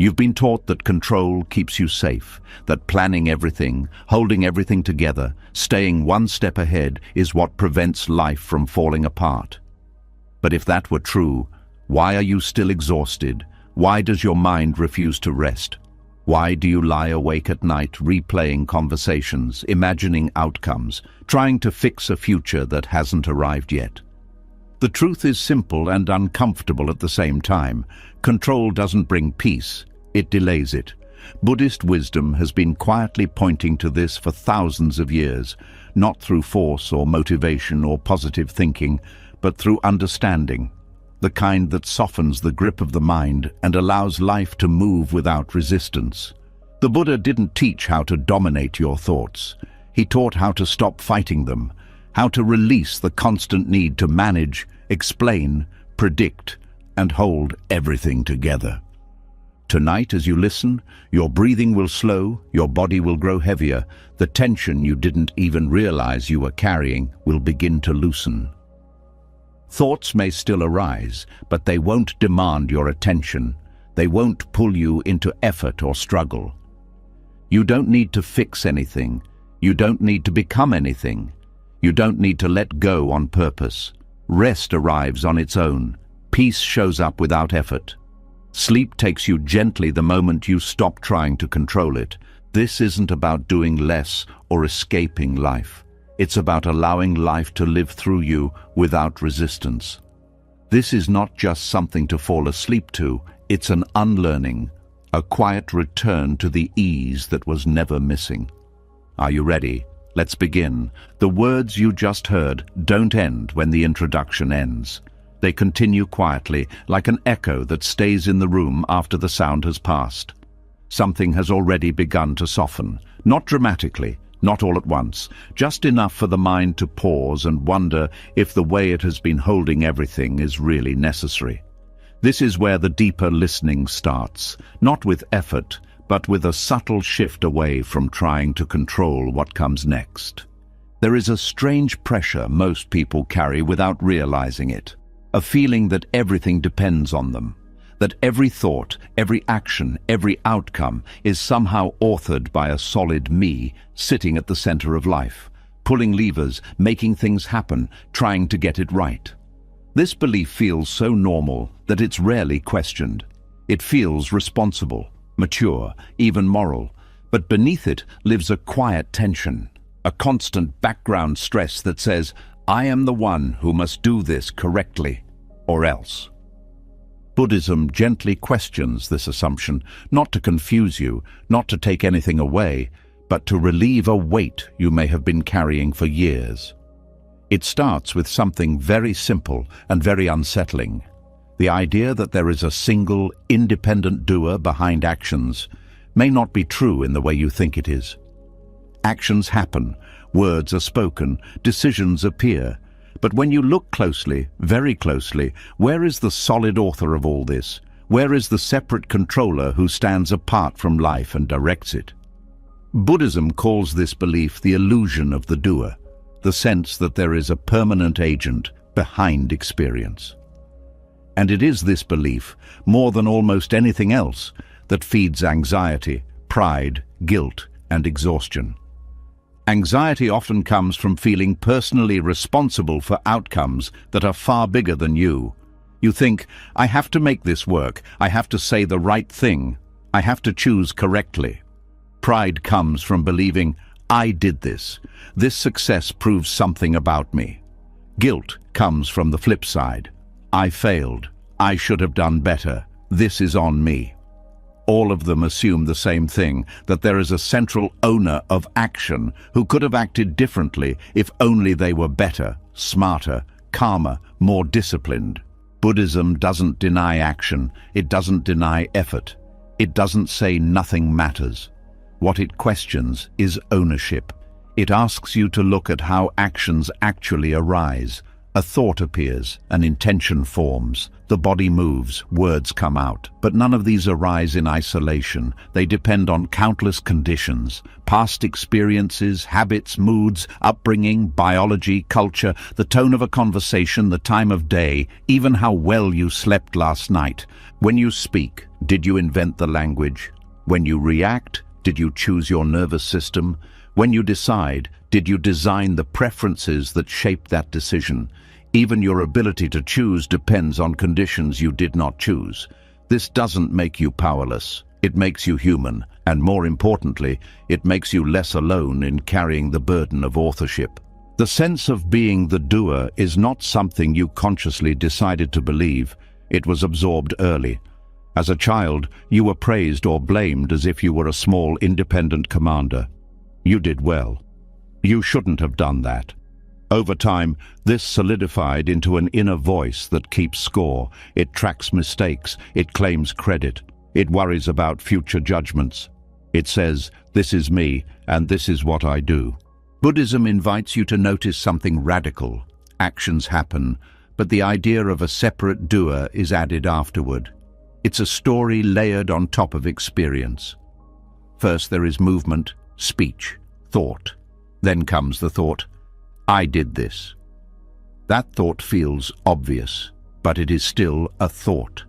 You've been taught that control keeps you safe, that planning everything, holding everything together, staying one step ahead is what prevents life from falling apart. But if that were true, why are you still exhausted? Why does your mind refuse to rest? Why do you lie awake at night replaying conversations, imagining outcomes, trying to fix a future that hasn't arrived yet? The truth is simple and uncomfortable at the same time. Control doesn't bring peace, it delays it. Buddhist wisdom has been quietly pointing to this for thousands of years, not through force or motivation or positive thinking, but through understanding, the kind that softens the grip of the mind and allows life to move without resistance. The Buddha didn't teach how to dominate your thoughts. He taught how to stop fighting them, how to release the constant need to manage, explain, predict, and hold everything together. Tonight, as you listen, your breathing will slow, your body will grow heavier, the tension you didn't even realize you were carrying will begin to loosen. Thoughts may still arise, but they won't demand your attention. They won't pull you into effort or struggle. You don't need to fix anything. You don't need to become anything. You don't need to let go on purpose. Rest arrives on its own. Peace shows up without effort. Sleep takes you gently the moment you stop trying to control it. This isn't about doing less or escaping life. It's about allowing life to live through you without resistance. This is not just something to fall asleep to, it's an unlearning, a quiet return to the ease that was never missing. Are you ready? Let's begin. The words you just heard don't end when the introduction ends. They continue quietly, like an echo that stays in the room after the sound has passed. Something has already begun to soften, not dramatically, not all at once, just enough for the mind to pause and wonder if the way it has been holding everything is really necessary. This is where the deeper listening starts, not with effort, but with a subtle shift away from trying to control what comes next. There is a strange pressure most people carry without realizing it, a feeling that everything depends on them, that every thought, every action, every outcome is somehow authored by a solid me sitting at the center of life, pulling levers, making things happen, trying to get it right. This belief feels so normal that it's rarely questioned. It feels responsible, mature, even moral, but beneath it lives a quiet tension, a constant background stress that says, I am the one who must do this correctly, or else. Buddhism gently questions this assumption, not to confuse you, not to take anything away, but to relieve a weight you may have been carrying for years. It starts with something very simple and very unsettling. The idea that there is a single, independent doer behind actions may not be true in the way you think it is. Actions happen, words are spoken, decisions appear. But when you look closely, very closely, where is the solid author of all this? Where is the separate controller who stands apart from life and directs it? Buddhism calls this belief the illusion of the doer, the sense that there is a permanent agent behind experience. And it is this belief, more than almost anything else, that feeds anxiety, pride, guilt, and exhaustion. Anxiety often comes from feeling personally responsible for outcomes that are far bigger than you. You think, I have to make this work, I have to say the right thing, I have to choose correctly. Pride comes from believing, I did this. This success proves something about me. Guilt comes from the flip side. I failed. I should have done better. This is on me. All of them assume the same thing, that there is a central owner of action who could have acted differently if only they were better, smarter, calmer, more disciplined. Buddhism doesn't deny action. It doesn't deny effort. It doesn't say nothing matters. What it questions is ownership. It asks you to look at how actions actually arise, A thought appears, an intention forms, the body moves, words come out. But none of these arise in isolation. They depend on countless conditions, past experiences, habits, moods, upbringing, biology, culture, the tone of a conversation, the time of day, even how well you slept last night. When you speak, did you invent the language? When you react, did you choose your nervous system? When you decide, did you design the preferences that shape that decision? Even your ability to choose depends on conditions you did not choose. This doesn't make you powerless. It makes you human, and more importantly, it makes you less alone in carrying the burden of authorship. The sense of being the doer is not something you consciously decided to believe. It was absorbed early. As a child, you were praised or blamed as if you were a small, independent commander. You did well. You shouldn't have done that. Over time, this solidified into an inner voice that keeps score. It tracks mistakes. It claims credit. It worries about future judgments. It says, "This is me, and this is what I do." Buddhism invites you to notice something radical. Actions happen, but the idea of a separate doer is added afterward. It's a story layered on top of experience. First there is movement, speech, thought. Then comes the thought, "I did this." That thought feels obvious, but it is still a thought.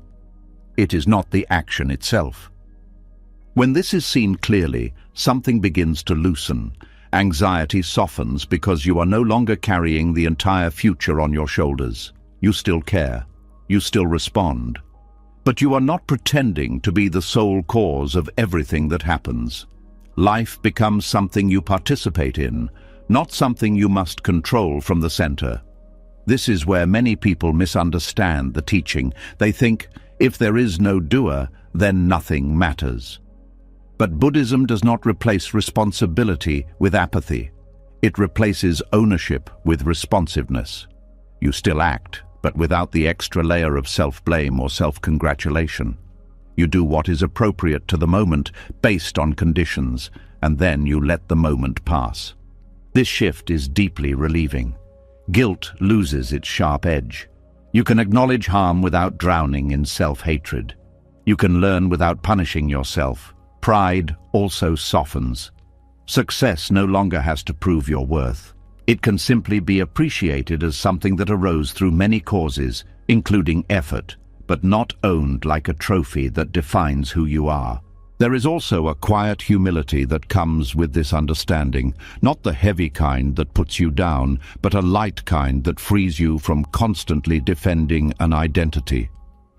It is not the action itself. When this is seen clearly, something begins to loosen. Anxiety softens because you are no longer carrying the entire future on your shoulders. You still care. You still respond. But you are not pretending to be the sole cause of everything that happens. Life becomes something you participate in, not something you must control from the center. This is where many people misunderstand the teaching. They think, if there is no doer, then nothing matters. But Buddhism does not replace responsibility with apathy. It replaces ownership with responsiveness. You still act, but without the extra layer of self-blame or self-congratulation. You do what is appropriate to the moment, based on conditions, and then you let the moment pass. This shift is deeply relieving. Guilt loses its sharp edge. You can acknowledge harm without drowning in self-hatred. You can learn without punishing yourself. Pride also softens. Success no longer has to prove your worth. It can simply be appreciated as something that arose through many causes, including effort, but not owned like a trophy that defines who you are. There is also a quiet humility that comes with this understanding, not the heavy kind that puts you down, but a light kind that frees you from constantly defending an identity.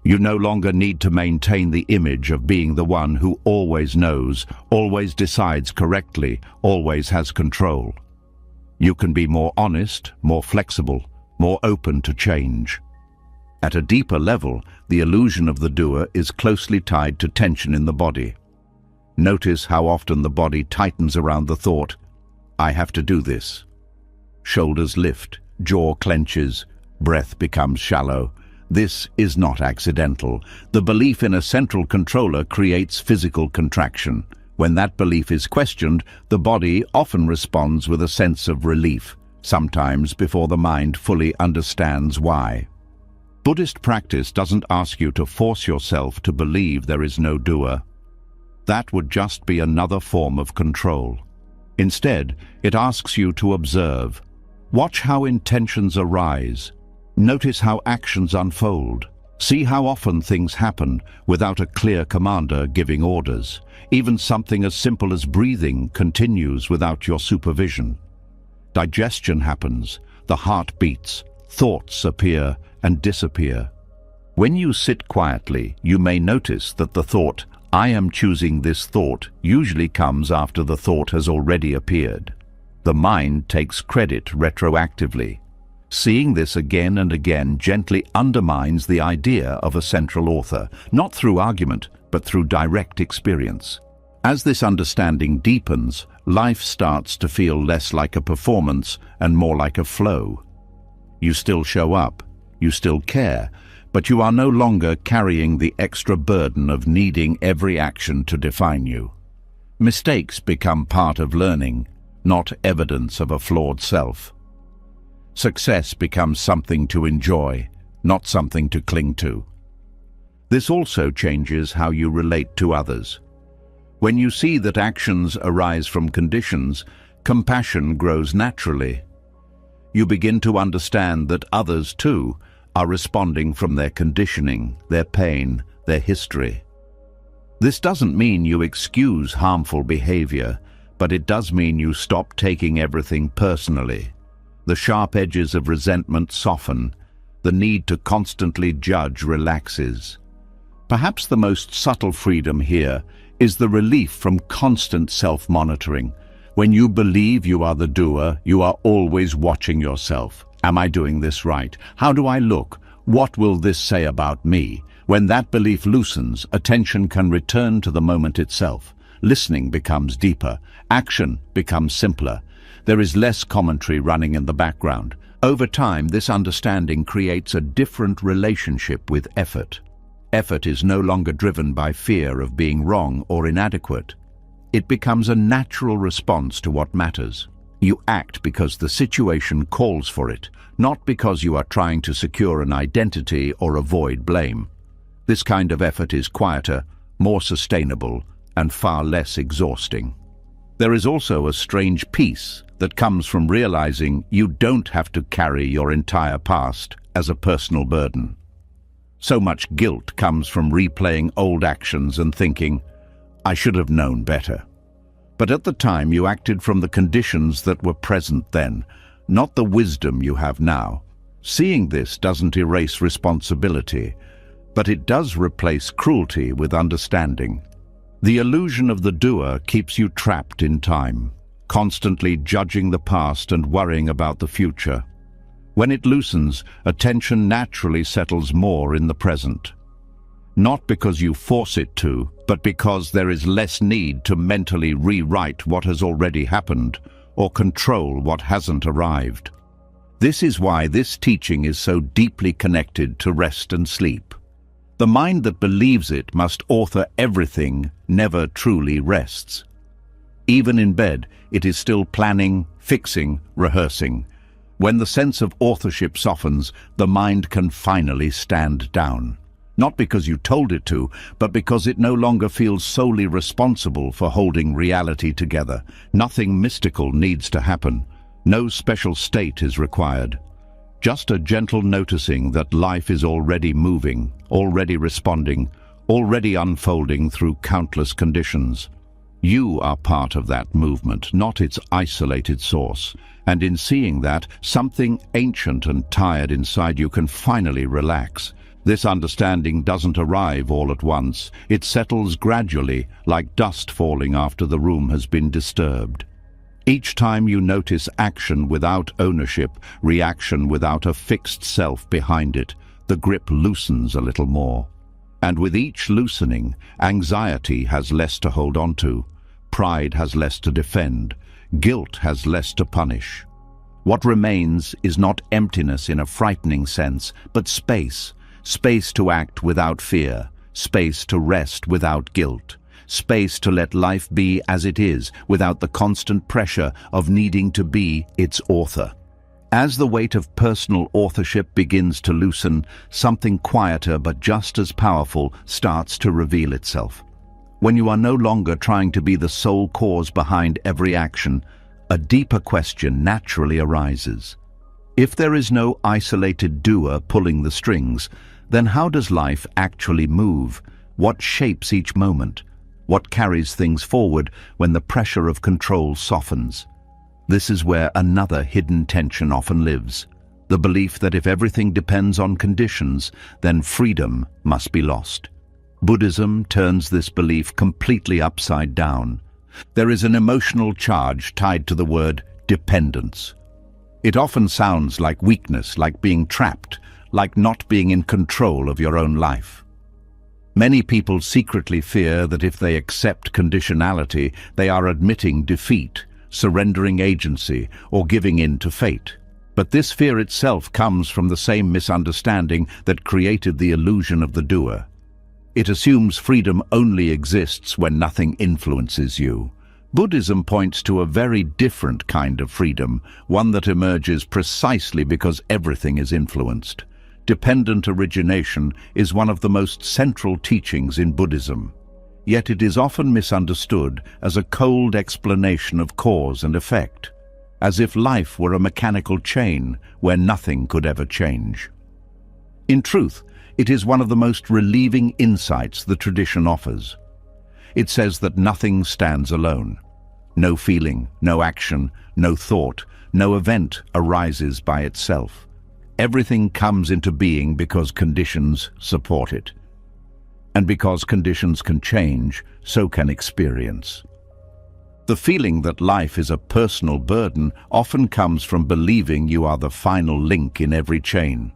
You no longer need to maintain the image of being the one who always knows, always decides correctly, always has control. You can be more honest, more flexible, more open to change. At a deeper level, the illusion of the doer is closely tied to tension in the body. Notice how often the body tightens around the thought, "I have to do this." Shoulders lift, jaw clenches, breath becomes shallow. This is not accidental. The belief in a central controller creates physical contraction. When that belief is questioned, the body often responds with a sense of relief, sometimes before the mind fully understands why. Buddhist practice doesn't ask you to force yourself to believe there is no doer. That would just be another form of control. Instead, it asks you to observe. Watch how intentions arise. Notice how actions unfold. See how often things happen without a clear commander giving orders. Even something as simple as breathing continues without your supervision. Digestion happens, the heart beats, thoughts appear and disappear. When you sit quietly, you may notice that the thought, "I am choosing this thought," usually comes after the thought has already appeared. The mind takes credit retroactively. Seeing this again and again gently undermines the idea of a central author, not through argument, but through direct experience. As this understanding deepens, life starts to feel less like a performance and more like a flow. You still show up, you still care, but you are no longer carrying the extra burden of needing every action to define you. Mistakes become part of learning, not evidence of a flawed self. Success becomes something to enjoy, not something to cling to. This also changes how you relate to others. When you see that actions arise from conditions, compassion grows naturally. You begin to understand that others, too, are responding from their conditioning, their pain, their history. This doesn't mean you excuse harmful behavior, but it does mean you stop taking everything personally. The sharp edges of resentment soften. The need to constantly judge relaxes. Perhaps the most subtle freedom here is the relief from constant self-monitoring. When you believe you are the doer, you are always watching yourself. Am I doing this right? How do I look? What will this say about me? When that belief loosens, attention can return to the moment itself. Listening becomes deeper. Action becomes simpler. There is less commentary running in the background. Over time, this understanding creates a different relationship with effort. Effort is no longer driven by fear of being wrong or inadequate. It becomes a natural response to what matters. You act because the situation calls for it, not because you are trying to secure an identity or avoid blame. This kind of effort is quieter, more sustainable, and far less exhausting. There is also a strange peace that comes from realizing you don't have to carry your entire past as a personal burden. So much guilt comes from replaying old actions and thinking, I should have known better. But at the time you acted from the conditions that were present then, not the wisdom you have now. Seeing this doesn't erase responsibility, but it does replace cruelty with understanding. The illusion of the doer keeps you trapped in time, constantly judging the past and worrying about the future. When it loosens, attention naturally settles more in the present. Not because you force it to, but because there is less need to mentally rewrite what has already happened or control what hasn't arrived. This is why this teaching is so deeply connected to rest and sleep. The mind that believes it must author everything never truly rests. Even in bed, it is still planning, fixing, rehearsing. When the sense of authorship softens, the mind can finally stand down. Not because you told it to, but because it no longer feels solely responsible for holding reality together. Nothing mystical needs to happen. No special state is required. Just a gentle noticing that life is already moving, already responding, already unfolding through countless conditions. You are part of that movement, not its isolated source. And in seeing that, something ancient and tired inside you can finally relax. This understanding doesn't arrive all at once. It settles gradually, like dust falling after the room has been disturbed. Each time you notice action without ownership, reaction without a fixed self behind it, the grip loosens a little more. And with each loosening, anxiety has less to hold on to, pride has less to defend, guilt has less to punish. What remains is not emptiness in a frightening sense, but space. Space to act without fear, space to rest without guilt, space to let life be as it is without the constant pressure of needing to be its author. As the weight of personal authorship begins to loosen, something quieter but just as powerful starts to reveal itself. When you are no longer trying to be the sole cause behind every action, a deeper question naturally arises. If there is no isolated doer pulling the strings, then how does life actually move? What shapes each moment? What carries things forward when the pressure of control softens? This is where another hidden tension often lives. The belief that if everything depends on conditions, then freedom must be lost. Buddhism turns this belief completely upside down. There is an emotional charge tied to the word dependence. It often sounds like weakness, like being trapped, like not being in control of your own life. Many people secretly fear that if they accept conditionality, they are admitting defeat, surrendering agency, or giving in to fate. But this fear itself comes from the same misunderstanding that created the illusion of the doer. It assumes freedom only exists when nothing influences you. Buddhism points to a very different kind of freedom, one that emerges precisely because everything is influenced. Dependent origination is one of the most central teachings in Buddhism, yet it is often misunderstood as a cold explanation of cause and effect, as if life were a mechanical chain where nothing could ever change. In truth, it is one of the most relieving insights the tradition offers. It says that nothing stands alone. No feeling, no action, no thought, no event arises by itself. Everything comes into being because conditions support it. And because conditions can change, so can experience. The feeling that life is a personal burden often comes from believing you are the final link in every chain,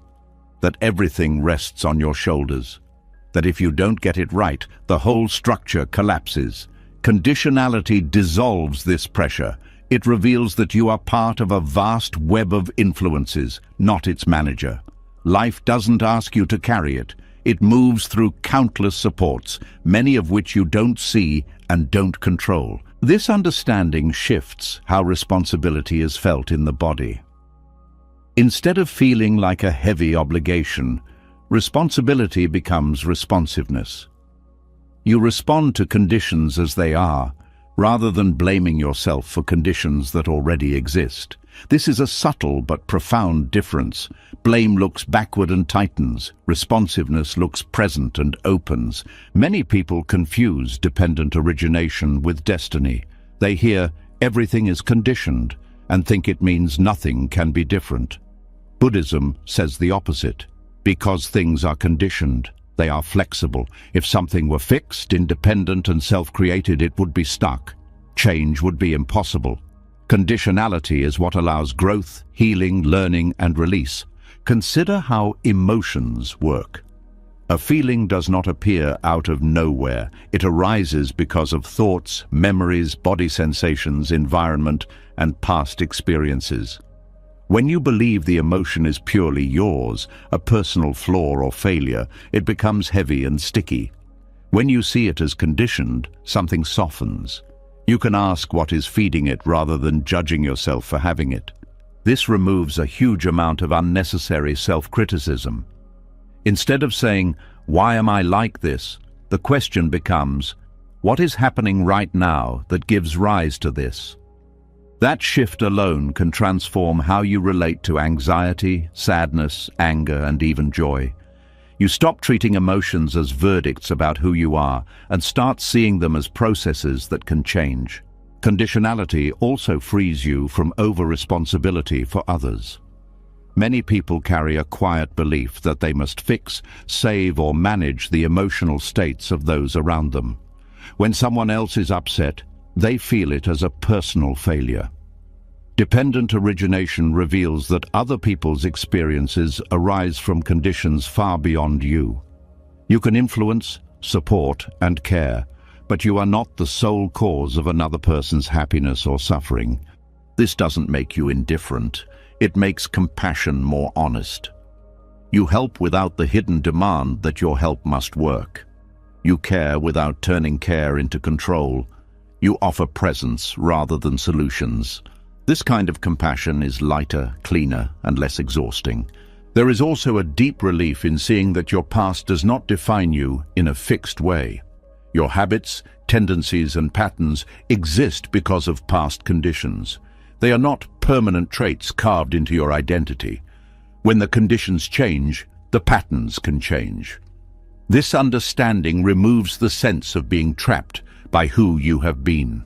that everything rests on your shoulders, that if you don't get it right, the whole structure collapses. Conditionality dissolves this pressure. It reveals that you are part of a vast web of influences, not its manager. Life doesn't ask you to carry it. It moves through countless supports, many of which you don't see and don't control. This understanding shifts how responsibility is felt in the body. Instead of feeling like a heavy obligation, responsibility becomes responsiveness. You respond to conditions as they are, rather than blaming yourself for conditions that already exist. This is a subtle but profound difference. Blame looks backward and tightens. Responsiveness looks present and opens. Many people confuse dependent origination with destiny. They hear everything is conditioned and think it means nothing can be different. Buddhism says the opposite. Because things are conditioned, they are flexible. If something were fixed, independent and self-created, it would be stuck. Change would be impossible. Conditionality is what allows growth, healing, learning, and release. Consider how emotions work. A feeling does not appear out of nowhere. It arises because of thoughts, memories, body sensations, environment, and past experiences. When you believe the emotion is purely yours, a personal flaw or failure, it becomes heavy and sticky. When you see it as conditioned, something softens. You can ask what is feeding it rather than judging yourself for having it. This removes a huge amount of unnecessary self-criticism. Instead of saying, "Why am I like this?" the question becomes, "What is happening right now that gives rise to this?" That shift alone can transform how you relate to anxiety, sadness, anger, and even joy. You stop treating emotions as verdicts about who you are and start seeing them as processes that can change. Conditionality also frees you from over-responsibility for others. Many people carry a quiet belief that they must fix, save, or manage the emotional states of those around them. When someone else is upset, they feel it as a personal failure. Dependent origination reveals that other people's experiences arise from conditions far beyond you. You can influence, support, and care, but you are not the sole cause of another person's happiness or suffering. This doesn't make you indifferent. It makes compassion more honest. You help without the hidden demand that your help must work. You care without turning care into control. You offer presence rather than solutions. This kind of compassion is lighter, cleaner, and less exhausting. There is also a deep relief in seeing that your past does not define you in a fixed way. Your habits, tendencies, and patterns exist because of past conditions. They are not permanent traits carved into your identity. When the conditions change, the patterns can change. This understanding removes the sense of being trapped by who you have been.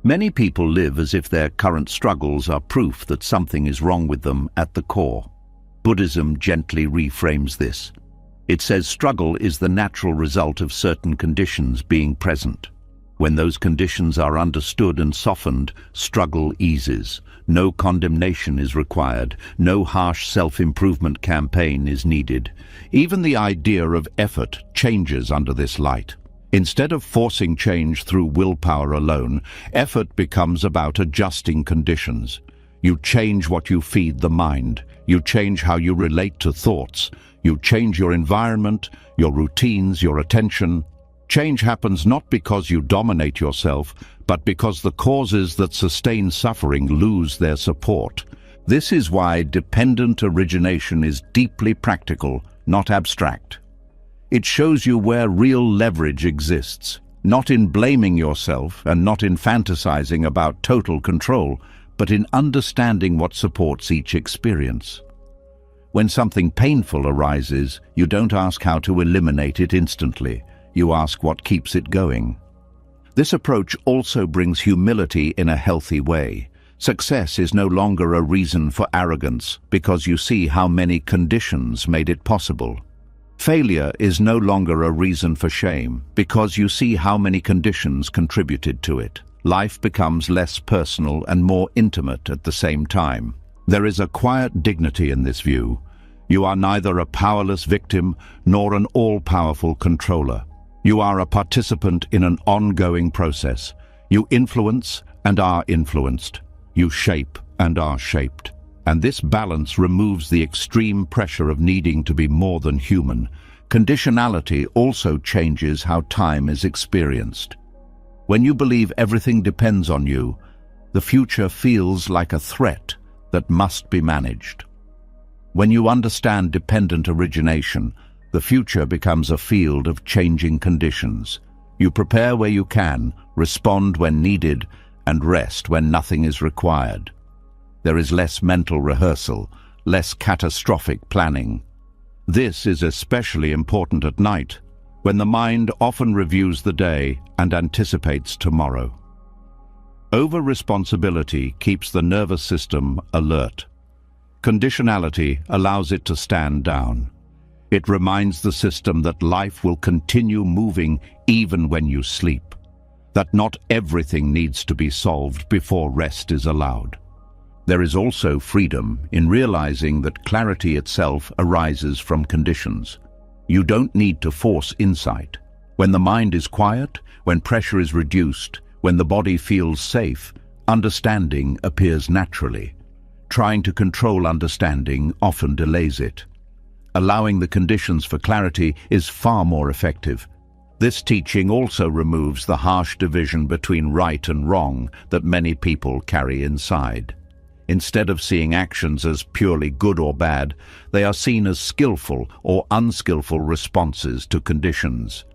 Many people live as if their current struggles are proof that something is wrong with them at the core. Buddhism gently reframes this. It says struggle is the natural result of certain conditions being present. When those conditions are understood and softened, struggle eases. No condemnation is required. No harsh self-improvement campaign is needed. Even the idea of effort changes under this light. Instead of forcing change through willpower alone, effort becomes about adjusting conditions. You change what you feed the mind. You change how you relate to thoughts. You change your environment, your routines, your attention. Change happens not because you dominate yourself, but because the causes that sustain suffering lose their support. This is why dependent origination is deeply practical, not abstract. It shows you where real leverage exists, not in blaming yourself and not in fantasizing about total control, but in understanding what supports each experience. When something painful arises, you don't ask how to eliminate it instantly. You ask what keeps it going. This approach also brings humility in a healthy way. Success is no longer a reason for arrogance because you see how many conditions made it possible. Failure is no longer a reason for shame because you see how many conditions contributed to it. Life becomes less personal and more intimate at the same time. There is a quiet dignity in this view. You are neither a powerless victim nor an all-powerful controller. You are a participant in an ongoing process. You influence and are influenced. You shape and are shaped. And this balance removes the extreme pressure of needing to be more than human. Conditionality also changes how time is experienced. When you believe everything depends on you, the future feels like a threat that must be managed. When you understand dependent origination, the future becomes a field of changing conditions. You prepare where you can, respond when needed, and rest when nothing is required. There is less mental rehearsal, less catastrophic planning. This is especially important at night, when the mind often reviews the day and anticipates tomorrow. Over-responsibility keeps the nervous system alert. Conditionality allows it to stand down. It reminds the system that life will continue moving even when you sleep, that not everything needs to be solved before rest is allowed. There is also freedom in realizing that clarity itself arises from conditions. You don't need to force insight. When the mind is quiet, when pressure is reduced, when the body feels safe, understanding appears naturally. Trying to control understanding often delays it. Allowing the conditions for clarity is far more effective. This teaching also removes the harsh division between right and wrong that many people carry inside. Instead of seeing actions as purely good or bad, they are seen as skillful or unskillful responses to conditions.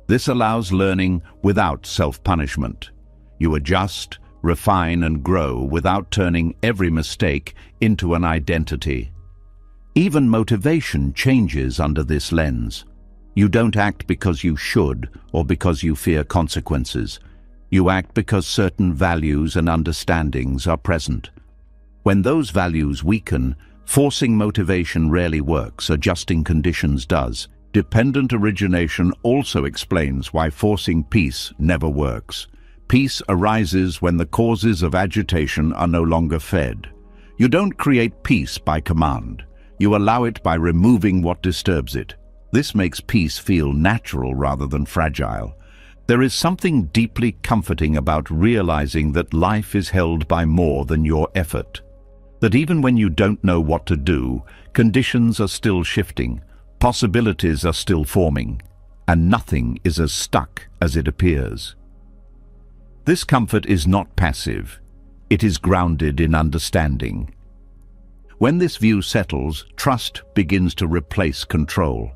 This allows learning without self-punishment. You adjust, refine, and grow without turning every mistake into an identity. Even motivation changes under this lens. You don't act because you should or because you fear consequences. You act because certain values and understandings are present. When those values weaken, forcing motivation rarely works, adjusting conditions does. Dependent origination also explains why forcing peace never works. Peace arises when the causes of agitation are no longer fed. You don't create peace by command. You allow it by removing what disturbs it. This makes peace feel natural rather than fragile. There is something deeply comforting about realizing that life is held by more than your effort. That even when you don't know what to do, conditions are still shifting, possibilities are still forming, and nothing is as stuck as it appears. This comfort is not passive. It is grounded in understanding. When this view settles, trust begins to replace control.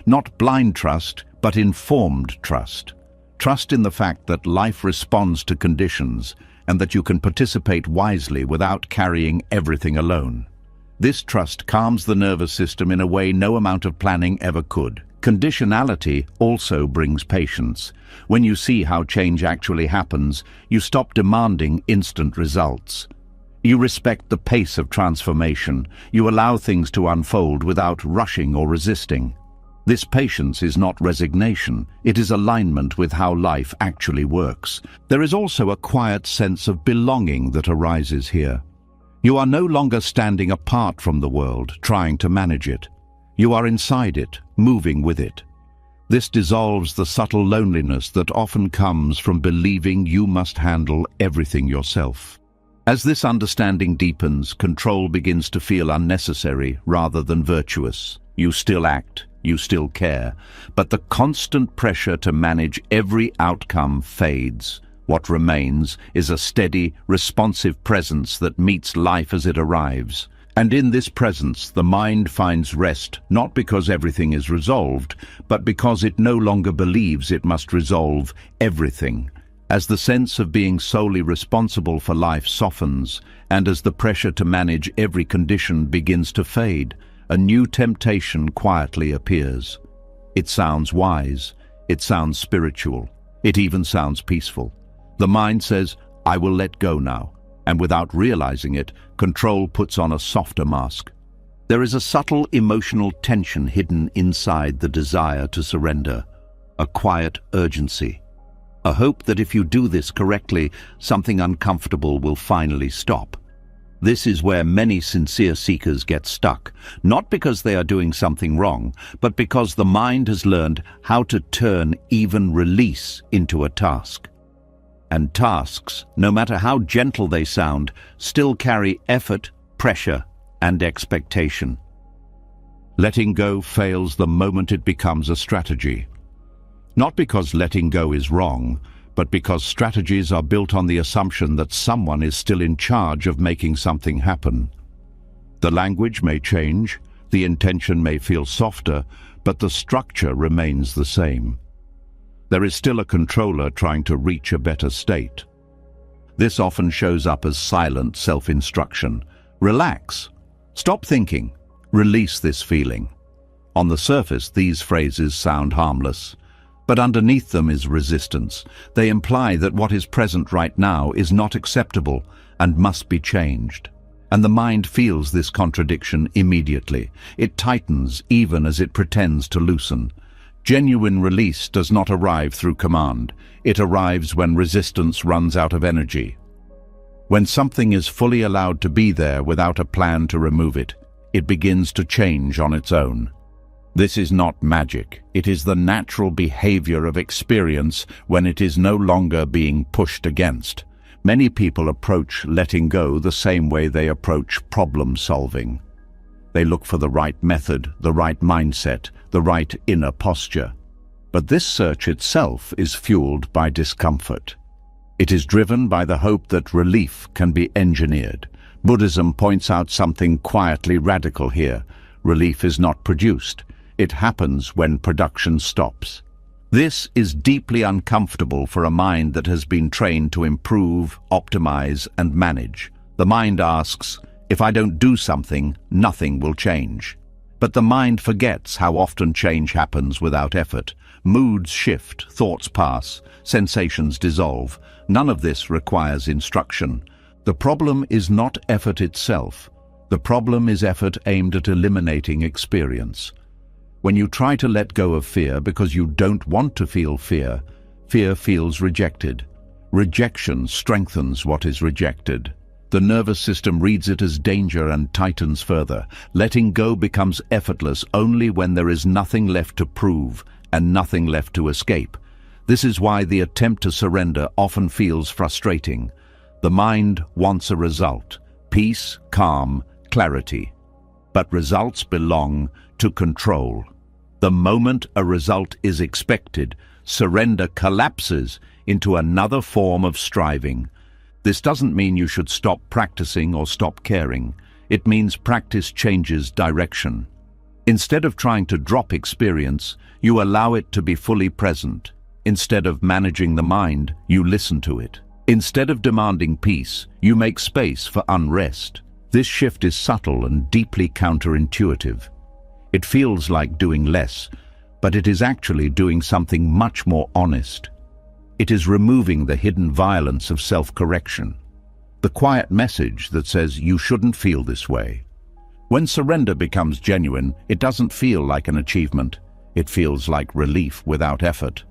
Not blind trust, but informed trust. Trust in the fact that life responds to conditions and that you can participate wisely without carrying everything alone. This trust calms the nervous system in a way no amount of planning ever could. Conditionality also brings patience. When you see how change actually happens, you stop demanding instant results. You respect the pace of transformation. You allow things to unfold without rushing or resisting. This patience is not resignation. It is alignment with how life actually works. There is also a quiet sense of belonging that arises here. You are no longer standing apart from the world, trying to manage it. You are inside it, moving with it. This dissolves the subtle loneliness that often comes from believing you must handle everything yourself. As this understanding deepens, control begins to feel unnecessary rather than virtuous. You still act, you still care, but the constant pressure to manage every outcome fades. What remains is a steady, responsive presence that meets life as it arrives. And in this presence, the mind finds rest, not because everything is resolved, but because it no longer believes it must resolve everything. As the sense of being solely responsible for life softens, and as the pressure to manage every condition begins to fade, a new temptation quietly appears. It sounds wise, it sounds spiritual, it even sounds peaceful. The mind says, "I will let go now," and without realizing it, control puts on a softer mask. There is a subtle emotional tension hidden inside the desire to surrender, a quiet urgency. A hope that if you do this correctly, something uncomfortable will finally stop. This is where many sincere seekers get stuck, not because they are doing something wrong, but because the mind has learned how to turn even release into a task. And tasks, no matter how gentle they sound, still carry effort, pressure, and expectation. Letting go fails the moment it becomes a strategy. Not because letting go is wrong, but because strategies are built on the assumption that someone is still in charge of making something happen. The language may change, the intention may feel softer, but the structure remains the same. There is still a controller trying to reach a better state. This often shows up as silent self-instruction. Relax. Stop thinking. Release this feeling. On the surface, these phrases sound harmless. But underneath them is resistance. They imply that what is present right now is not acceptable and must be changed. And the mind feels this contradiction immediately. It tightens even as it pretends to loosen. Genuine release does not arrive through command. It arrives when resistance runs out of energy. When something is fully allowed to be there without a plan to remove it, it begins to change on its own. This is not magic. It is the natural behavior of experience when it is no longer being pushed against. Many people approach letting go the same way they approach problem solving. They look for the right method, the right mindset, the right inner posture. But this search itself is fueled by discomfort. It is driven by the hope that relief can be engineered. Buddhism points out something quietly radical here. Relief is not produced. It happens when production stops. This is deeply uncomfortable for a mind that has been trained to improve, optimize, and manage. The mind asks, if I don't do something, nothing will change. But the mind forgets how often change happens without effort. Moods shift, thoughts pass, sensations dissolve. None of this requires instruction. The problem is not effort itself. The problem is effort aimed at eliminating experience. When you try to let go of fear because you don't want to feel fear, fear feels rejected. Rejection strengthens what is rejected. The nervous system reads it as danger and tightens further. Letting go becomes effortless only when there is nothing left to prove and nothing left to escape. This is why the attempt to surrender often feels frustrating. The mind wants a result: peace, calm, clarity. But results belong to control. The moment a result is expected, surrender collapses into another form of striving. This doesn't mean you should stop practicing or stop caring. It means practice changes direction. Instead of trying to drop experience, you allow it to be fully present. Instead of managing the mind, you listen to it. Instead of demanding peace, you make space for unrest. This shift is subtle and deeply counterintuitive. It feels like doing less, but it is actually doing something much more honest. It is removing the hidden violence of self-correction, the quiet message that says you shouldn't feel this way. When surrender becomes genuine, it doesn't feel like an achievement. It feels like relief without effort.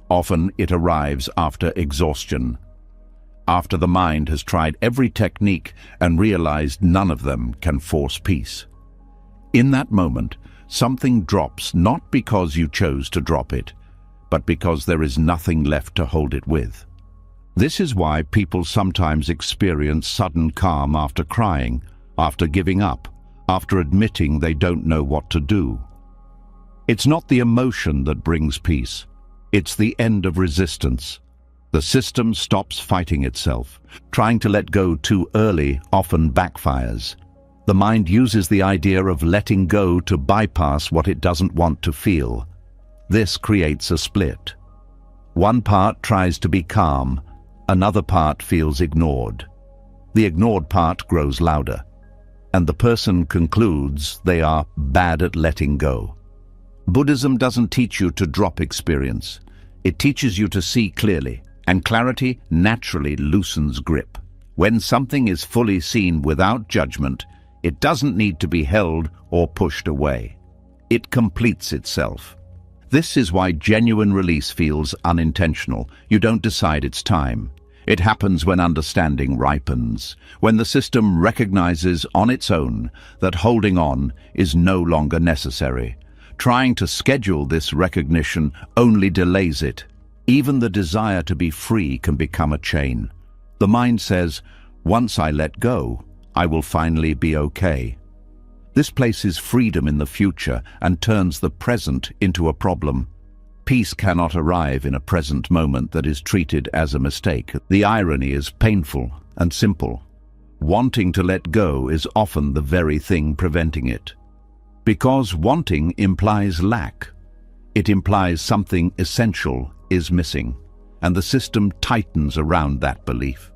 Often it arrives after exhaustion, after the mind has tried every technique and realized none of them can force peace. In that moment, something drops not because you chose to drop it, but because there is nothing left to hold it with. This is why people sometimes experience sudden calm after crying, after giving up, after admitting they don't know what to do. It's not the emotion that brings peace. It's the end of resistance. The system stops fighting itself. Trying to let go too early often backfires. The mind uses the idea of letting go to bypass what it doesn't want to feel. This creates a split. One part tries to be calm, another part feels ignored. The ignored part grows louder, and the person concludes they are bad at letting go. Buddhism doesn't teach you to drop experience. It teaches you to see clearly, and clarity naturally loosens grip. When something is fully seen without judgment, it doesn't need to be held or pushed away. It completes itself. This is why genuine release feels unintentional. You don't decide it's time. It happens when understanding ripens, when the system recognizes on its own that holding on is no longer necessary. Trying to schedule this recognition only delays it. Even the desire to be free can become a chain. The mind says, once I let go, I will finally be okay. This places freedom in the future and turns the present into a problem. Peace cannot arrive in a present moment that is treated as a mistake. The irony is painful and simple. Wanting to let go is often the very thing preventing it. Because wanting implies lack. It implies something essential is missing, and the system tightens around that belief.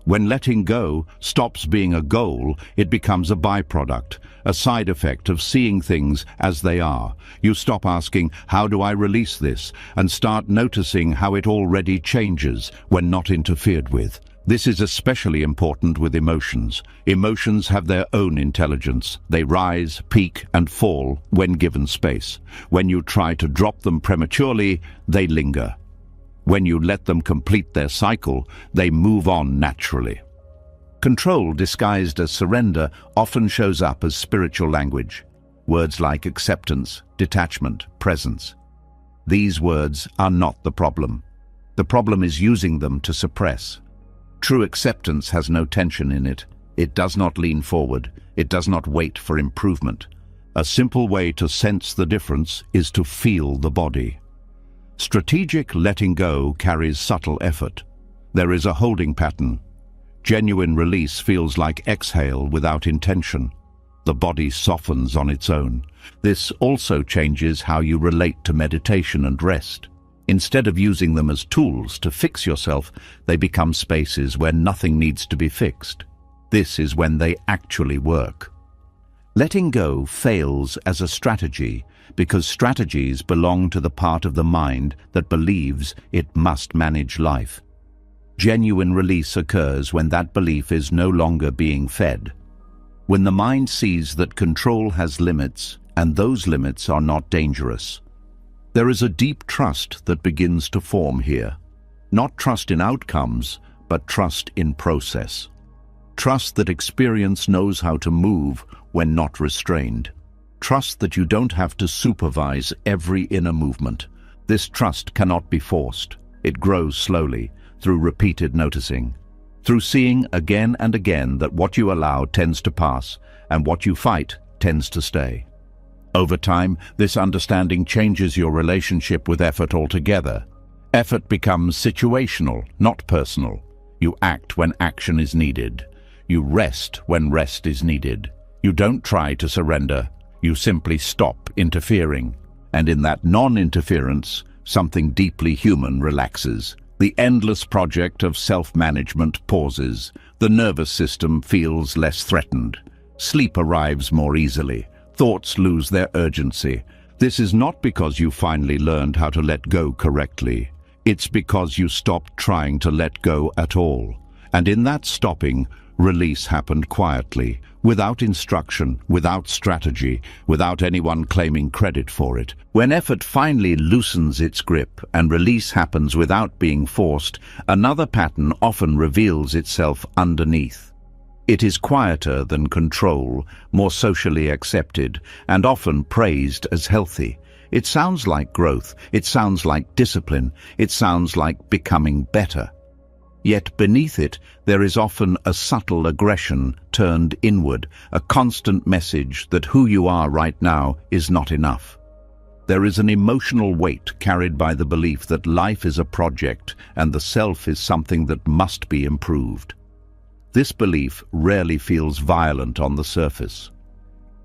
When letting go stops being a goal, it becomes a byproduct, a side effect of seeing things as they are. You stop asking, how do I release this? And start noticing how it already changes when not interfered with. This is especially important with emotions. Emotions have their own intelligence. They rise, peak, and fall when given space. When you try to drop them prematurely, they linger. When you let them complete their cycle, they move on naturally. Control disguised as surrender often shows up as spiritual language. Words like acceptance, detachment, presence. These words are not the problem. The problem is using them to suppress. True acceptance has no tension in it. It does not lean forward. It does not wait for improvement. A simple way to sense the difference is to feel the body. Strategic letting go carries subtle effort. There is a holding pattern. Genuine release feels like exhale without intention. The body softens on its own. This also changes how you relate to meditation and rest. Instead of using them as tools to fix yourself, they become spaces where nothing needs to be fixed. This is when they actually work. Letting go fails as a strategy because strategies belong to the part of the mind that believes it must manage life. Genuine release occurs when that belief is no longer being fed. When the mind sees that control has limits and those limits are not dangerous. There is a deep trust that begins to form here. Not trust in outcomes, but trust in process. Trust that experience knows how to move when not restrained. Trust that you don't have to supervise every inner movement. This trust cannot be forced. It grows slowly, through repeated noticing, through seeing again and again that what you allow tends to pass, and what you fight tends to stay. Over time, this understanding changes your relationship with effort altogether. Effort becomes situational, not personal. You act when action is needed. You rest when rest is needed. You don't try to surrender. You simply stop interfering. And in that non-interference, something deeply human relaxes. The endless project of self-management pauses. The nervous system feels less threatened. Sleep arrives more easily. Thoughts lose their urgency. This is not because you finally learned how to let go correctly. It's because you stopped trying to let go at all. And in that stopping, release happened quietly, without instruction, without strategy, without anyone claiming credit for it. When effort finally loosens its grip and release happens without being forced, another pattern often reveals itself underneath. It is quieter than control, more socially accepted, and often praised as healthy. It sounds like growth, it sounds like discipline, it sounds like becoming better. Yet beneath it, there is often a subtle aggression turned inward, a constant message that who you are right now is not enough. There is an emotional weight carried by the belief that life is a project and the self is something that must be improved. This belief rarely feels violent on the surface.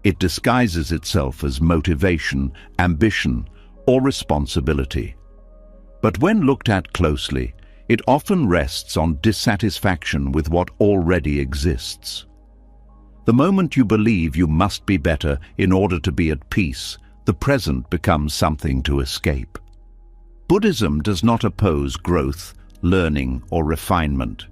It disguises itself as motivation, ambition, or responsibility. But when looked at closely, it often rests on dissatisfaction with what already exists. The moment you believe you must be better in order to be at peace, the present becomes something to escape. Buddhism does not oppose growth, learning, or refinement.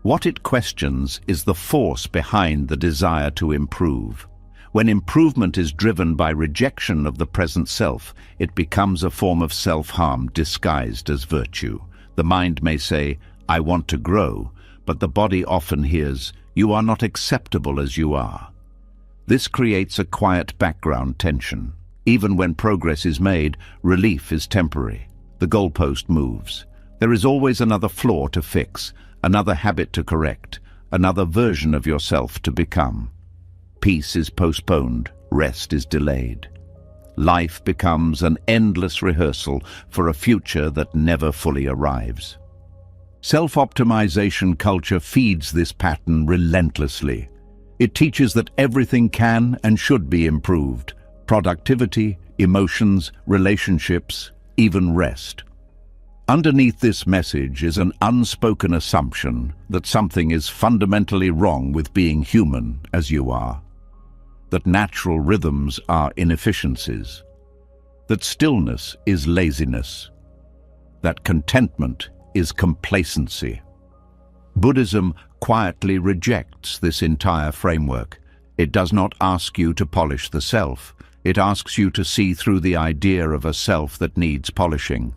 What it questions is the force behind the desire to improve. When improvement is driven by rejection of the present self, it becomes a form of self-harm disguised as virtue. The mind may say, "I want to grow," but the body often hears, "You are not acceptable as you are." This creates a quiet background tension. Even when progress is made, relief is temporary. The goalpost moves. There is always another flaw to fix, another habit to correct, another version of yourself to become. Peace is postponed, rest is delayed. Life becomes an endless rehearsal for a future that never fully arrives. Self-optimization culture feeds this pattern relentlessly. It teaches that everything can and should be improved: productivity, emotions, relationships, even rest. Underneath this message is an unspoken assumption that something is fundamentally wrong with being human as you are. That natural rhythms are inefficiencies. That stillness is laziness. That contentment is complacency. Buddhism quietly rejects this entire framework. It does not ask you to polish the self. It asks you to see through the idea of a self that needs polishing.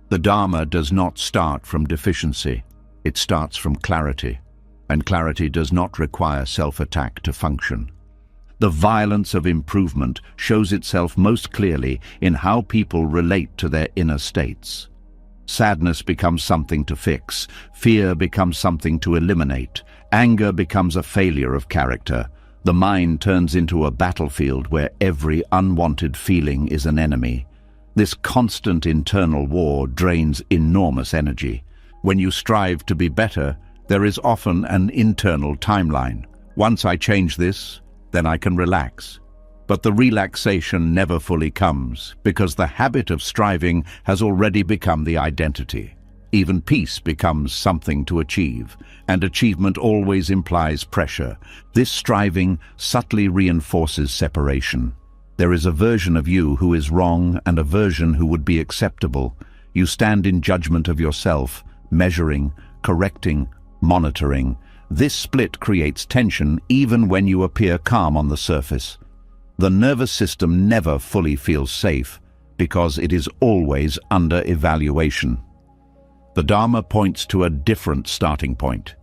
The Dharma does not start from deficiency. It starts from clarity. And clarity does not require self-attack to function. The violence of improvement shows itself most clearly in how people relate to their inner states. Sadness becomes something to fix, fear becomes something to eliminate, anger becomes a failure of character. The mind turns into a battlefield where every unwanted feeling is an enemy. This constant internal war drains enormous energy. When you strive to be better, there is often an internal timeline. Once I change this, then I can relax. But the relaxation never fully comes, because the habit of striving has already become the identity. Even peace becomes something to achieve, and achievement always implies pressure. This striving subtly reinforces separation. There is a version of you who is wrong and a version who would be acceptable. You stand in judgment of yourself, measuring, correcting, monitoring. This split creates tension even when you appear calm on the surface. The nervous system never fully feels safe because it is always under evaluation. The Dharma points to a different starting point.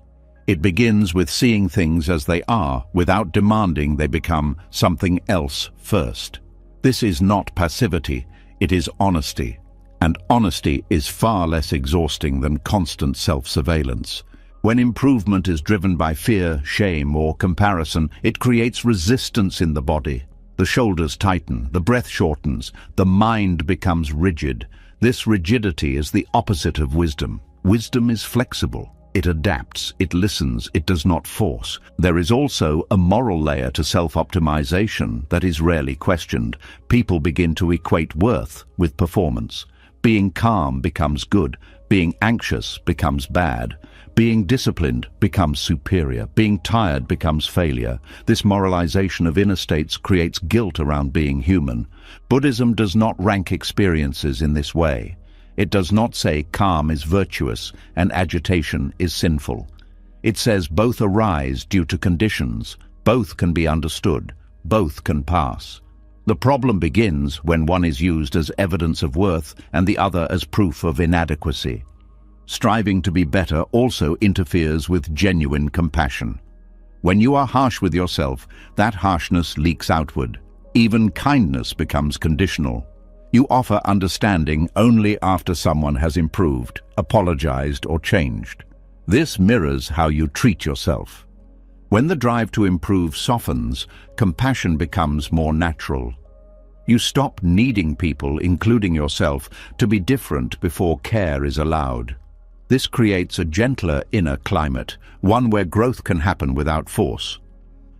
It begins with seeing things as they are without demanding they become something else first. This is not passivity, it is honesty. And honesty is far less exhausting than constant self-surveillance. When improvement is driven by fear, shame, or comparison, it creates resistance in the body. The shoulders tighten, the breath shortens, the mind becomes rigid. This rigidity is the opposite of wisdom. Wisdom is flexible. It adapts, it listens, it does not force. There is also a moral layer to self-optimization that is rarely questioned. People begin to equate worth with performance. Being calm becomes good. Being anxious becomes bad. Being disciplined becomes superior. Being tired becomes failure. This moralization of inner states creates guilt around being human. Buddhism does not rank experiences in this way. It does not say calm is virtuous and agitation is sinful. It says both arise due to conditions, both can be understood, both can pass. The problem begins when one is used as evidence of worth and the other as proof of inadequacy. Striving to be better also interferes with genuine compassion. When you are harsh with yourself, that harshness leaks outward. Even kindness becomes conditional. You offer understanding only after someone has improved, apologized, or changed. This mirrors how you treat yourself. When the drive to improve softens, compassion becomes more natural. You stop needing people, including yourself, to be different before care is allowed. This creates a gentler inner climate, one where growth can happen without force.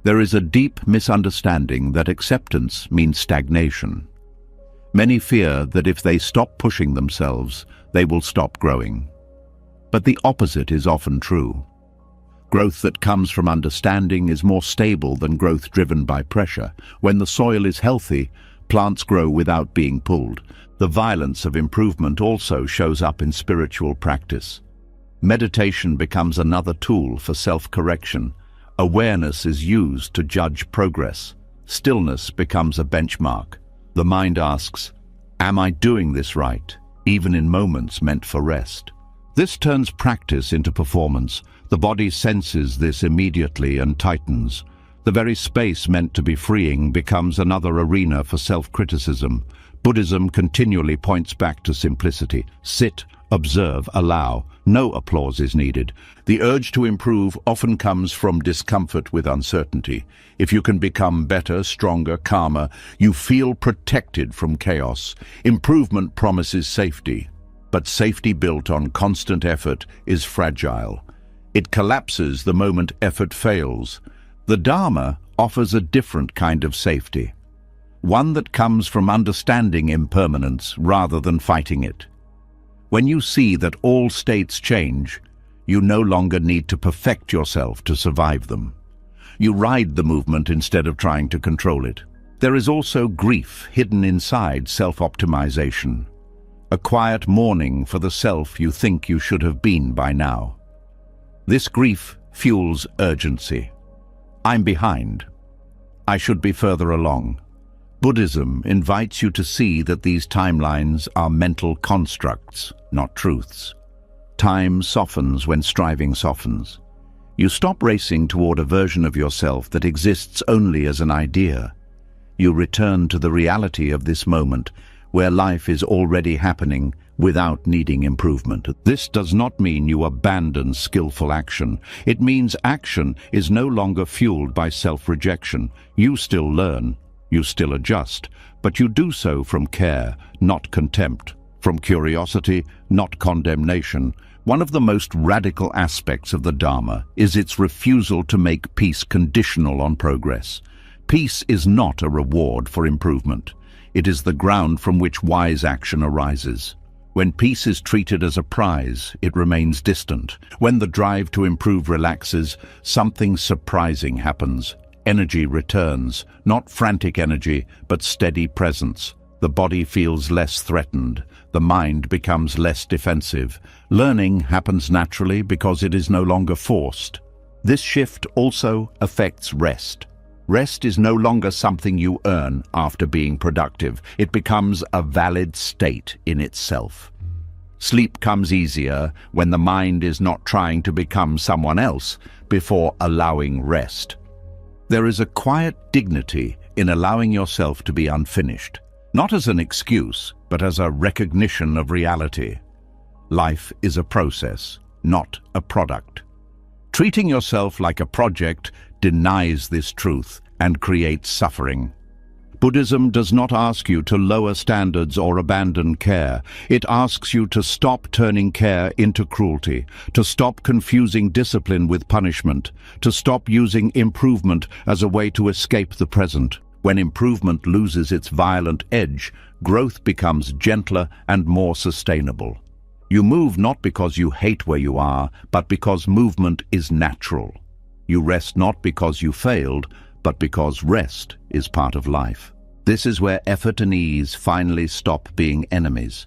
There is a deep misunderstanding that acceptance means stagnation. Many fear that if they stop pushing themselves, they will stop growing. But the opposite is often true. Growth that comes from understanding is more stable than growth driven by pressure. When the soil is healthy, plants grow without being pulled. The violence of improvement also shows up in spiritual practice. Meditation becomes another tool for self-correction. Awareness is used to judge progress. Stillness becomes a benchmark. The mind asks, "Am I doing this right?" even in moments meant for rest. This turns practice into performance. The body senses this immediately and tightens. The very space meant to be freeing becomes another arena for self-criticism. Buddhism continually points back to simplicity. Sit, observe, allow. No applause is needed. The urge to improve often comes from discomfort with uncertainty. If you can become better, stronger, calmer, you feel protected from chaos. Improvement promises safety. But safety built on constant effort is fragile. It collapses the moment effort fails. The Dharma offers a different kind of safety, one that comes from understanding impermanence rather than fighting it. When you see that all states change, you no longer need to perfect yourself to survive them. You ride the movement instead of trying to control it. There is also grief hidden inside self-optimization. A quiet mourning for the self you think you should have been by now. This grief fuels urgency. I'm behind. I should be further along. Buddhism invites you to see that these timelines are mental constructs, not truths. Time softens when striving softens. You stop racing toward a version of yourself that exists only as an idea. You return to the reality of this moment, where life is already happening without needing improvement. This does not mean you abandon skillful action. It means action is no longer fueled by self-rejection. You still learn, you still adjust, but you do so from care, not contempt, from curiosity, not condemnation. One of the most radical aspects of the Dharma is its refusal to make peace conditional on progress. Peace is not a reward for improvement. It is the ground from which wise action arises. When peace is treated as a prize, it remains distant. When the drive to improve relaxes, something surprising happens. Energy returns, not frantic energy, but steady presence. The body feels less threatened. The mind becomes less defensive. Learning happens naturally because it is no longer forced. This shift also affects rest. Rest is no longer something you earn after being productive. It becomes a valid state in itself. Sleep comes easier when the mind is not trying to become someone else before allowing rest. There is a quiet dignity in allowing yourself to be unfinished, not as an excuse, but as a recognition of reality. Life is a process, not a product. Treating yourself like a project denies this truth and creates suffering. Buddhism does not ask you to lower standards or abandon care. It asks you to stop turning care into cruelty, to stop confusing discipline with punishment, to stop using improvement as a way to escape the present. When improvement loses its violent edge, growth becomes gentler and more sustainable. You move not because you hate where you are, but because movement is natural. You rest not because you failed, but because rest is part of life. This is where effort and ease finally stop being enemies.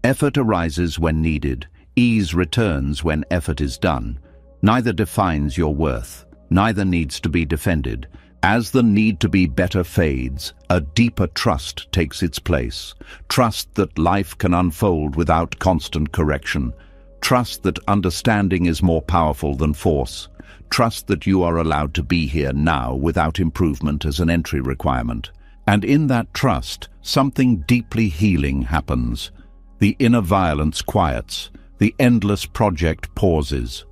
Effort arises when needed. Ease returns when effort is done. Neither defines your worth. Neither needs to be defended. As the need to be better fades, a deeper trust takes its place. Trust that life can unfold without constant correction. Trust that understanding is more powerful than force. Trust that you are allowed to be here now without improvement as an entry requirement. And in that trust, something deeply healing happens. The inner violence quiets. The endless project pauses.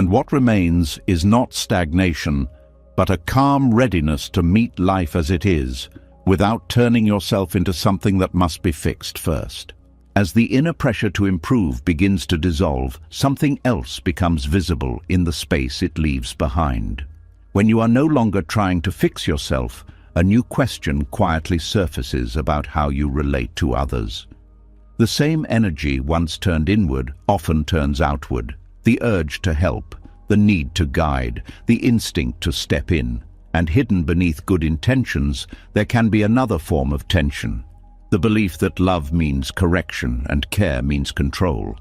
And what remains is not stagnation, but a calm readiness to meet life as it is, without turning yourself into something that must be fixed first. As the inner pressure to improve begins to dissolve, something else becomes visible in the space it leaves behind. When you are no longer trying to fix yourself, a new question quietly surfaces about how you relate to others. The same energy once turned inward often turns outward. The urge to help, the need to guide, the instinct to step in. And hidden beneath good intentions, there can be another form of tension. The belief that love means correction and care means control.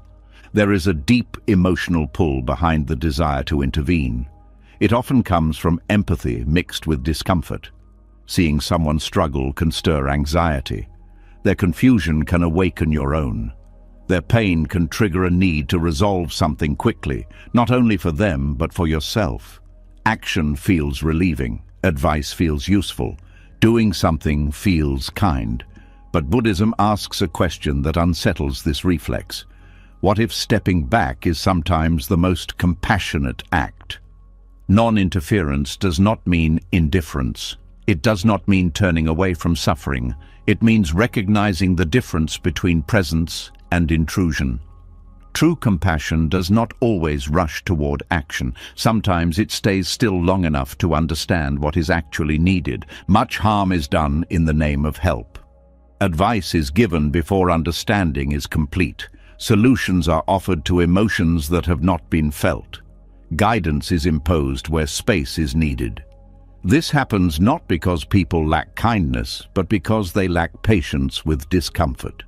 There is a deep emotional pull behind the desire to intervene. It often comes from empathy mixed with discomfort. Seeing someone struggle can stir anxiety. Their confusion can awaken your own. Their pain can trigger a need to resolve something quickly, not only for them, but for yourself. Action feels relieving, advice feels useful, doing something feels kind. But Buddhism asks a question that unsettles this reflex. What if stepping back is sometimes the most compassionate act? Non-interference does not mean indifference. It does not mean turning away from suffering. It means recognizing the difference between presence and intrusion. True compassion does not always rush toward action. Sometimes it stays still long enough to understand what is actually needed. Much harm is done in the name of help. Advice is given before understanding is complete. Solutions are offered to emotions that have not been felt. Guidance is imposed where space is needed. This happens not because people lack kindness, but because they lack patience with discomfort.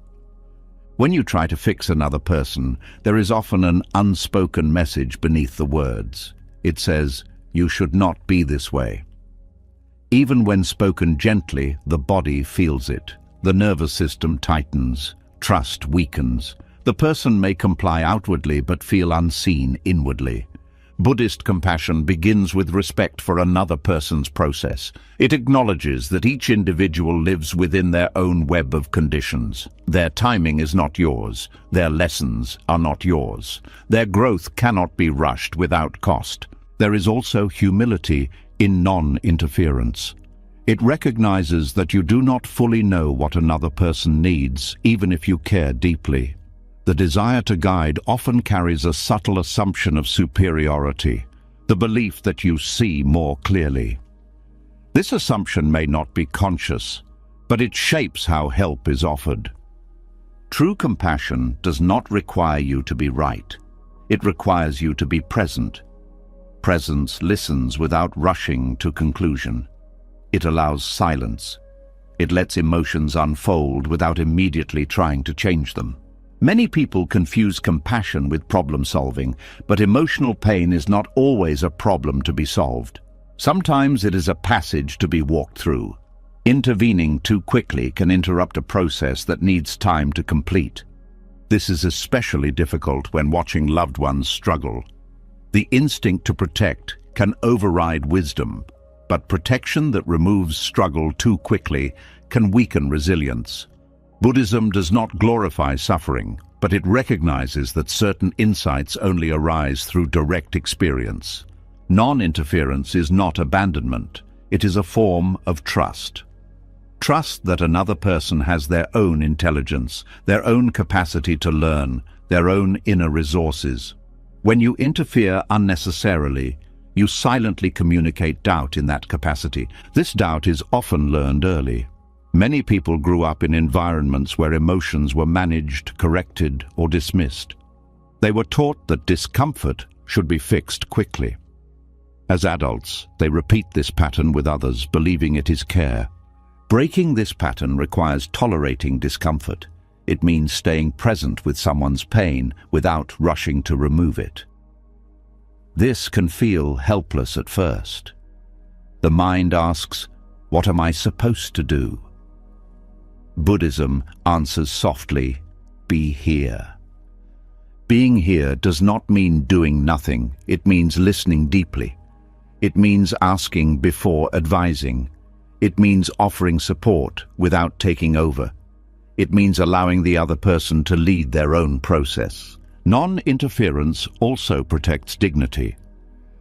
When you try to fix another person, there is often an unspoken message beneath the words. It says, "You should not be this way." Even when spoken gently, the body feels it. The nervous system tightens, trust weakens. The person may comply outwardly but feel unseen inwardly. Buddhist compassion begins with respect for another person's process. It acknowledges that each individual lives within their own web of conditions. Their timing is not yours. Their lessons are not yours. Their growth cannot be rushed without cost. There is also humility in non-interference. It recognizes that you do not fully know what another person needs, even if you care deeply. The desire to guide often carries a subtle assumption of superiority, the belief that you see more clearly. This assumption may not be conscious, but it shapes how help is offered. True compassion does not require you to be right. It requires you to be present. Presence listens without rushing to conclusion. It allows silence. It lets emotions unfold without immediately trying to change them. Many people confuse compassion with problem-solving, but emotional pain is not always a problem to be solved. Sometimes it is a passage to be walked through. Intervening too quickly can interrupt a process that needs time to complete. This is especially difficult when watching loved ones struggle. The instinct to protect can override wisdom, but protection that removes struggle too quickly can weaken resilience. Buddhism does not glorify suffering, but it recognizes that certain insights only arise through direct experience. Non-interference is not abandonment. It is a form of trust. Trust that another person has their own intelligence, their own capacity to learn, their own inner resources. When you interfere unnecessarily, you silently communicate doubt in that capacity. This doubt is often learned early. Many people grew up in environments where emotions were managed, corrected, or dismissed. They were taught that discomfort should be fixed quickly. As adults, they repeat this pattern with others, believing it is care. Breaking this pattern requires tolerating discomfort. It means staying present with someone's pain without rushing to remove it. This can feel helpless at first. The mind asks, "What am I supposed to do?" Buddhism answers softly, "Be here." Being here does not mean doing nothing. It means listening deeply. It means asking before advising. It means offering support without taking over. It means allowing the other person to lead their own process. Non-interference also protects dignity.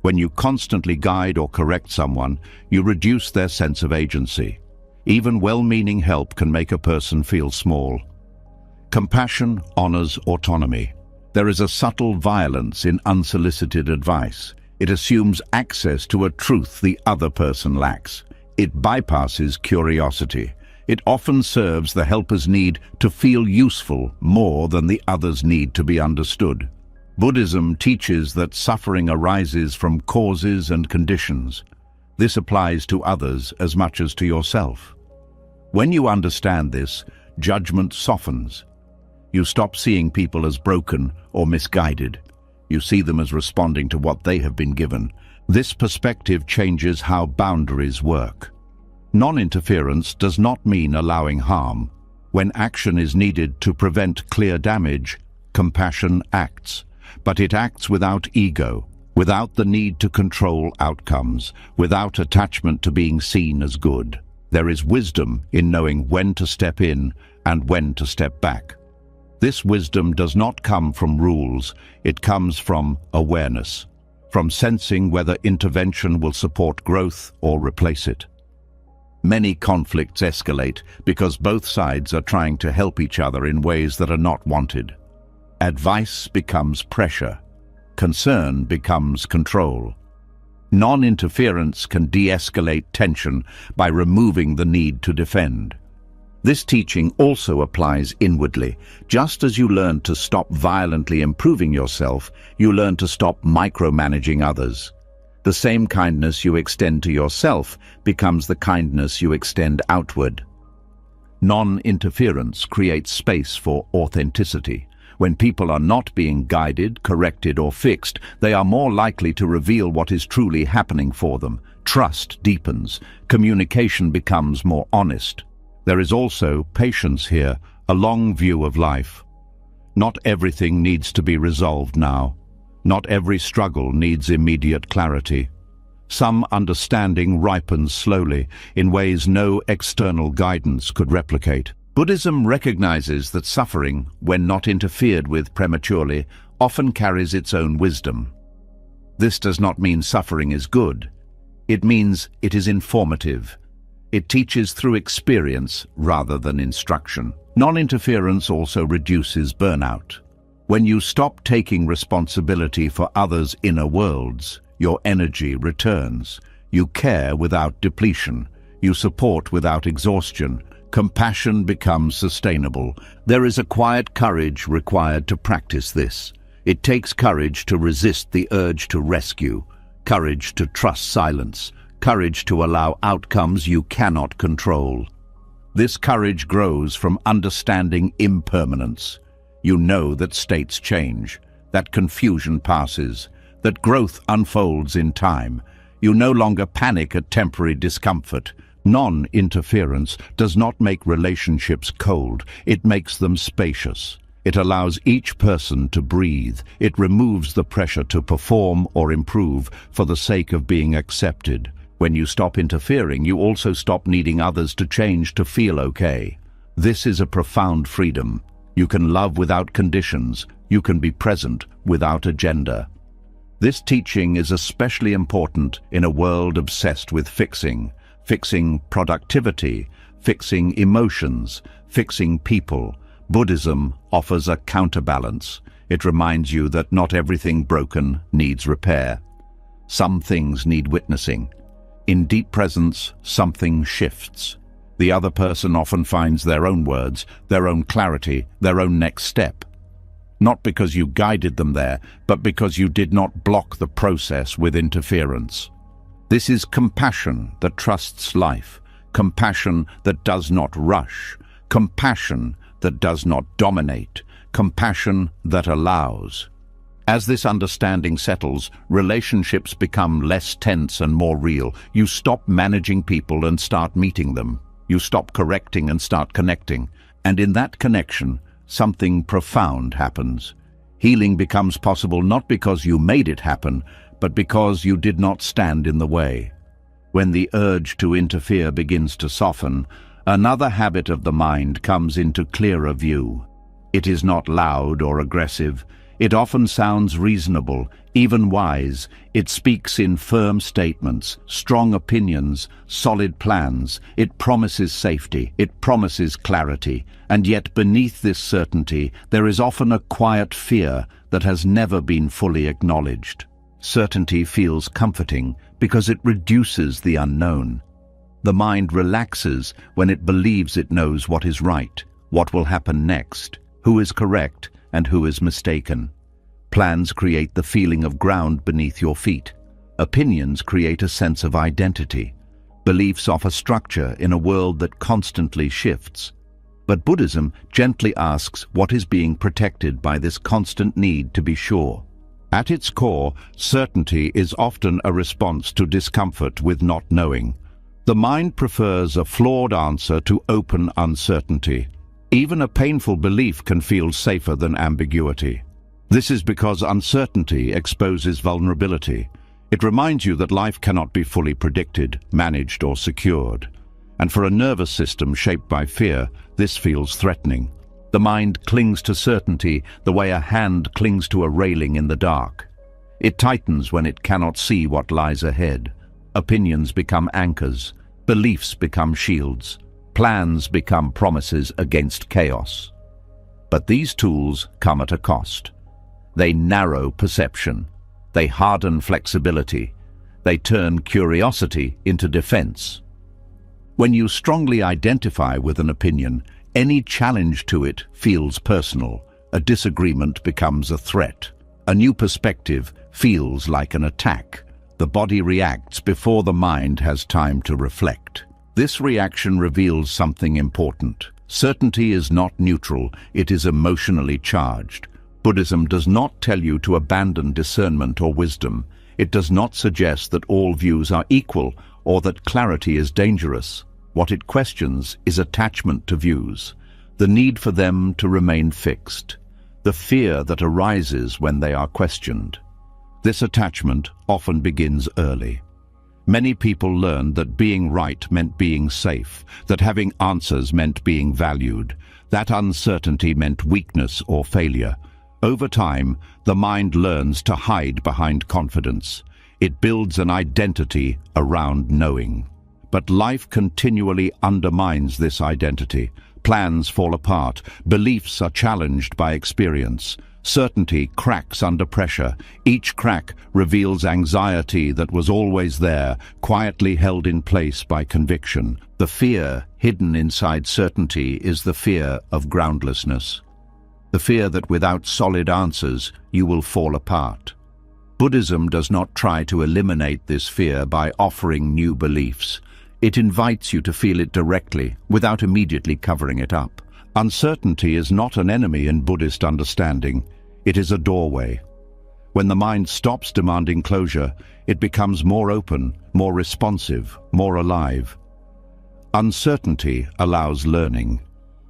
When you constantly guide or correct someone, you reduce their sense of agency. Even well-meaning help can make a person feel small. Compassion honors autonomy. There is a subtle violence in unsolicited advice. It assumes access to a truth the other person lacks. It bypasses curiosity. It often serves the helper's need to feel useful more than the other's need to be understood. Buddhism teaches that suffering arises from causes and conditions. This applies to others as much as to yourself. When you understand this, judgment softens. You stop seeing people as broken or misguided. You see them as responding to what they have been given. This perspective changes how boundaries work. Non-interference does not mean allowing harm. When action is needed to prevent clear damage, compassion acts. But it acts without ego, without the need to control outcomes, without attachment to being seen as good. There is wisdom in knowing when to step in and when to step back. This wisdom does not come from rules, it comes from awareness, from sensing whether intervention will support growth or replace it. Many conflicts escalate because both sides are trying to help each other in ways that are not wanted. Advice becomes pressure. Concern becomes control. Non-interference can de-escalate tension by removing the need to defend. This teaching also applies inwardly. Just as you learn to stop violently improving yourself, you learn to stop micromanaging others. The same kindness you extend to yourself becomes the kindness you extend outward. Non-interference creates space for authenticity. When people are not being guided, corrected, or fixed, they are more likely to reveal what is truly happening for them. Trust deepens. Communication becomes more honest. There is also patience here, a long view of life. Not everything needs to be resolved now. Not every struggle needs immediate clarity. Some understanding ripens slowly, in ways no external guidance could replicate. Buddhism recognizes that suffering, when not interfered with prematurely, often carries its own wisdom. This does not mean suffering is good. It means it is informative. It teaches through experience rather than instruction. Non-interference also reduces burnout. When you stop taking responsibility for others' inner worlds, your energy returns. You care without depletion. You support without exhaustion. Compassion becomes sustainable. There is a quiet courage required to practice this. It takes courage to resist the urge to rescue, courage to trust silence, courage to allow outcomes you cannot control. This courage grows from understanding impermanence. You know that states change, that confusion passes, that growth unfolds in time. You no longer panic at temporary discomfort. Non-interference does not make relationships cold, it makes them spacious. It allows each person to breathe. It removes the pressure to perform or improve for the sake of being accepted. When you stop interfering, you also stop needing others to change to feel okay. This is a profound freedom. You can love without conditions. You can be present without agenda. This teaching is especially important in a world obsessed with fixing productivity, fixing emotions, fixing people. Buddhism offers a counterbalance. It reminds you that not everything broken needs repair. Some things need witnessing. In deep presence, something shifts. The other person often finds their own words, their own clarity, their own next step. Not because you guided them there, but because you did not block the process with interference. This is compassion that trusts life, compassion that does not rush, compassion that does not dominate, compassion that allows. As this understanding settles, relationships become less tense and more real. You stop managing people and start meeting them. You stop correcting and start connecting. And in that connection, something profound happens. Healing becomes possible not because you made it happen, but because you did not stand in the way. When the urge to interfere begins to soften, another habit of the mind comes into clearer view. It is not loud or aggressive. It often sounds reasonable, even wise. It speaks in firm statements, strong opinions, solid plans. It promises safety. It promises clarity. And yet beneath this certainty, there is often a quiet fear that has never been fully acknowledged. Certainty feels comforting because it reduces the unknown. The mind relaxes when it believes it knows what is right, what will happen next, who is correct, and who is mistaken. Plans create the feeling of ground beneath your feet. Opinions create a sense of identity. Beliefs offer structure in a world that constantly shifts. But Buddhism gently asks what is being protected by this constant need to be sure. At its core, certainty is often a response to discomfort with not knowing. The mind prefers a flawed answer to open uncertainty. Even a painful belief can feel safer than ambiguity. This is because uncertainty exposes vulnerability. It reminds you that life cannot be fully predicted, managed, or secured. And for a nervous system shaped by fear, this feels threatening. The mind clings to certainty the way a hand clings to a railing in the dark. It tightens when it cannot see what lies ahead. Opinions become anchors. Beliefs become shields. Plans become promises against chaos. But these tools come at a cost. They narrow perception. They harden flexibility. They turn curiosity into defense. When you strongly identify with an opinion, any challenge to it feels personal. A disagreement becomes a threat. A new perspective feels like an attack. The body reacts before the mind has time to reflect. This reaction reveals something important. Certainty is not neutral, it is emotionally charged. Buddhism does not tell you to abandon discernment or wisdom. It does not suggest that all views are equal or that clarity is dangerous. What it questions is attachment to views, the need for them to remain fixed, the fear that arises when they are questioned. This attachment often begins early. Many people learned that being right meant being safe, that having answers meant being valued, that uncertainty meant weakness or failure. Over time, the mind learns to hide behind confidence. It builds an identity around knowing. But life continually undermines this identity. Plans fall apart. Beliefs are challenged by experience. Certainty cracks under pressure. Each crack reveals anxiety that was always there, quietly held in place by conviction. The fear hidden inside certainty is the fear of groundlessness. The fear that without solid answers, you will fall apart. Buddhism does not try to eliminate this fear by offering new beliefs. It invites you to feel it directly, without immediately covering it up. Uncertainty is not an enemy in Buddhist understanding. It is a doorway. When the mind stops demanding closure, it becomes more open, more responsive, more alive. Uncertainty allows learning.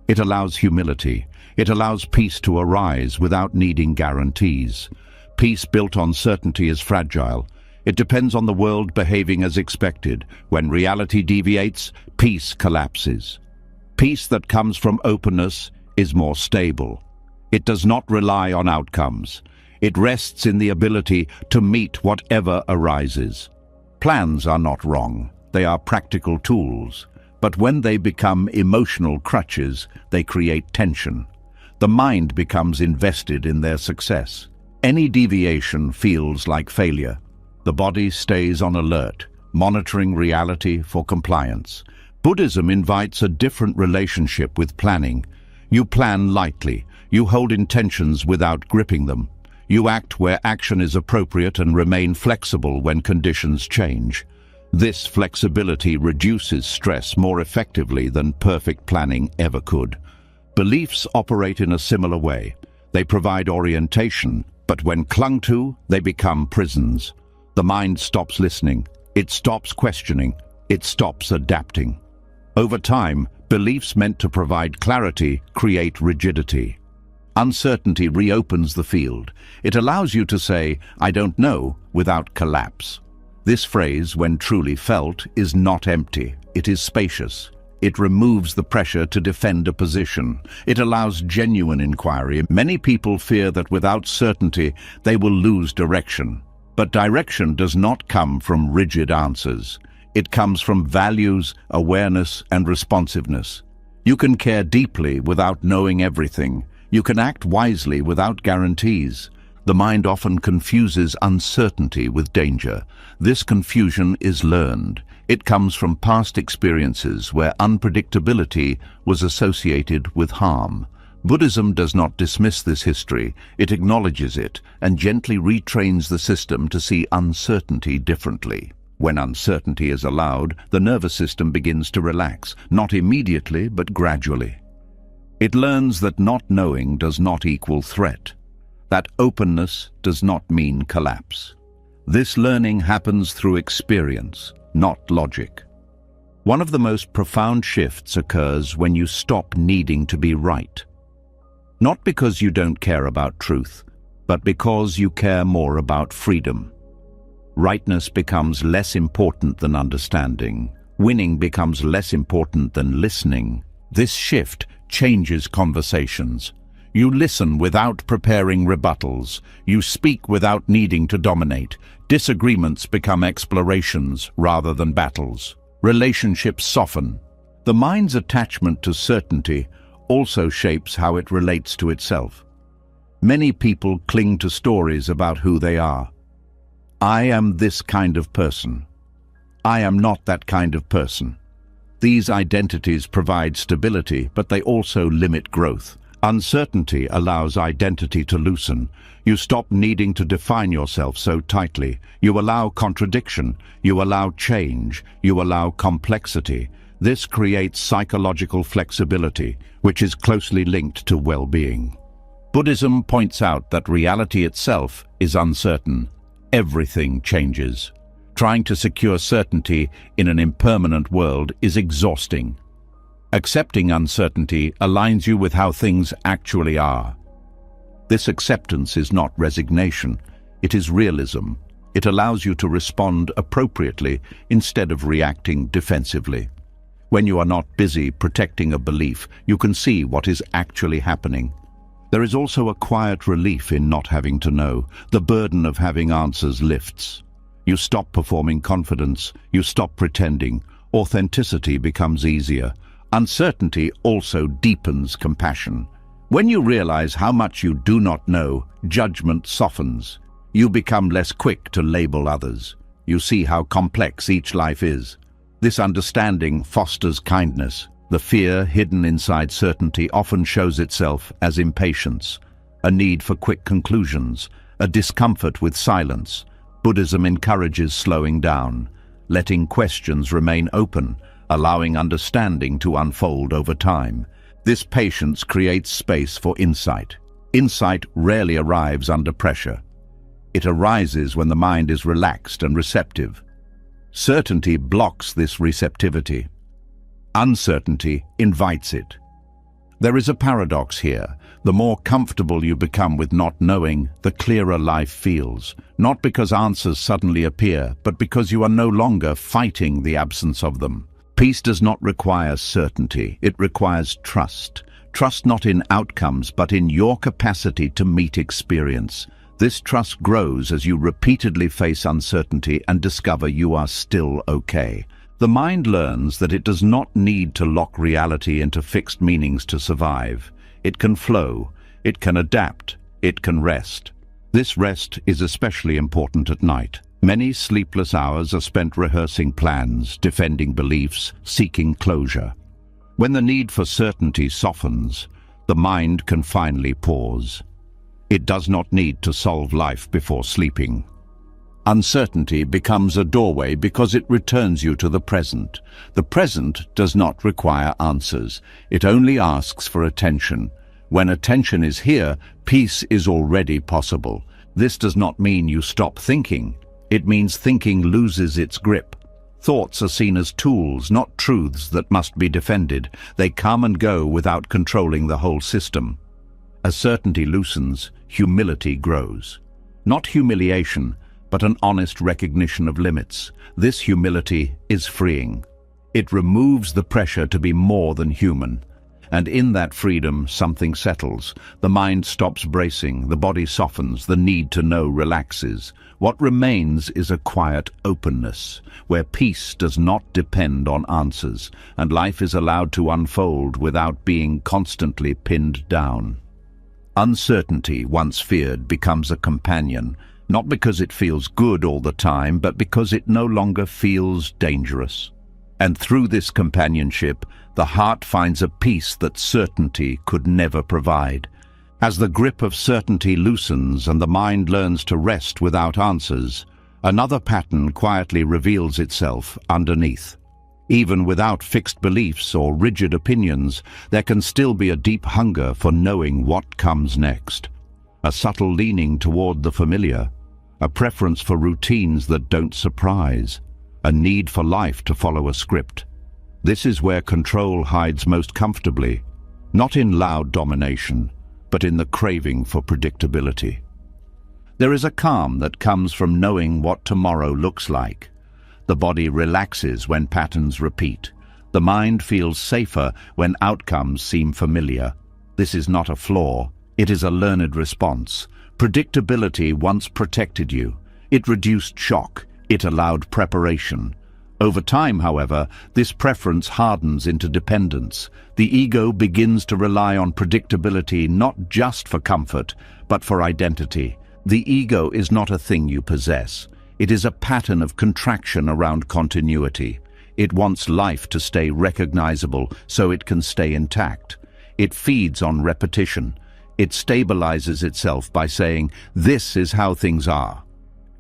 It allows humility. It allows peace to arise without needing guarantees. Peace built on certainty is fragile. It depends on the world behaving as expected. When reality deviates, peace collapses. Peace that comes from openness is more stable. It does not rely on outcomes. It rests in the ability to meet whatever arises. Plans are not wrong. They are practical tools. But when they become emotional crutches, they create tension. The mind becomes invested in their success. Any deviation feels like failure. The body stays on alert, monitoring reality for compliance. Buddhism invites a different relationship with planning. You plan lightly. You hold intentions without gripping them. You act where action is appropriate and remain flexible when conditions change. This flexibility reduces stress more effectively than perfect planning ever could. Beliefs operate in a similar way. They provide orientation, but when clung to, they become prisons. The mind stops listening. It stops questioning. It stops adapting. Over time, beliefs meant to provide clarity create rigidity. Uncertainty reopens the field. It allows you to say, "I don't know," without collapse. This phrase, when truly felt, is not empty. It is spacious. It removes the pressure to defend a position. It allows genuine inquiry. Many people fear that without certainty, they will lose direction. But direction does not come from rigid answers. It comes from values, awareness, and responsiveness. You can care deeply without knowing everything. You can act wisely without guarantees. The mind often confuses uncertainty with danger. This confusion is learned. It comes from past experiences where unpredictability was associated with harm. Buddhism does not dismiss this history. It acknowledges it and gently retrains the system to see uncertainty differently. When uncertainty is allowed, the nervous system begins to relax, not immediately but gradually. It learns that not knowing does not equal threat, that openness does not mean collapse. This learning happens through experience, not logic. One of the most profound shifts occurs when you stop needing to be right. Not because you don't care about truth, but because you care more about freedom. Rightness becomes less important than understanding. Winning becomes less important than listening. This shift changes conversations. You listen without preparing rebuttals. You speak without needing to dominate. Disagreements become explorations rather than battles. Relationships soften. The mind's attachment to certainty also shapes how it relates to itself. Many people cling to stories about who they are. I am this kind of person. I am not that kind of person. These identities provide stability, but they also limit growth. Uncertainty allows identity to loosen. You stop needing to define yourself so tightly. You allow contradiction. You allow change. You allow complexity. This creates psychological flexibility, which is closely linked to well-being. Buddhism points out that reality itself is uncertain. Everything changes. Trying to secure certainty in an impermanent world is exhausting. Accepting uncertainty aligns you with how things actually are. This acceptance is not resignation, it is realism. It allows you to respond appropriately instead of reacting defensively. When you are not busy protecting a belief, you can see what is actually happening. There is also a quiet relief in not having to know. The burden of having answers lifts. You stop performing confidence, you stop pretending. Authenticity becomes easier. Uncertainty also deepens compassion. When you realize how much you do not know, judgment softens. You become less quick to label others. You see how complex each life is. This understanding fosters kindness. The fear hidden inside certainty often shows itself as impatience, a need for quick conclusions, a discomfort with silence. Buddhism encourages slowing down, letting questions remain open, allowing understanding to unfold over time. This patience creates space for insight. Insight rarely arrives under pressure. It arises when the mind is relaxed and receptive. Certainty blocks this receptivity. Uncertainty invites it. There is a paradox here. The more comfortable you become with not knowing, the clearer life feels. Not because answers suddenly appear, but because you are no longer fighting the absence of them. Peace does not require certainty, it requires trust. Trust not in outcomes, but in your capacity to meet experience. This trust grows as you repeatedly face uncertainty and discover you are still okay. The mind learns that it does not need to lock reality into fixed meanings to survive. It can flow, it can adapt, it can rest. This rest is especially important at night. Many sleepless hours are spent rehearsing plans, defending beliefs, seeking closure. When the need for certainty softens, the mind can finally pause. It does not need to solve life before sleeping. Uncertainty becomes a doorway because it returns you to the present. The present does not require answers. It only asks for attention. When attention is here, peace is already possible. This does not mean you stop thinking. It means thinking loses its grip. Thoughts are seen as tools, not truths that must be defended. They come and go without controlling the whole system. As certainty loosens, humility grows. Not humiliation, but an honest recognition of limits. This humility is freeing. It removes the pressure to be more than human. And in that freedom, something settles. The mind stops bracing, the body softens, the need to know relaxes. What remains is a quiet openness, where peace does not depend on answers, and life is allowed to unfold without being constantly pinned down. Uncertainty, once feared, becomes a companion, not because it feels good all the time, but because it no longer feels dangerous. And through this companionship, the heart finds a peace that certainty could never provide. As the grip of certainty loosens and the mind learns to rest without answers, another pattern quietly reveals itself underneath. Even without fixed beliefs or rigid opinions, there can still be a deep hunger for knowing what comes next. A subtle leaning toward the familiar, a preference for routines that don't surprise, a need for life to follow a script. This is where control hides most comfortably, not in loud domination, but in the craving for predictability. There is a calm that comes from knowing what tomorrow looks like. The body relaxes when patterns repeat. The mind feels safer when outcomes seem familiar. This is not a flaw, it is a learned response. Predictability once protected you. It reduced shock. It allowed preparation. Over time, however, this preference hardens into dependence. The ego begins to rely on predictability not just for comfort, but for identity. The ego is not a thing you possess. It is a pattern of contraction around continuity. It wants life to stay recognizable so it can stay intact. It feeds on repetition. It stabilizes itself by saying, "This is how things are."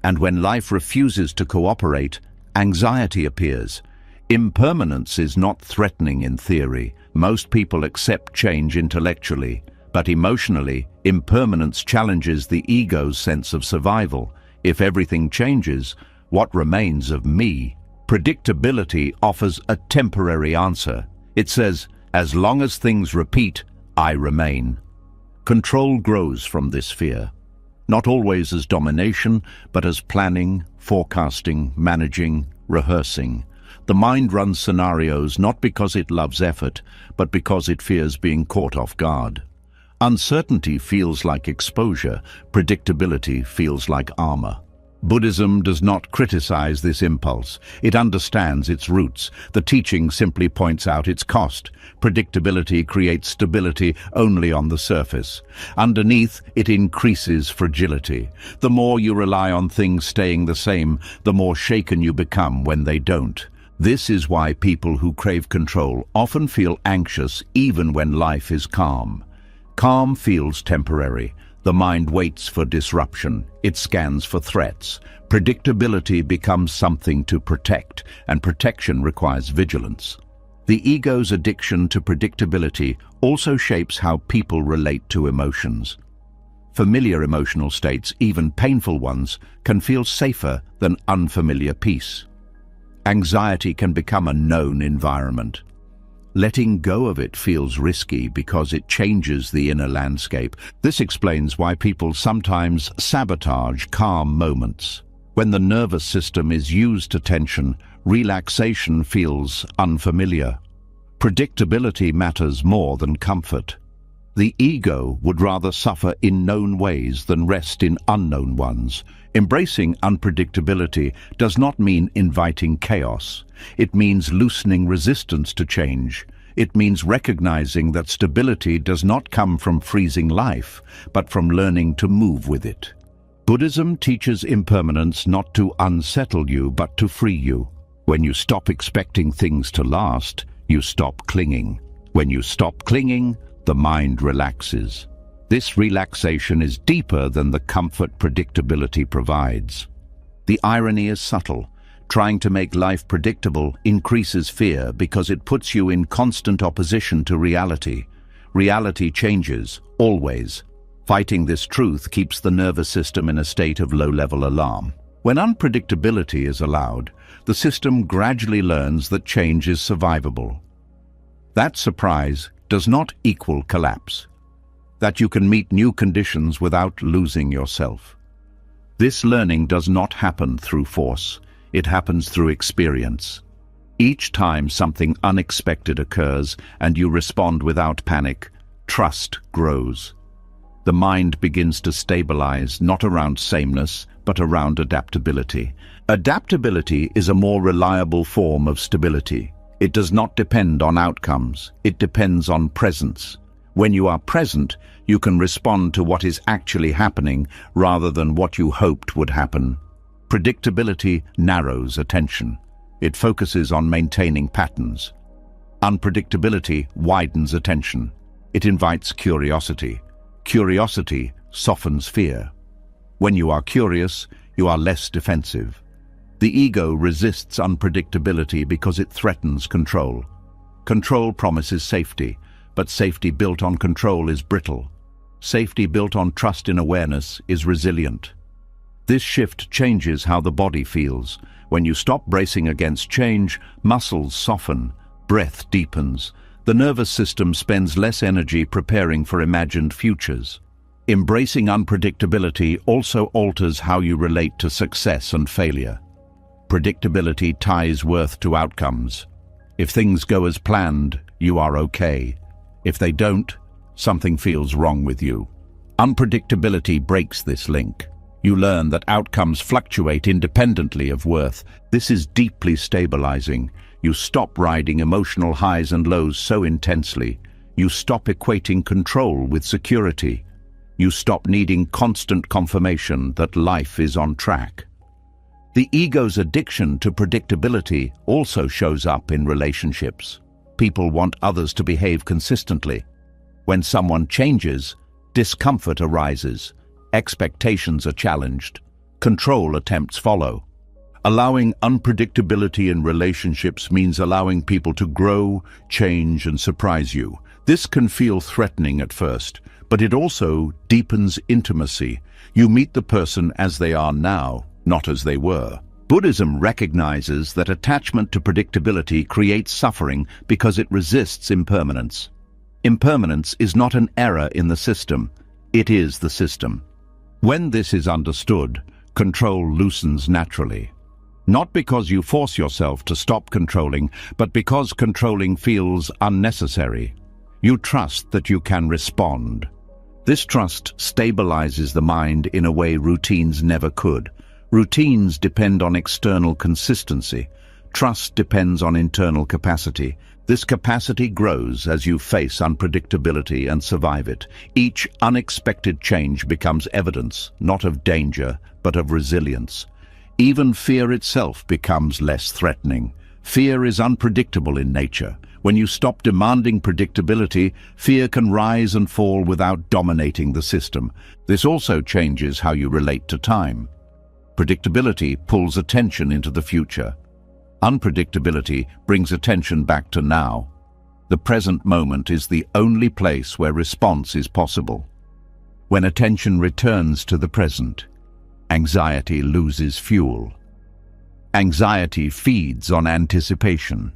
And when life refuses to cooperate, anxiety appears. Impermanence is not threatening in theory. Most people accept change intellectually, but emotionally, impermanence challenges the ego's sense of survival. If everything changes, what remains of me? Predictability offers a temporary answer. It says, as long as things repeat, I remain. Control grows from this fear. Not always as domination, but as planning, forecasting, managing, rehearsing. The mind runs scenarios not because it loves effort, but because it fears being caught off guard. Uncertainty feels like exposure, predictability feels like armor. Buddhism does not criticize this impulse. It understands its roots. The teaching simply points out its cost. Predictability creates stability only on the surface. Underneath, it increases fragility. The more you rely on things staying the same, the more shaken you become when they don't. This is why people who crave control often feel anxious even when life is calm. Calm feels temporary. The mind waits for disruption. It scans for threats. Predictability becomes something to protect, and protection requires vigilance. The ego's addiction to predictability also shapes how people relate to emotions. Familiar emotional states, even painful ones, can feel safer than unfamiliar peace. Anxiety can become a known environment. Letting go of it feels risky because it changes the inner landscape. This explains why people sometimes sabotage calm moments. When the nervous system is used to tension, relaxation feels unfamiliar. Predictability matters more than comfort. The ego would rather suffer in known ways than rest in unknown ones. Embracing unpredictability does not mean inviting chaos. It means loosening resistance to change. It means recognizing that stability does not come from freezing life, but from learning to move with it. Buddhism teaches impermanence not to unsettle you, but to free you. When you stop expecting things to last, you stop clinging. When you stop clinging, the mind relaxes. This relaxation is deeper than the comfort predictability provides. The irony is subtle. Trying to make life predictable increases fear because it puts you in constant opposition to reality. Reality changes, always. Fighting this truth keeps the nervous system in a state of low-level alarm. When unpredictability is allowed, the system gradually learns that change is survivable. That surprise does not equal collapse. That you can meet new conditions without losing yourself. This learning does not happen through force. It happens through experience. Each time something unexpected occurs and you respond without panic, trust grows. The mind begins to stabilize, not around sameness, but around adaptability. Adaptability is a more reliable form of stability. It does not depend on outcomes. It depends on presence. When you are present, you can respond to what is actually happening rather than what you hoped would happen. Predictability narrows attention. It focuses on maintaining patterns. Unpredictability widens attention. It invites curiosity. Curiosity softens fear. When you are curious, you are less defensive. The ego resists unpredictability because it threatens control. Control promises safety, but safety built on control is brittle. Safety built on trust in awareness is resilient. This shift changes how the body feels. When you stop bracing against change, muscles soften, breath deepens. The nervous system spends less energy preparing for imagined futures. Embracing unpredictability also alters how you relate to success and failure. Predictability ties worth to outcomes. If things go as planned, you are okay. If they don't, something feels wrong with you. Unpredictability breaks this link. You learn that outcomes fluctuate independently of worth. This is deeply stabilizing. You stop riding emotional highs and lows so intensely. You stop equating control with security. You stop needing constant confirmation that life is on track. The ego's addiction to predictability also shows up in relationships. People want others to behave consistently. When someone changes, discomfort arises. Expectations are challenged. Control attempts follow. Allowing unpredictability in relationships means allowing people to grow, change, and surprise you. This can feel threatening at first, but it also deepens intimacy. You meet the person as they are now, not as they were. Buddhism recognizes that attachment to predictability creates suffering because it resists impermanence. Impermanence is not an error in the system. It is the system. When this is understood, control loosens naturally. Not because you force yourself to stop controlling, but because controlling feels unnecessary. You trust that you can respond. This trust stabilizes the mind in a way routines never could. Routines depend on external consistency. Trust depends on internal capacity. This capacity grows as you face unpredictability and survive it. Each unexpected change becomes evidence, not of danger, but of resilience. Even fear itself becomes less threatening. Fear is unpredictable in nature. When you stop demanding predictability, fear can rise and fall without dominating the system. This also changes how you relate to time. Predictability pulls attention into the future. Unpredictability brings attention back to now. The present moment is the only place where response is possible. When attention returns to the present, anxiety loses fuel. Anxiety feeds on anticipation.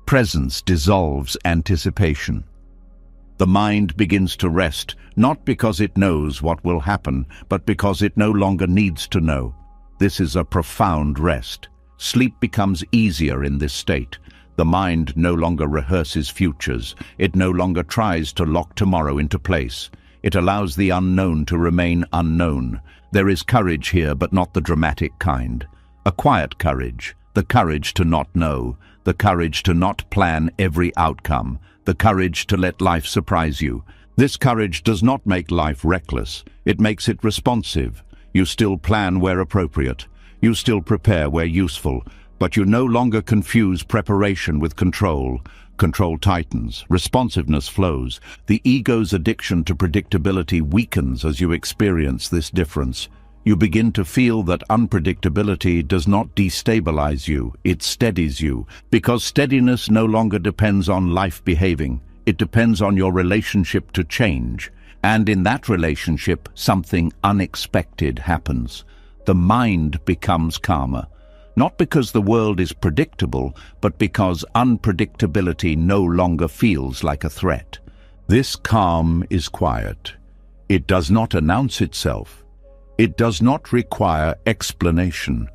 Presence dissolves anticipation. The mind begins to rest, not because it knows what will happen, but because it no longer needs to know. This is a profound rest. Sleep becomes easier in this state. The mind no longer rehearses futures. It no longer tries to lock tomorrow into place. It allows the unknown to remain unknown. There is courage here, but not the dramatic kind. A quiet courage, the courage to not know, the courage to not plan every outcome, the courage to let life surprise you. This courage does not make life reckless. It makes it responsive. You still plan where appropriate. You still prepare where useful, but you no longer confuse preparation with control. Control tightens, responsiveness flows. The ego's addiction to predictability weakens as you experience this difference. You begin to feel that unpredictability does not destabilize you, it steadies you, because steadiness no longer depends on life behaving. It depends on your relationship to change. And in that relationship, something unexpected happens. The mind becomes calmer, not because the world is predictable, but because unpredictability no longer feels like a threat. This calm is quiet. It does not announce itself. It does not require explanation.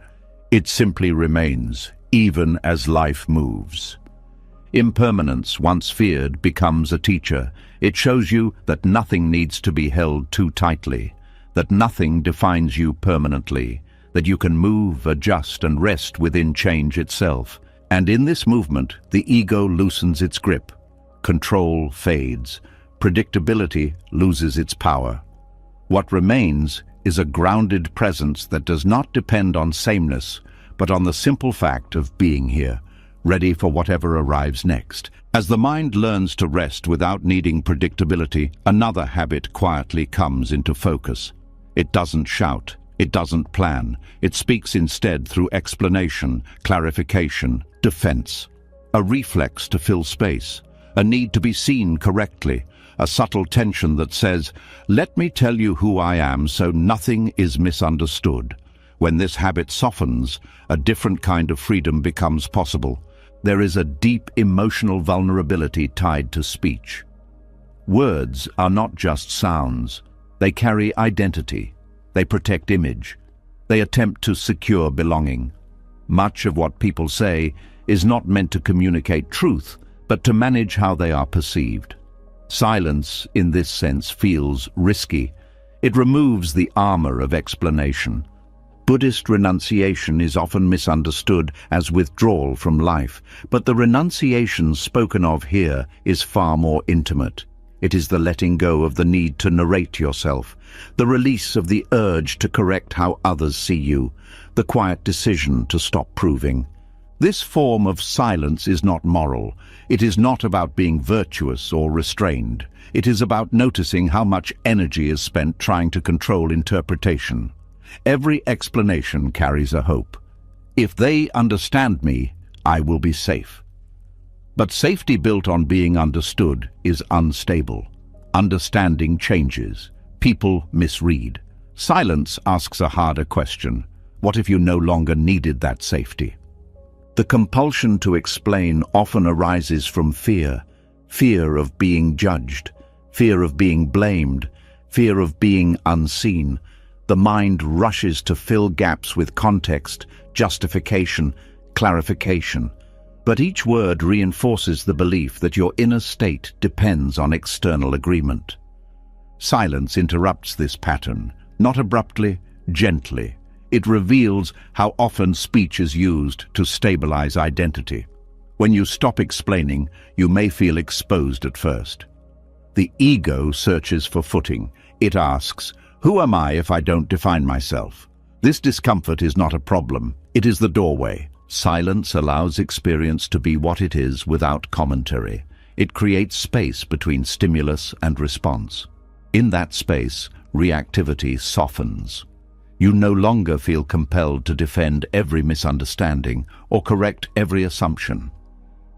It simply remains. even as life moves. Impermanence, once feared, becomes a teacher. It shows you that nothing needs to be held too tightly, that nothing defines you permanently, that you can move, adjust, and rest within change itself. And in this movement, the ego loosens its grip. Control fades. Predictability loses its power. What remains is a grounded presence that does not depend on sameness, but on the simple fact of being here, ready for whatever arrives next. As the mind learns to rest without needing predictability, another habit quietly comes into focus. It doesn't shout, it doesn't plan, it speaks instead through explanation, clarification, defense. A reflex to fill space, a need to be seen correctly, a subtle tension that says, "Let me tell you who I am so nothing is misunderstood." When this habit softens, a different kind of freedom becomes possible. There is a deep emotional vulnerability tied to speech. Words are not just sounds. They carry identity. They protect image. They attempt to secure belonging. Much of what people say is not meant to communicate truth, but to manage how they are perceived. Silence, in this sense, feels risky. It removes the armor of explanation. Buddhist renunciation is often misunderstood as withdrawal from life, but the renunciation spoken of here is far more intimate. It is the letting go of the need to narrate yourself, the release of the urge to correct how others see you, the quiet decision to stop proving. This form of silence is not moral. It is not about being virtuous or restrained. It is about noticing how much energy is spent trying to control interpretation. Every explanation carries a hope. If they understand me, I will be safe. But safety built on being understood is unstable. Understanding changes. People misread. Silence asks a harder question. What if you no longer needed that safety? The compulsion to explain often arises from fear. Fear of being judged. Fear of being blamed. Fear of being unseen. The mind rushes to fill gaps with context, justification, clarification. But each word reinforces the belief that your inner state depends on external agreement. Silence interrupts this pattern, not abruptly, gently. It reveals how often speech is used to stabilize identity. When you stop explaining, you may feel exposed at first. The ego searches for footing. It asks, "Who am I if I don't define myself?" This discomfort is not a problem. It is the doorway. Silence allows experience to be what it is without commentary. It creates space between stimulus and response. In that space, reactivity softens. You no longer feel compelled to defend every misunderstanding or correct every assumption.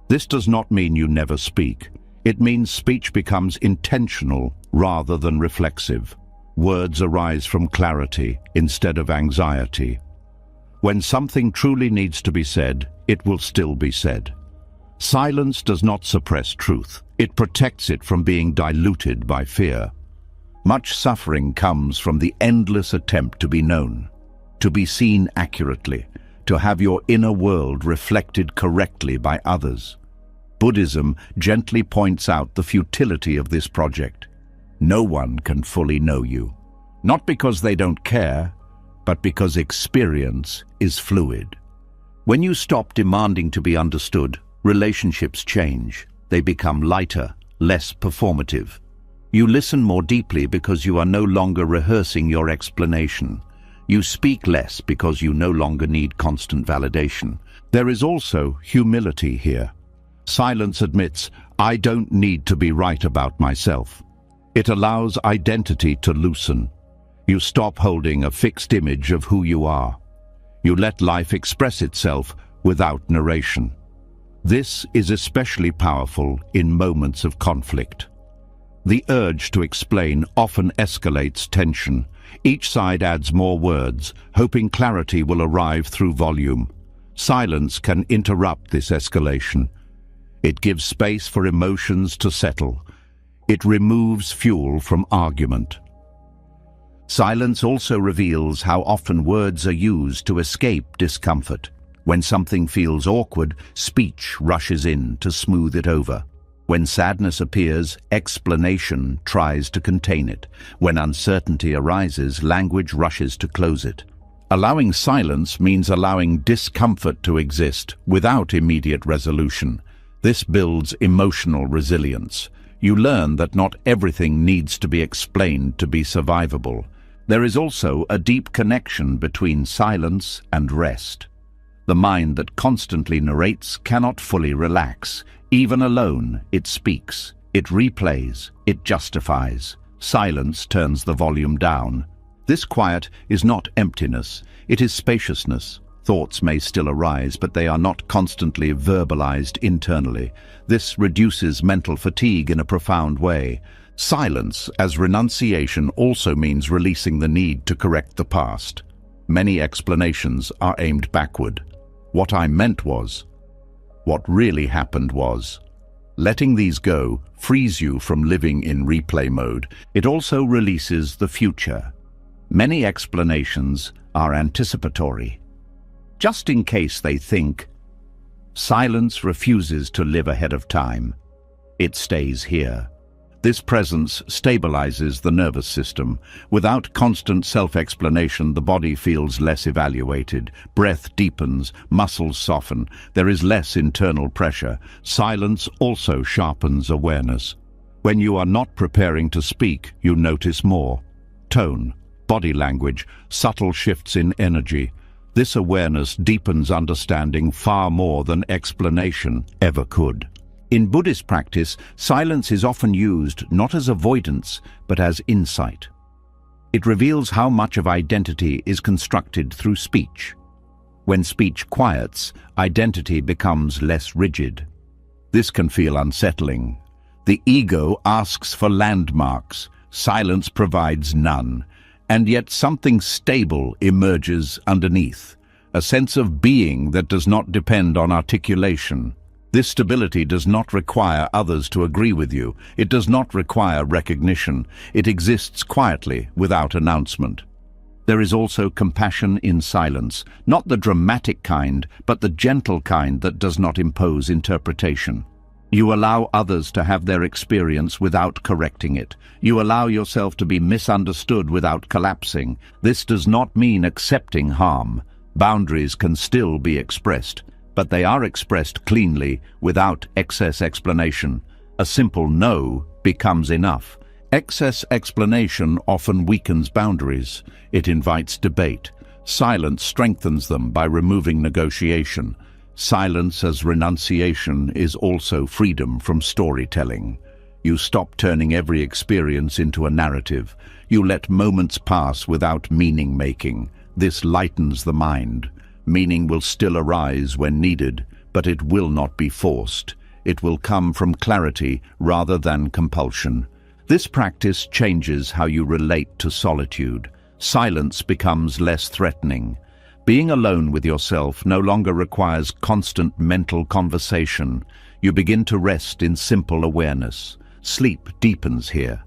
This does not mean you never speak. It means speech becomes intentional rather than reflexive. Words arise from clarity instead of anxiety. When something truly needs to be said, it will still be said. Silence does not suppress truth. It protects it from being diluted by fear. Much suffering comes from the endless attempt to be known, to be seen accurately, to have your inner world reflected correctly by others. Buddhism gently points out the futility of this project. No one can fully know you, not because they don't care, but because experience is fluid. When you stop demanding to be understood, relationships change. They become lighter, less performative. You listen more deeply because you are no longer rehearsing your explanation. You speak less because you no longer need constant validation. There is also humility here. Silence admits, "I don't need to be right about myself." It allows identity to loosen. You stop holding a fixed image of who you are. You let life express itself without narration. This is especially powerful in moments of conflict. The urge to explain often escalates tension. Each side adds more words, hoping clarity will arrive through volume. Silence can interrupt this escalation. It gives space for emotions to settle. It removes fuel from argument. Silence also reveals how often words are used to escape discomfort. When something feels awkward, speech rushes in to smooth it over. When sadness appears, explanation tries to contain it. When uncertainty arises, language rushes to close it. Allowing silence means allowing discomfort to exist without immediate resolution. This builds emotional resilience. You learn that not everything needs to be explained to be survivable. There is also a deep connection between silence and rest. The mind that constantly narrates cannot fully relax. Even alone, it speaks, it replays, it justifies. Silence turns the volume down. This quiet is not emptiness, it is spaciousness. Thoughts may still arise, but they are not constantly verbalized internally. This reduces mental fatigue in a profound way. Silence as renunciation also means releasing the need to correct the past. Many explanations are aimed backward. What I meant was, what really happened was. Letting these go frees you from living in replay mode. It also releases the future. Many explanations are anticipatory. Just in case they think, silence refuses to live ahead of time. It stays here. This presence stabilizes the nervous system. Without constant self-explanation, the body feels less evaluated. Breath deepens, muscles soften. There is less internal pressure. Silence also sharpens awareness. When you are not preparing to speak, you notice more. Tone, body language, subtle shifts in energy. This awareness deepens understanding far more than explanation ever could. In Buddhist practice, silence is often used not as avoidance, but as insight. It reveals how much of identity is constructed through speech. When speech quiets, identity becomes less rigid. This can feel unsettling. The ego asks for landmarks. Silence provides none. And yet something stable emerges underneath. A sense of being that does not depend on articulation. This stability does not require others to agree with you. It does not require recognition. It exists quietly, without announcement. There is also compassion in silence, not the dramatic kind, but the gentle kind that does not impose interpretation. You allow others to have their experience without correcting it. You allow yourself to be misunderstood without collapsing. This does not mean accepting harm. Boundaries can still be expressed, but they are expressed cleanly, without excess explanation. A simple no becomes enough. Excess explanation often weakens boundaries. It invites debate. Silence strengthens them by removing negotiation. Silence as renunciation is also freedom from storytelling. You stop turning every experience into a narrative. You let moments pass without meaning-making. This lightens the mind. Meaning will still arise when needed, but it will not be forced. It will come from clarity rather than compulsion. This practice changes how you relate to solitude. Silence becomes less threatening. Being alone with yourself no longer requires constant mental conversation. You begin to rest in simple awareness. Sleep deepens here.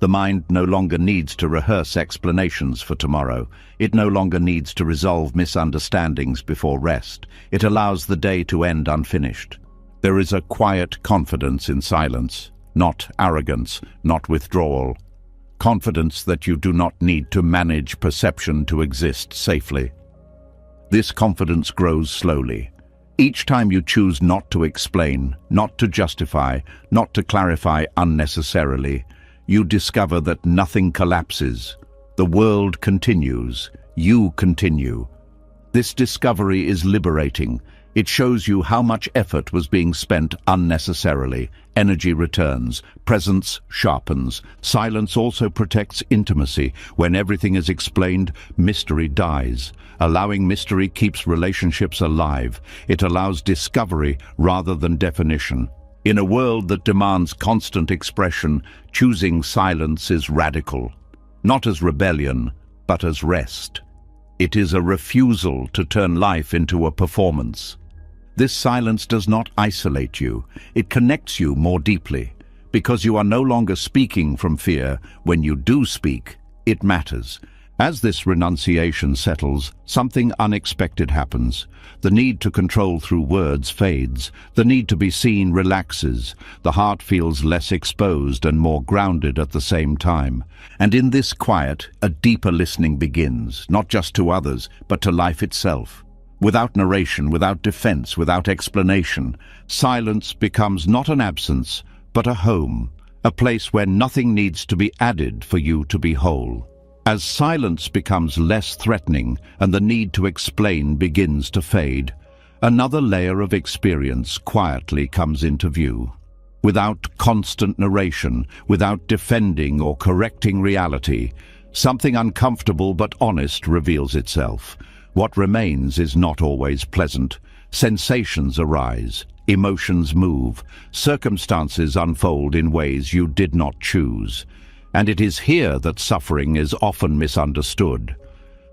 The mind no longer needs to rehearse explanations for tomorrow. It no longer needs to resolve misunderstandings before rest. It allows the day to end unfinished. There is a quiet confidence in silence, not arrogance, not withdrawal. Confidence that you do not need to manage perception to exist safely. This confidence grows slowly. Each time you choose not to explain, not to justify, not to clarify unnecessarily, you discover that nothing collapses. The world continues. You continue. This discovery is liberating. It shows you how much effort was being spent unnecessarily. Energy returns. Presence sharpens. Silence also protects intimacy. When everything is explained, mystery dies. Allowing mystery keeps relationships alive. It allows discovery rather than definition. In a world that demands constant expression, choosing silence is radical. Not as rebellion, but as rest. It is a refusal to turn life into a performance. This silence does not isolate you. It connects you more deeply. Because you are no longer speaking from fear, when you do speak, it matters. As this renunciation settles, something unexpected happens. The need to control through words fades. The need to be seen relaxes. The heart feels less exposed and more grounded at the same time. And in this quiet, a deeper listening begins, not just to others, but to life itself. Without narration, without defense, without explanation, silence becomes not an absence, but a home, a place where nothing needs to be added for you to be whole. As silence becomes less threatening and the need to explain begins to fade, another layer of experience quietly comes into view. Without constant narration, without defending or correcting reality, something uncomfortable but honest reveals itself. What remains is not always pleasant. Sensations arise, emotions move, circumstances unfold in ways you did not choose. And it is here that suffering is often misunderstood.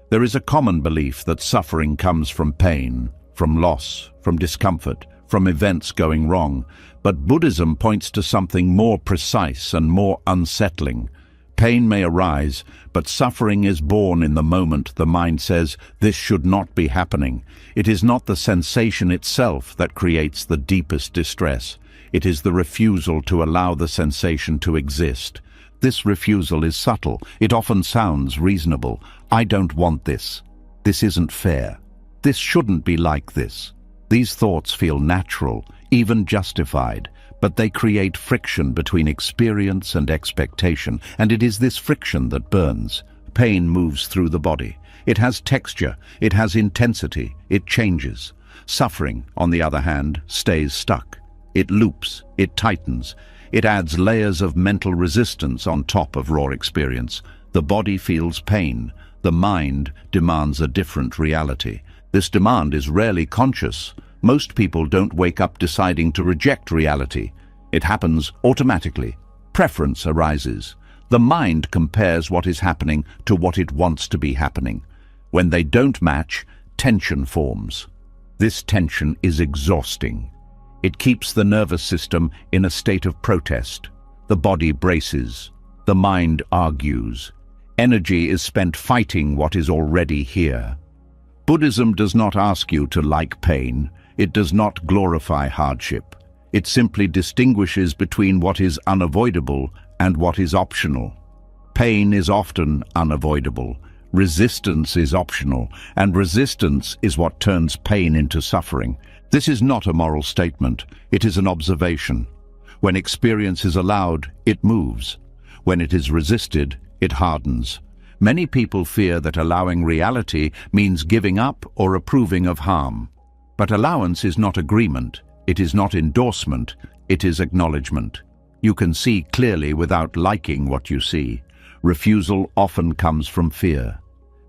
There is a common belief that suffering comes from pain, from loss, from discomfort, from events going wrong. But Buddhism points to something more precise and more unsettling. Pain may arise, but suffering is born in the moment the mind says, "This should not be happening." It is not the sensation itself that creates the deepest distress. It is the refusal to allow the sensation to exist. This refusal is subtle. It often sounds reasonable. I don't want this. This isn't fair. This shouldn't be like this. These thoughts feel natural, even justified, but they create friction between experience and expectation, and it is this friction that burns. Pain moves through the body. It has texture, it has intensity, it changes. Suffering, on the other hand, stays stuck. It loops, it tightens. It adds layers of mental resistance on top of raw experience. The body feels pain. The mind demands a different reality. This demand is rarely conscious. Most people don't wake up deciding to reject reality. It happens automatically. Preference arises. The mind compares what is happening to what it wants to be happening. When they don't match, tension forms. This tension is exhausting. It keeps the nervous system in a state of protest. The body braces. The mind argues. Energy is spent fighting what is already here. Buddhism does not ask you to like pain. It does not glorify hardship. It simply distinguishes between what is unavoidable and what is optional. Pain is often unavoidable. Resistance is optional, and resistance is what turns pain into suffering. This is not a moral statement, it is an observation. When experience is allowed, it moves. When it is resisted, it hardens. Many people fear that allowing reality means giving up or approving of harm. But allowance is not agreement, it is not endorsement, it is acknowledgement. You can see clearly without liking what you see. Refusal often comes from fear.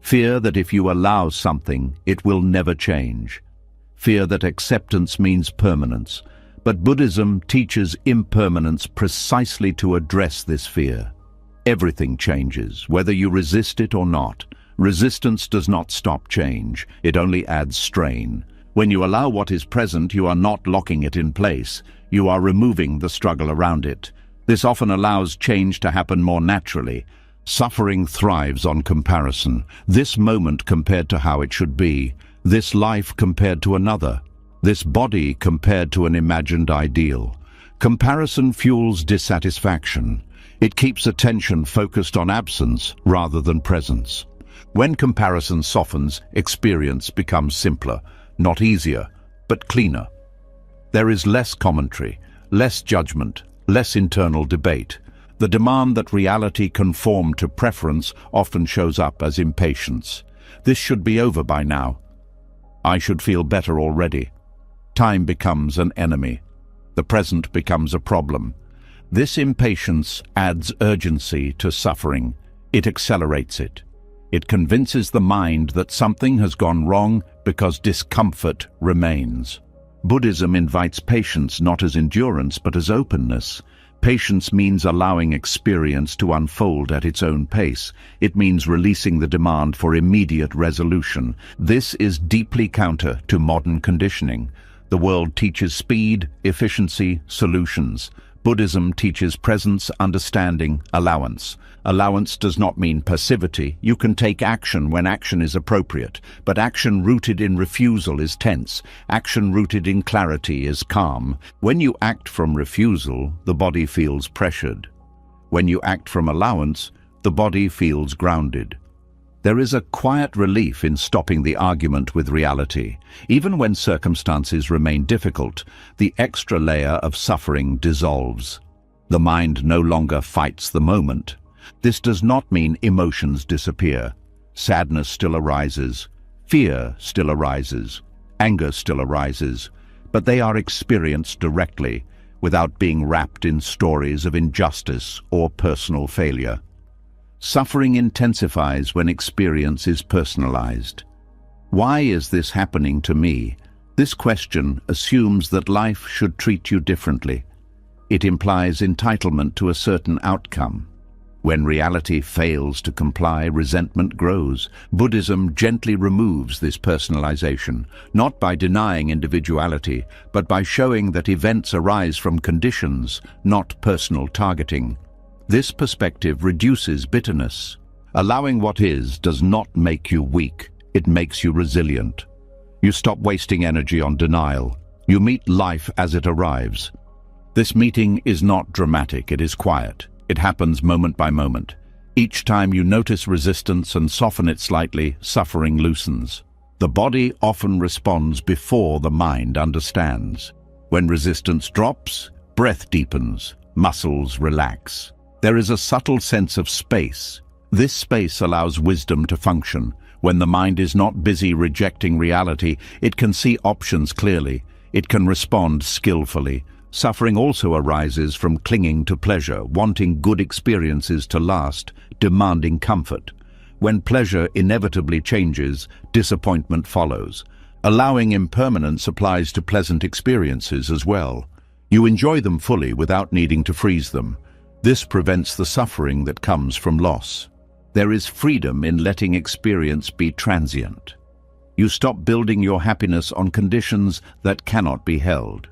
Fear that if you allow something, it will never change. Fear that acceptance means permanence. But Buddhism teaches impermanence precisely to address this fear. Everything changes, whether you resist it or not. Resistance does not stop change, it only adds strain. When you allow what is present, you are not locking it in place. You are removing the struggle around it. This often allows change to happen more naturally. Suffering thrives on comparison. This moment compared to how it should be. This life compared to another. This body compared to an imagined ideal. Comparison fuels dissatisfaction. It keeps attention focused on absence rather than presence. When comparison softens, experience becomes simpler, not easier, but cleaner. There is less commentary, less judgment, less internal debate. The demand that reality conform to preference often shows up as impatience. This should be over by now. I should feel better already. Time becomes an enemy. The present becomes a problem. This impatience adds urgency to suffering. It accelerates it. It convinces the mind that something has gone wrong because discomfort remains. Buddhism invites patience not as endurance but as openness. Patience means allowing experience to unfold at its own pace. It means releasing the demand for immediate resolution. This is deeply counter to modern conditioning. The world teaches speed, efficiency, solutions. Buddhism teaches presence, understanding, allowance. Allowance does not mean passivity. You can take action when action is appropriate, but action rooted in refusal is tense. Action rooted in clarity is calm. When you act from refusal, the body feels pressured. When you act from allowance, the body feels grounded. There is a quiet relief in stopping the argument with reality. Even when circumstances remain difficult, the extra layer of suffering dissolves. The mind no longer fights the moment. This does not mean emotions disappear. Sadness still arises, fear still arises, anger still arises, but they are experienced directly, without being wrapped in stories of injustice or personal failure. Suffering intensifies when experience is personalized. Why is this happening to me? This question assumes that life should treat you differently. It implies entitlement to a certain outcome. When reality fails to comply, resentment grows. Buddhism gently removes this personalization, not by denying individuality, but by showing that events arise from conditions, not personal targeting. This perspective reduces bitterness. Allowing what is does not make you weak, it makes you resilient. You stop wasting energy on denial. You meet life as it arrives. This meeting is not dramatic, it is quiet. It happens moment by moment. Each time you notice resistance and soften it slightly, suffering loosens. The body often responds before the mind understands. When resistance drops, breath deepens, muscles relax. There is a subtle sense of space. This space allows wisdom to function. When the mind is not busy rejecting reality, it can see options clearly. It can respond skillfully. Suffering also arises from clinging to pleasure, wanting good experiences to last, demanding comfort. When pleasure inevitably changes, disappointment follows. Allowing impermanence applies to pleasant experiences as well. You enjoy them fully without needing to freeze them. This prevents the suffering that comes from loss. There is freedom in letting experience be transient. You stop building your happiness on conditions that cannot be held.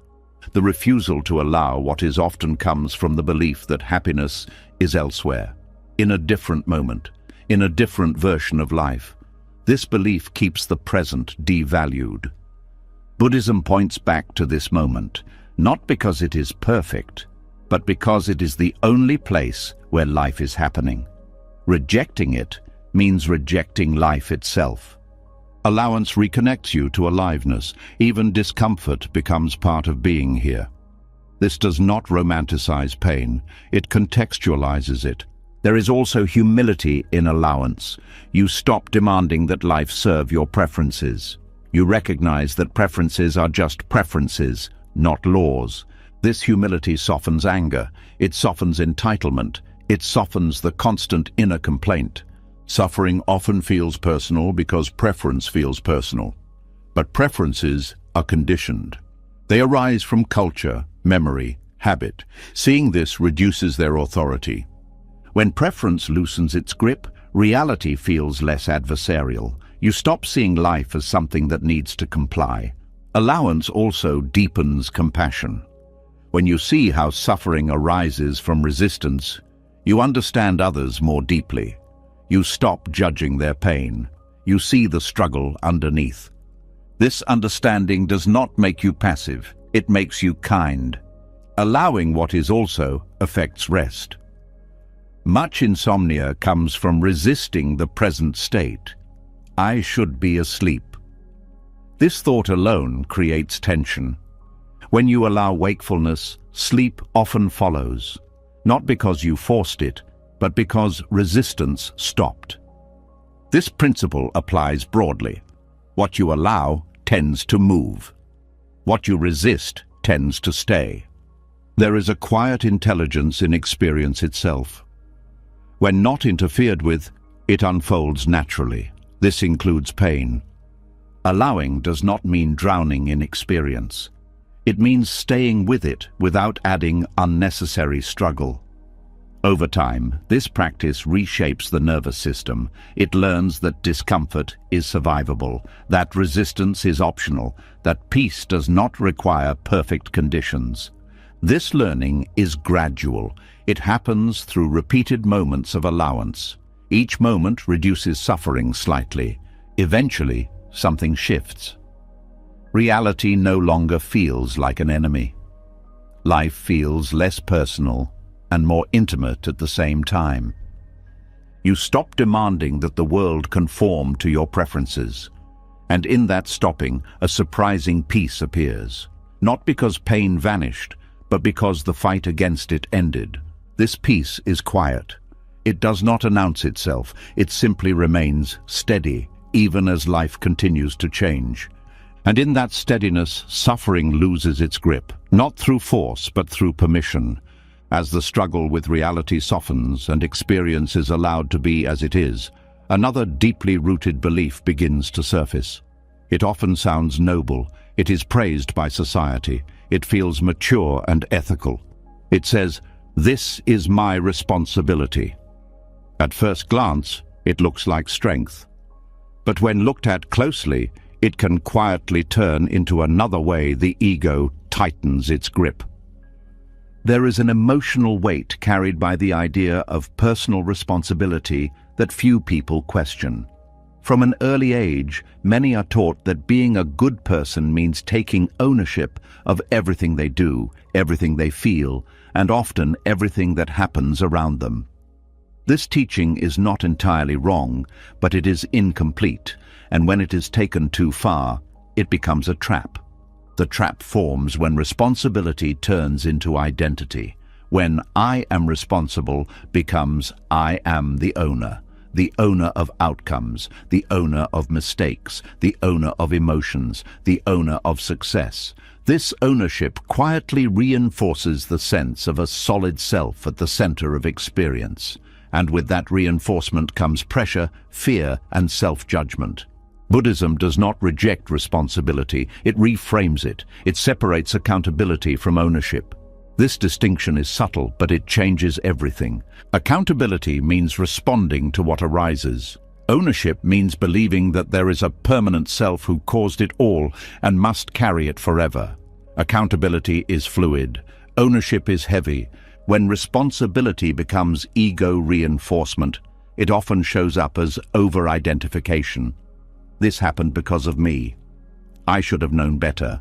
The refusal to allow what is often comes from the belief that happiness is elsewhere, in a different moment, in a different version of life. This belief keeps the present devalued. Buddhism points back to this moment, not because it is perfect, but because it is the only place where life is happening. Rejecting it means rejecting life itself. Allowance reconnects you to aliveness. Even discomfort becomes part of being here. This does not romanticize pain, it contextualizes it. There is also humility in allowance. You stop demanding that life serve your preferences. You recognize that preferences are just preferences, not laws. This humility softens anger, it softens entitlement, it softens the constant inner complaint. Suffering often feels personal because preference feels personal. But preferences are conditioned. They arise from culture, memory, habit. Seeing this reduces their authority. When preference loosens its grip, reality feels less adversarial. You stop seeing life as something that needs to comply. Allowance also deepens compassion. When you see how suffering arises from resistance, you understand others more deeply. You stop judging their pain. You see the struggle underneath. This understanding does not make you passive, it makes you kind. Allowing what is also affects rest. Much insomnia comes from resisting the present state. I should be asleep. This thought alone creates tension. When you allow wakefulness, sleep often follows, not because you forced it, but because resistance stopped. This principle applies broadly. What you allow tends to move. What you resist tends to stay. There is a quiet intelligence in experience itself. When not interfered with, it unfolds naturally. This includes pain. Allowing does not mean drowning in experience. It means staying with it without adding unnecessary struggle. Over time, this practice reshapes the nervous system. It learns that discomfort is survivable, that resistance is optional, that peace does not require perfect conditions. This learning is gradual. It happens through repeated moments of allowance. Each moment reduces suffering slightly. Eventually, something shifts. Reality no longer feels like an enemy. Life feels less personal and more intimate at the same time. You stop demanding that the world conform to your preferences. And in that stopping, a surprising peace appears. Not because pain vanished, but because the fight against it ended. This peace is quiet. It does not announce itself. It simply remains steady, even as life continues to change. And in that steadiness, suffering loses its grip, not through force, but through permission. As the struggle with reality softens and experience is allowed to be as it is, another deeply rooted belief begins to surface. It often sounds noble. It is praised by society. It feels mature and ethical. It says, "This is my responsibility." At first glance, it looks like strength. But when looked at closely, it can quietly turn into another way the ego tightens its grip. There is an emotional weight carried by the idea of personal responsibility that few people question. From an early age, many are taught that being a good person means taking ownership of everything they do, everything they feel, and often everything that happens around them. This teaching is not entirely wrong, but it is incomplete, and when it is taken too far, it becomes a trap. The trap forms when responsibility turns into identity, when "I am responsible" becomes "I am the owner of outcomes, the owner of mistakes, the owner of emotions, the owner of success." This ownership quietly reinforces the sense of a solid self at the center of experience. And with that reinforcement comes pressure, fear, and self-judgment. Buddhism does not reject responsibility, it reframes it. It separates accountability from ownership. This distinction is subtle, but it changes everything. Accountability means responding to what arises. Ownership means believing that there is a permanent self who caused it all and must carry it forever. Accountability is fluid. Ownership is heavy. When responsibility becomes ego reinforcement, it often shows up as over-identification. This happened because of me. I should have known better.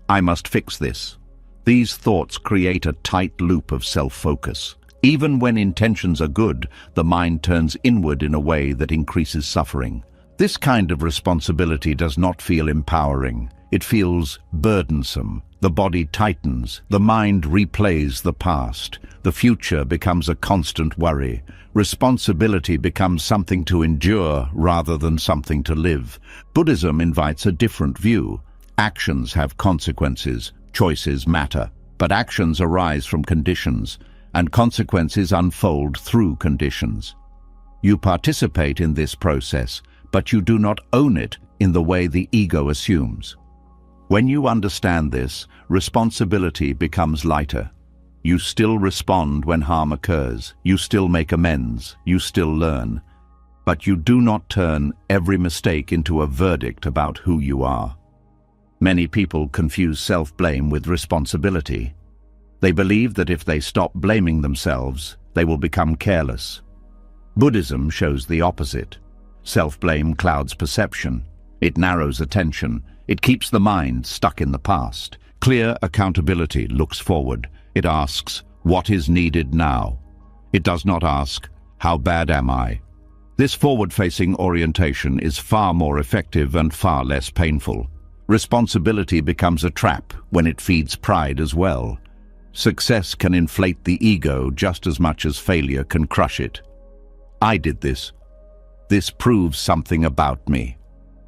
I must fix this. These thoughts create a tight loop of self-focus. Even when intentions are good, the mind turns inward in a way that increases suffering. This kind of responsibility does not feel empowering. It feels burdensome. The body tightens. The mind replays the past. The future becomes a constant worry. Responsibility becomes something to endure rather than something to live. Buddhism invites a different view. Actions have consequences. Choices matter. But actions arise from conditions, and consequences unfold through conditions. You participate in this process, but you do not own it in the way the ego assumes. When you understand this, responsibility becomes lighter. You still respond when harm occurs. You still make amends. You still learn. But you do not turn every mistake into a verdict about who you are. Many people confuse self-blame with responsibility. They believe that if they stop blaming themselves, they will become careless. Buddhism shows the opposite. Self-blame clouds perception. It narrows attention. It keeps the mind stuck in the past. Clear accountability looks forward. It asks, what is needed now? It does not ask, how bad am I? This forward-facing orientation is far more effective and far less painful. Responsibility becomes a trap when it feeds pride as well. Success can inflate the ego just as much as failure can crush it. I did this. This proves something about me.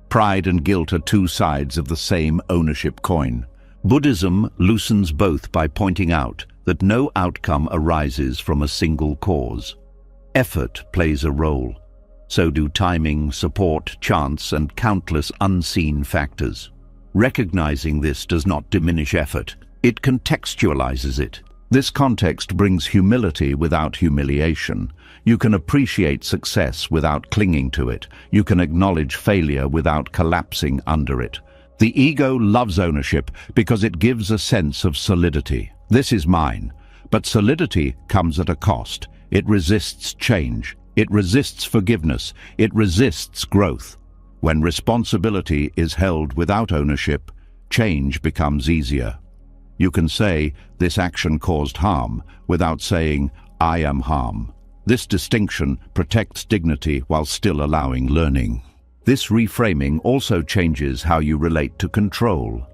Pride and guilt are two sides of the same ownership coin. Buddhism loosens both by pointing out that no outcome arises from a single cause. Effort plays a role. So do timing, support, chance, and countless unseen factors. Recognizing this does not diminish effort. It contextualizes it. This context brings humility without humiliation. You can appreciate success without clinging to it. You can acknowledge failure without collapsing under it. The ego loves ownership because it gives a sense of solidity. This is mine. But solidity comes at a cost. It resists change. It resists forgiveness. It resists growth. When responsibility is held without ownership, change becomes easier. You can say, "This action caused harm," without saying, "I am harm." This distinction protects dignity while still allowing learning. This reframing also changes how you relate to control.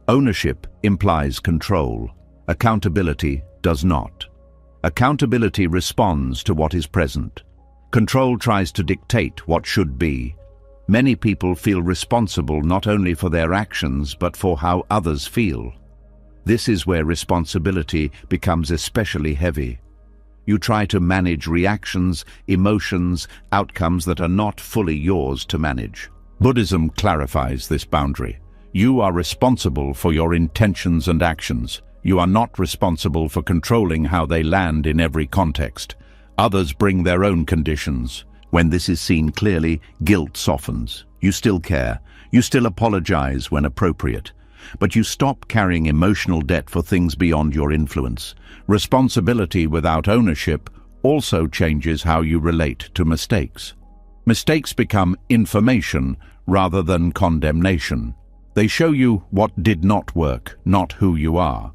Ownership implies control. Accountability does not. Accountability responds to what is present. Control tries to dictate what should be. Many people feel responsible not only for their actions but for how others feel. This is where responsibility becomes especially heavy. You try to manage reactions, emotions, outcomes that are not fully yours to manage. Buddhism clarifies this boundary. You are responsible for your intentions and actions. You are not responsible for controlling how they land in every context. Others bring their own conditions. When this is seen clearly, guilt softens. You still care. You still apologize when appropriate. But you stop carrying emotional debt for things beyond your influence. Responsibility without ownership also changes how you relate to mistakes. Mistakes become information rather than condemnation. They show you what did not work, not who you are.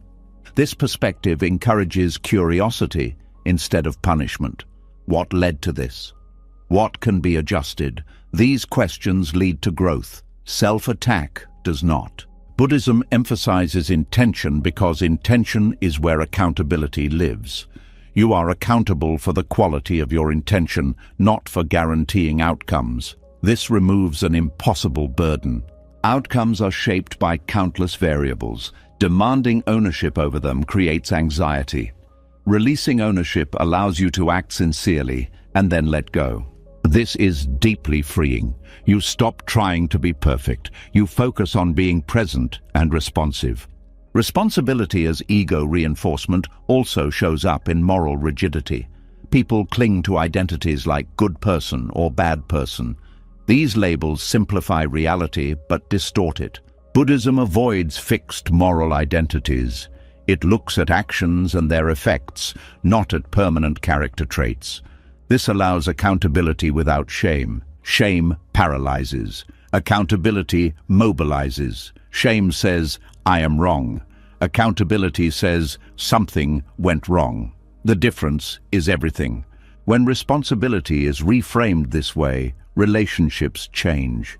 This perspective encourages curiosity instead of punishment. What led to this? What can be adjusted? These questions lead to growth. Self-attack does not. Buddhism emphasizes intention because intention is where accountability lives. You are accountable for the quality of your intention, not for guaranteeing outcomes. This removes an impossible burden. Outcomes are shaped by countless variables. Demanding ownership over them creates anxiety. Releasing ownership allows you to act sincerely and then let go. This is deeply freeing. You stop trying to be perfect. You focus on being present and responsive. Responsibility as ego reinforcement also shows up in moral rigidity. People cling to identities like good person or bad person. These labels simplify reality but distort it. Buddhism avoids fixed moral identities. It looks at actions and their effects, not at permanent character traits. This allows accountability without shame. Shame paralyzes. Accountability mobilizes. Shame says, "I am wrong." Accountability says, "Something went wrong." The difference is everything. When responsibility is reframed this way, relationships change.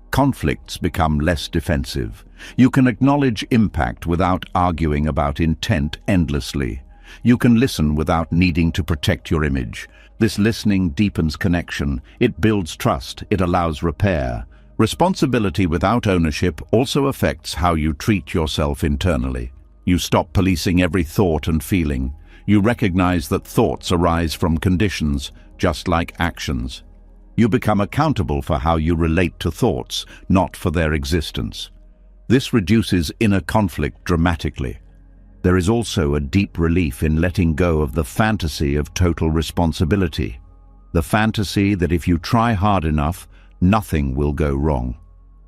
Conflicts become less defensive. You can acknowledge impact without arguing about intent endlessly. You can listen without needing to protect your image. This listening deepens connection. It builds trust. It allows repair. Responsibility without ownership also affects how you treat yourself internally. You stop policing every thought and feeling. You recognize that thoughts arise from conditions, just like actions. You become accountable for how you relate to thoughts, not for their existence. This reduces inner conflict dramatically. There is also a deep relief in letting go of the fantasy of total responsibility. The fantasy that if you try hard enough, nothing will go wrong.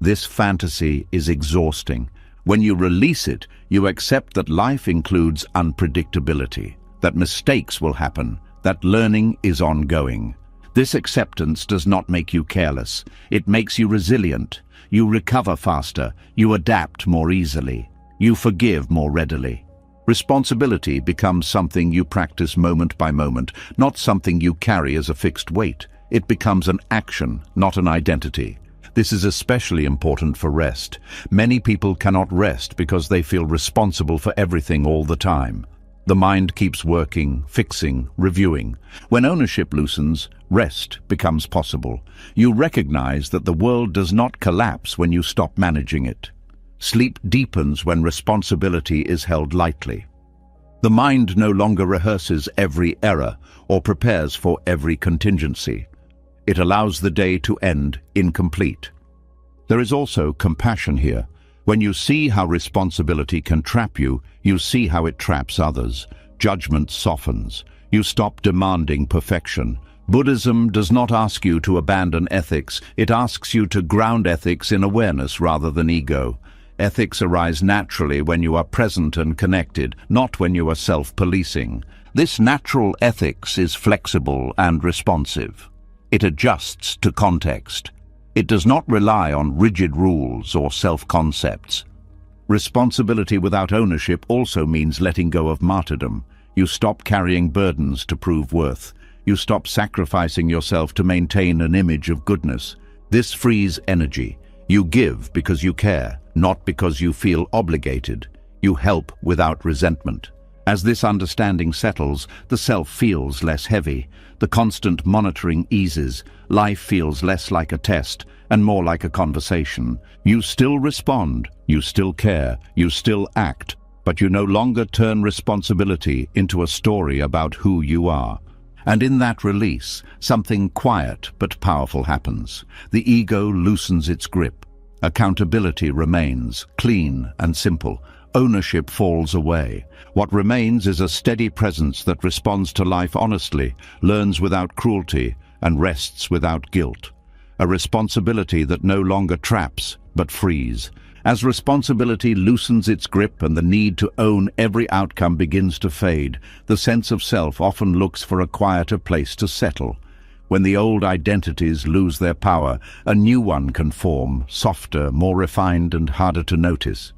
This fantasy is exhausting. When you release it, you accept that life includes unpredictability, that mistakes will happen, that learning is ongoing. This acceptance does not make you careless. It makes you resilient. You recover faster. You adapt more easily. You forgive more readily. Responsibility becomes something you practice moment by moment, not something you carry as a fixed weight. It becomes an action, not an identity. This is especially important for rest. Many people cannot rest because they feel responsible for everything all the time. The mind keeps working, fixing, reviewing. When ownership loosens, rest becomes possible. You recognize that the world does not collapse when you stop managing it. Sleep deepens when responsibility is held lightly. The mind no longer rehearses every error or prepares for every contingency. It allows the day to end incomplete. There is also compassion here. When you see how responsibility can trap you, you see how it traps others. Judgment softens. You stop demanding perfection. Buddhism does not ask you to abandon ethics. It asks you to ground ethics in awareness rather than ego. Ethics arise naturally when you are present and connected, not when you are self-policing. This natural ethics is flexible and responsive. It adjusts to context. It does not rely on rigid rules or self-concepts. Responsibility without ownership also means letting go of martyrdom. You stop carrying burdens to prove worth. You stop sacrificing yourself to maintain an image of goodness. This frees energy. You give because you care, not because you feel obligated. You help without resentment. As this understanding settles, the self feels less heavy. The constant monitoring eases. Life feels less like a test and more like a conversation. You still respond, you still care, you still act, but you no longer turn responsibility into a story about who you are. And in that release, something quiet but powerful happens. The ego loosens its grip. Accountability remains, clean and simple. Ownership falls away. What remains is a steady presence that responds to life honestly, learns without cruelty, and rests without guilt. A responsibility that no longer traps, but frees. As responsibility loosens its grip and the need to own every outcome begins to fade, the sense of self often looks for a quieter place to settle. When the old identities lose their power, a new one can form, softer, more refined, and harder to notice.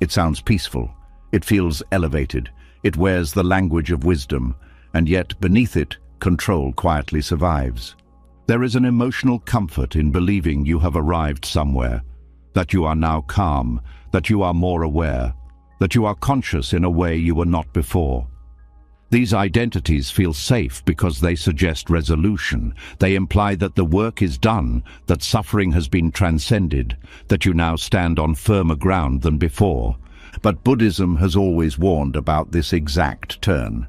It sounds peaceful. It feels elevated. It wears the language of wisdom, and yet beneath it, control quietly survives. There is an emotional comfort in believing you have arrived somewhere, that you are now calm, that you are more aware, that you are conscious in a way you were not before. These identities feel safe because they suggest resolution. They imply that the work is done, that suffering has been transcended, that you now stand on firmer ground than before. But Buddhism has always warned about this exact turn.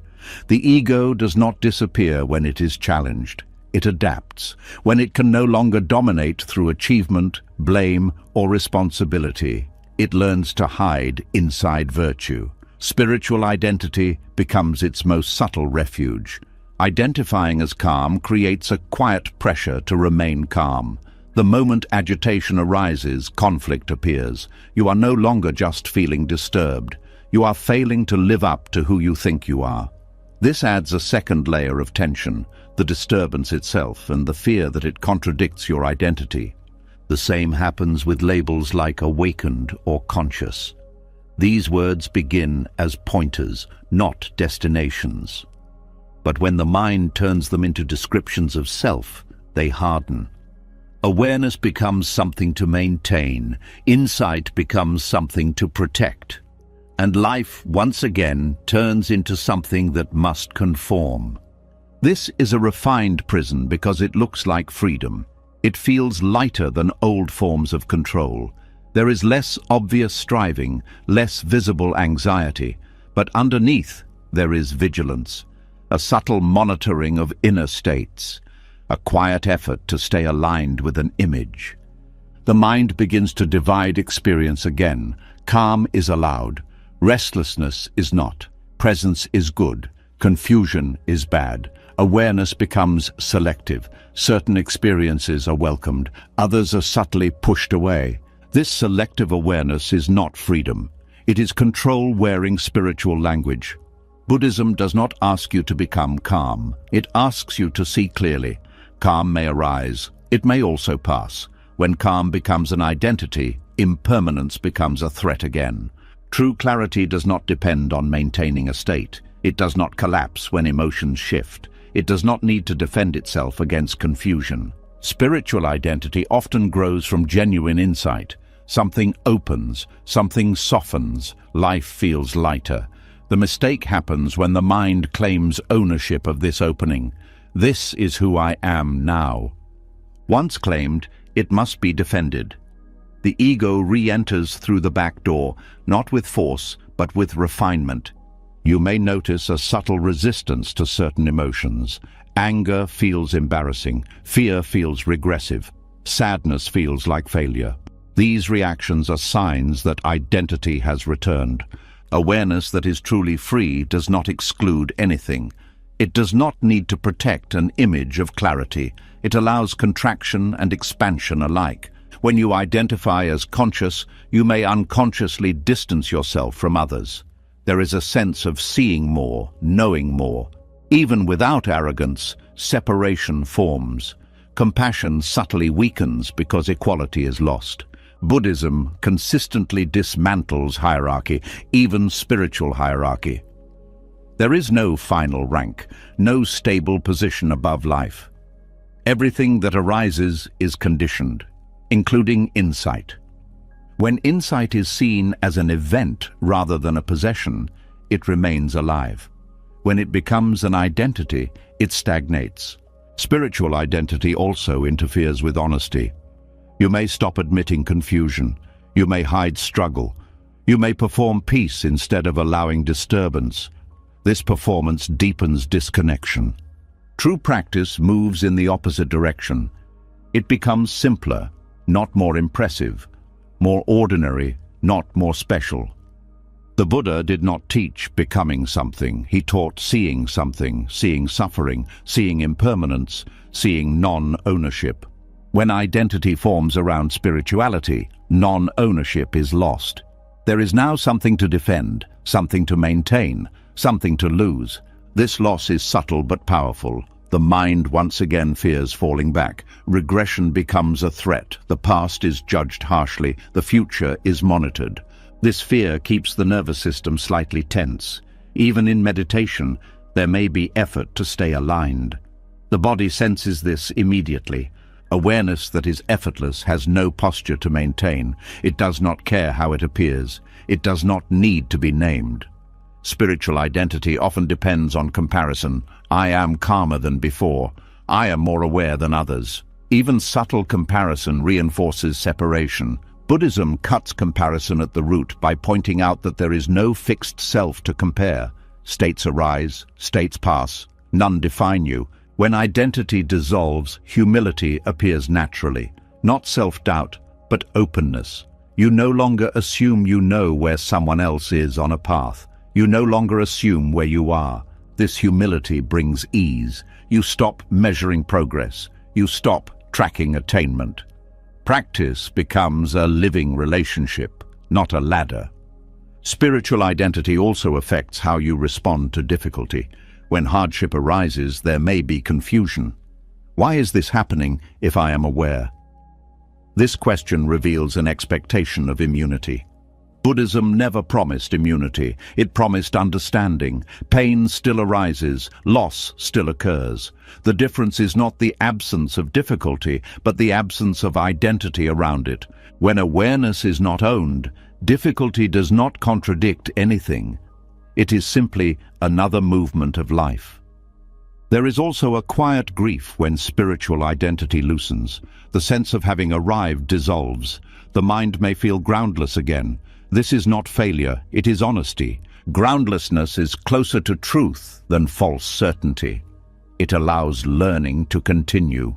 The ego does not disappear when it is challenged. It adapts, when it can no longer dominate through achievement, blame, or responsibility. It learns to hide inside virtue. Spiritual identity becomes its most subtle refuge. Identifying as calm creates a quiet pressure to remain calm. The moment agitation arises, conflict appears. You are no longer just feeling disturbed. You are failing to live up to who you think you are. This adds a second layer of tension, the disturbance itself and the fear that it contradicts your identity. The same happens with labels like awakened or conscious. These words begin as pointers, not destinations. But when the mind turns them into descriptions of self, they harden. Awareness becomes something to maintain, insight becomes something to protect, and life once again turns into something that must conform. This is a refined prison because it looks like freedom. It feels lighter than old forms of control. There is less obvious striving, less visible anxiety, but underneath there is vigilance, a subtle monitoring of inner states, a quiet effort to stay aligned with an image. The mind begins to divide experience again. Calm is allowed. Restlessness is not. Presence is good. Confusion is bad. Awareness becomes selective. Certain experiences are welcomed. Others are subtly pushed away. This selective awareness is not freedom. It is control wearing spiritual language. Buddhism does not ask you to become calm. It asks you to see clearly. Calm may arise. It may also pass. When calm becomes an identity, impermanence becomes a threat again. True clarity does not depend on maintaining a state. It does not collapse when emotions shift. It does not need to defend itself against confusion. Spiritual identity often grows from genuine insight. Something opens, something softens, life feels lighter. The mistake happens when the mind claims ownership of this opening. This is who I am now. Once claimed, it must be defended. The ego re-enters through the back door, not with force, but with refinement. You may notice a subtle resistance to certain emotions. Anger feels embarrassing. Fear feels regressive. Sadness feels like failure. These reactions are signs that identity has returned. Awareness that is truly free does not exclude anything. It does not need to protect an image of clarity. It allows contraction and expansion alike. When you identify as conscious, you may unconsciously distance yourself from others. There is a sense of seeing more, knowing more. Even without arrogance, separation forms. Compassion subtly weakens because equality is lost. Buddhism consistently dismantles hierarchy, even spiritual hierarchy. There is no final rank, no stable position above life. Everything that arises is conditioned, including insight. When insight is seen as an event rather than a possession, it remains alive. When it becomes an identity, it stagnates. Spiritual identity also interferes with honesty. You may stop admitting confusion. You may hide struggle. You may perform peace instead of allowing disturbance. This performance deepens disconnection. True practice moves in the opposite direction. It becomes simpler, not more impressive, more ordinary, not more special. The Buddha did not teach becoming something. He taught seeing something, seeing suffering, seeing impermanence, seeing non-ownership. When identity forms around spirituality, non-ownership is lost. There is now something to defend, something to maintain, something to lose. This loss is subtle but powerful. The mind once again fears falling back. Regression becomes a threat. The past is judged harshly. The future is monitored. This fear keeps the nervous system slightly tense. Even in meditation, there may be effort to stay aligned. The body senses this immediately. Awareness that is effortless has no posture to maintain. It does not care how it appears. It does not need to be named. Spiritual identity often depends on comparison. I am calmer than before. I am more aware than others. Even subtle comparison reinforces separation. Buddhism cuts comparison at the root by pointing out that there is no fixed self to compare. States arise, states pass, none define you. When identity dissolves, humility appears naturally. Not self-doubt, but openness. You no longer assume you know where someone else is on a path. You no longer assume where you are. This humility brings ease. You stop measuring progress. You stop tracking attainment. Practice becomes a living relationship, not a ladder. Spiritual identity also affects how you respond to difficulty. When hardship arises, there may be confusion. Why is this happening if I am aware? This question reveals an expectation of immunity. Buddhism never promised immunity. It promised understanding. Pain still arises. Loss still occurs. The difference is not the absence of difficulty, but the absence of identity around it. When awareness is not owned, difficulty does not contradict anything. It is simply another movement of life. There is also a quiet grief when spiritual identity loosens. The sense of having arrived dissolves. The mind may feel groundless again. This is not failure, it is honesty. Groundlessness is closer to truth than false certainty. It allows learning to continue.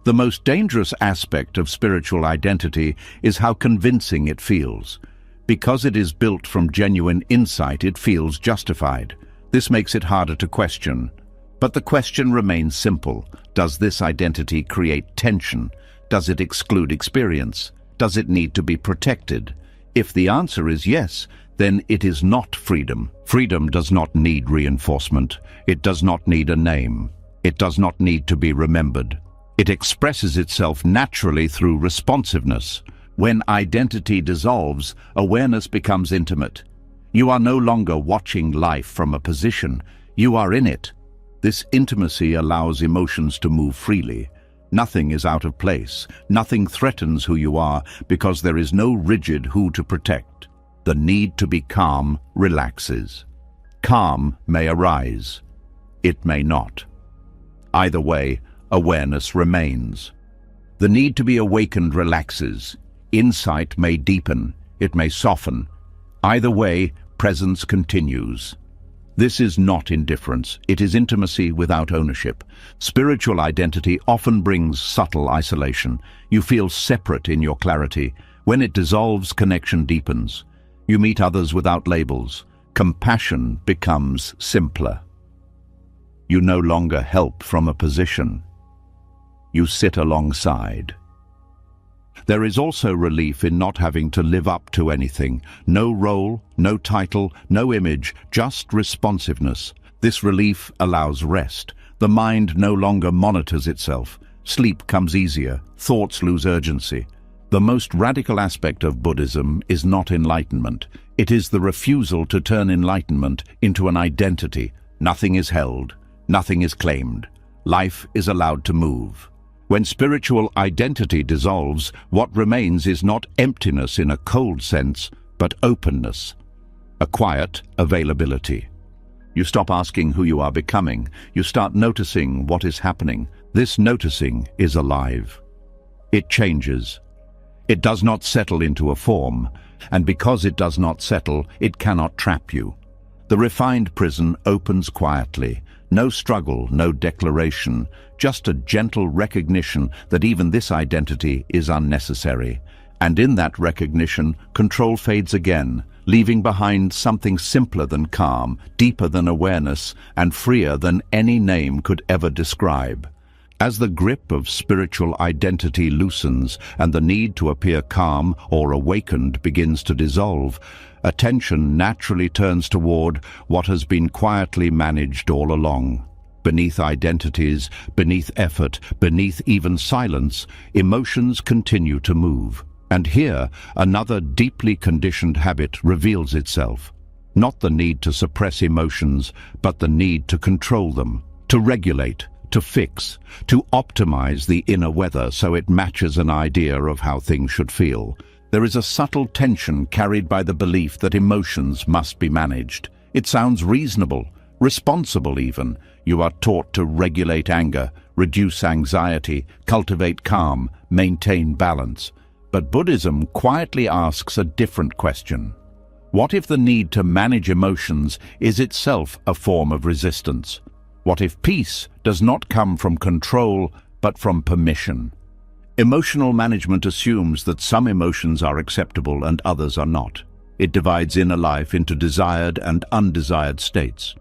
The most dangerous aspect of spiritual identity is how convincing it feels. Because it is built from genuine insight, it feels justified. This makes it harder to question. But the question remains simple. Does this identity create tension? Does it exclude experience? Does it need to be protected? If the answer is yes, then it is not freedom. Freedom does not need reinforcement. It does not need a name. It does not need to be remembered. It expresses itself naturally through responsiveness. When identity dissolves, awareness becomes intimate. You are no longer watching life from a position. You are in it. This intimacy allows emotions to move freely. Nothing is out of place. Nothing threatens who you are because there is no rigid who to protect. The need to be calm relaxes. Calm may arise. It may not. Either way, awareness remains. The need to be awakened relaxes. Insight may deepen. It may soften. Either way, presence continues. This is not indifference. It is intimacy without ownership. Spiritual identity often brings subtle isolation. You feel separate in your clarity. When it dissolves, connection deepens. You meet others without labels. Compassion becomes simpler. You no longer help from a position. You sit alongside. There is also relief in not having to live up to anything. No role, no title, no image, just responsiveness. This relief allows rest. The mind no longer monitors itself. Sleep comes easier. Thoughts lose urgency. The most radical aspect of Buddhism is not enlightenment. It is the refusal to turn enlightenment into an identity. Nothing is held. Nothing is claimed. Life is allowed to move. When spiritual identity dissolves, what remains is not emptiness in a cold sense, but openness, a quiet availability. You stop asking who you are becoming. You start noticing what is happening. This noticing is alive. It changes. It does not settle into a form, and because it does not settle, it cannot trap you. The refined prison opens quietly. No struggle, no declaration, just a gentle recognition that even this identity is unnecessary. And in that recognition, control fades again, leaving behind something simpler than calm, deeper than awareness, and freer than any name could ever describe. As the grip of spiritual identity loosens and the need to appear calm or awakened begins to dissolve, attention naturally turns toward what has been quietly managed all along. Beneath identities, beneath effort, beneath even silence, emotions continue to move. And here, another deeply conditioned habit reveals itself. Not the need to suppress emotions, but the need to control them, to regulate, to fix, to optimize the inner weather so it matches an idea of how things should feel. There is a subtle tension carried by the belief that emotions must be managed. It sounds reasonable, responsible even. You are taught to regulate anger, reduce anxiety, cultivate calm, maintain balance. But Buddhism quietly asks a different question. What if the need to manage emotions is itself a form of resistance? What if peace does not come from control, but from permission? Emotional management assumes that some emotions are acceptable and others are not. It divides inner life into desired and undesired states.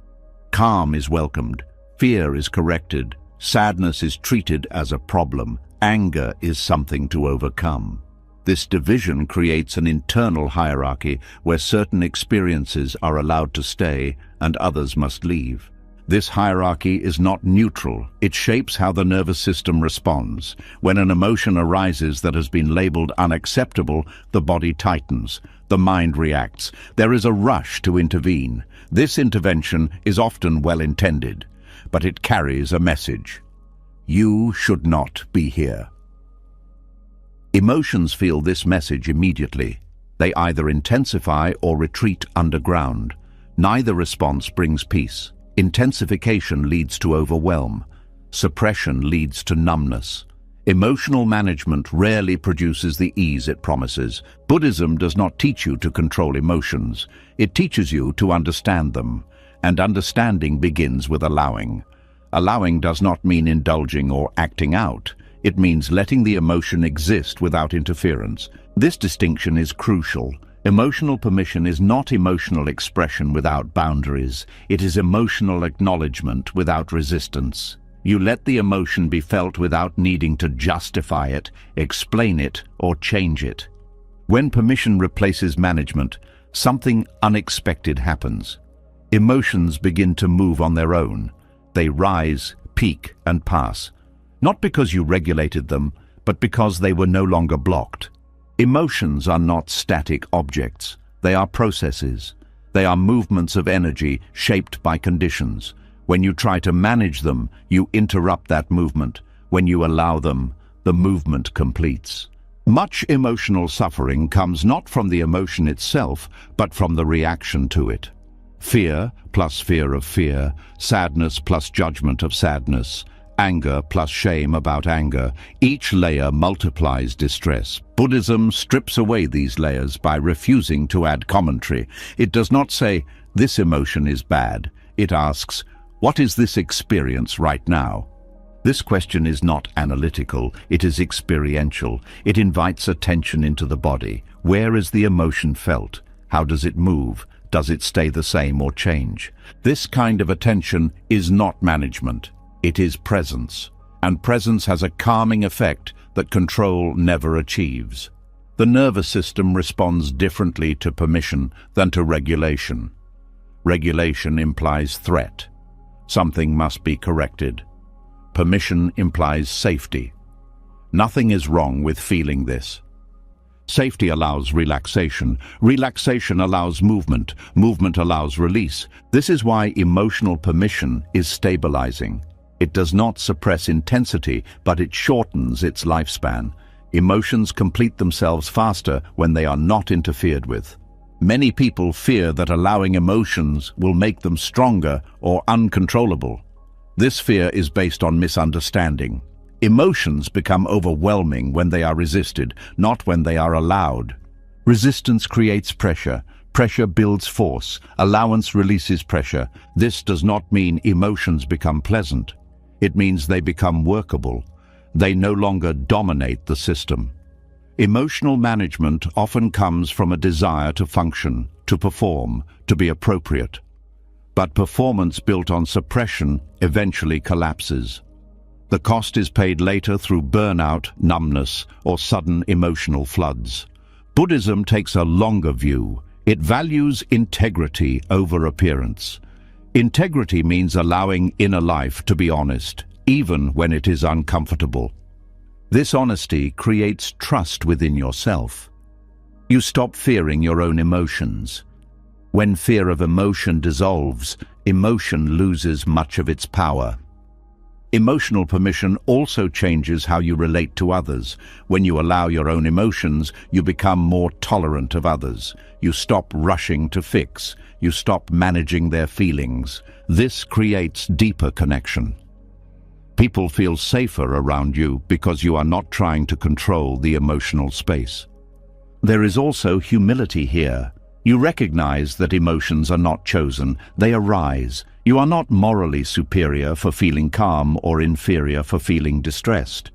Calm is welcomed, fear is corrected, sadness is treated as a problem, anger is something to overcome. This division creates an internal hierarchy where certain experiences are allowed to stay and others must leave. This hierarchy is not neutral. It shapes how the nervous system responds. When an emotion arises that has been labeled unacceptable, the body tightens. The mind reacts. There is a rush to intervene. This intervention is often well-intended, but it carries a message. You should not be here. Emotions feel this message immediately. They either intensify or retreat underground. Neither response brings peace. Intensification leads to overwhelm. Suppression leads to numbness. Emotional management rarely produces the ease it promises. Buddhism does not teach you to control emotions. It teaches you to understand them. And understanding begins with allowing. Allowing does not mean indulging or acting out. It means letting the emotion exist without interference. This distinction is crucial. Emotional permission is not emotional expression without boundaries. It is emotional acknowledgement without resistance. You let the emotion be felt without needing to justify it, explain it, or change it. When permission replaces management, something unexpected happens. Emotions begin to move on their own. They rise, peak, and pass. Not because you regulated them, but because they were no longer blocked. Emotions are not static objects. They are processes. They are movements of energy shaped by conditions. When you try to manage them, you interrupt that movement. When you allow them, the movement completes. Much emotional suffering comes not from the emotion itself, but from the reaction to it. Fear plus fear of fear, sadness plus judgment of sadness, anger plus shame about anger. Each layer multiplies distress. Buddhism strips away these layers by refusing to add commentary. It does not say, this emotion is bad. It asks, what is this experience right now? This question is not analytical, it is experiential. It invites attention into the body. Where is the emotion felt? How does it move? Does it stay the same or change? This kind of attention is not management. It is presence, and presence has a calming effect that control never achieves. The nervous system responds differently to permission than to regulation. Regulation implies threat. Something must be corrected. Permission implies safety. Nothing is wrong with feeling this. Safety allows relaxation. Relaxation allows movement. Movement allows release. This is why emotional permission is stabilizing. It does not suppress intensity, but it shortens its lifespan. Emotions complete themselves faster when they are not interfered with. Many people fear that allowing emotions will make them stronger or uncontrollable. This fear is based on misunderstanding. Emotions become overwhelming when they are resisted, not when they are allowed. Resistance creates pressure. Pressure builds force. Allowance releases pressure. This does not mean emotions become pleasant. It means they become workable. They no longer dominate the system. Emotional management often comes from a desire to function, to perform, to be appropriate. But performance built on suppression eventually collapses. The cost is paid later through burnout, numbness, or sudden emotional floods. Buddhism takes a longer view. It values integrity over appearance. Integrity means allowing inner life to be honest, even when it is uncomfortable. This honesty creates trust within yourself. You stop fearing your own emotions. When fear of emotion dissolves, emotion loses much of its power. Emotional permission also changes how you relate to others. When you allow your own emotions, you become more tolerant of others. You stop rushing to fix. You stop managing their feelings. This creates deeper connection. People feel safer around you because you are not trying to control the emotional space. There is also humility here. You recognize that emotions are not chosen, they arise. You are not morally superior for feeling calm or inferior for feeling distressed.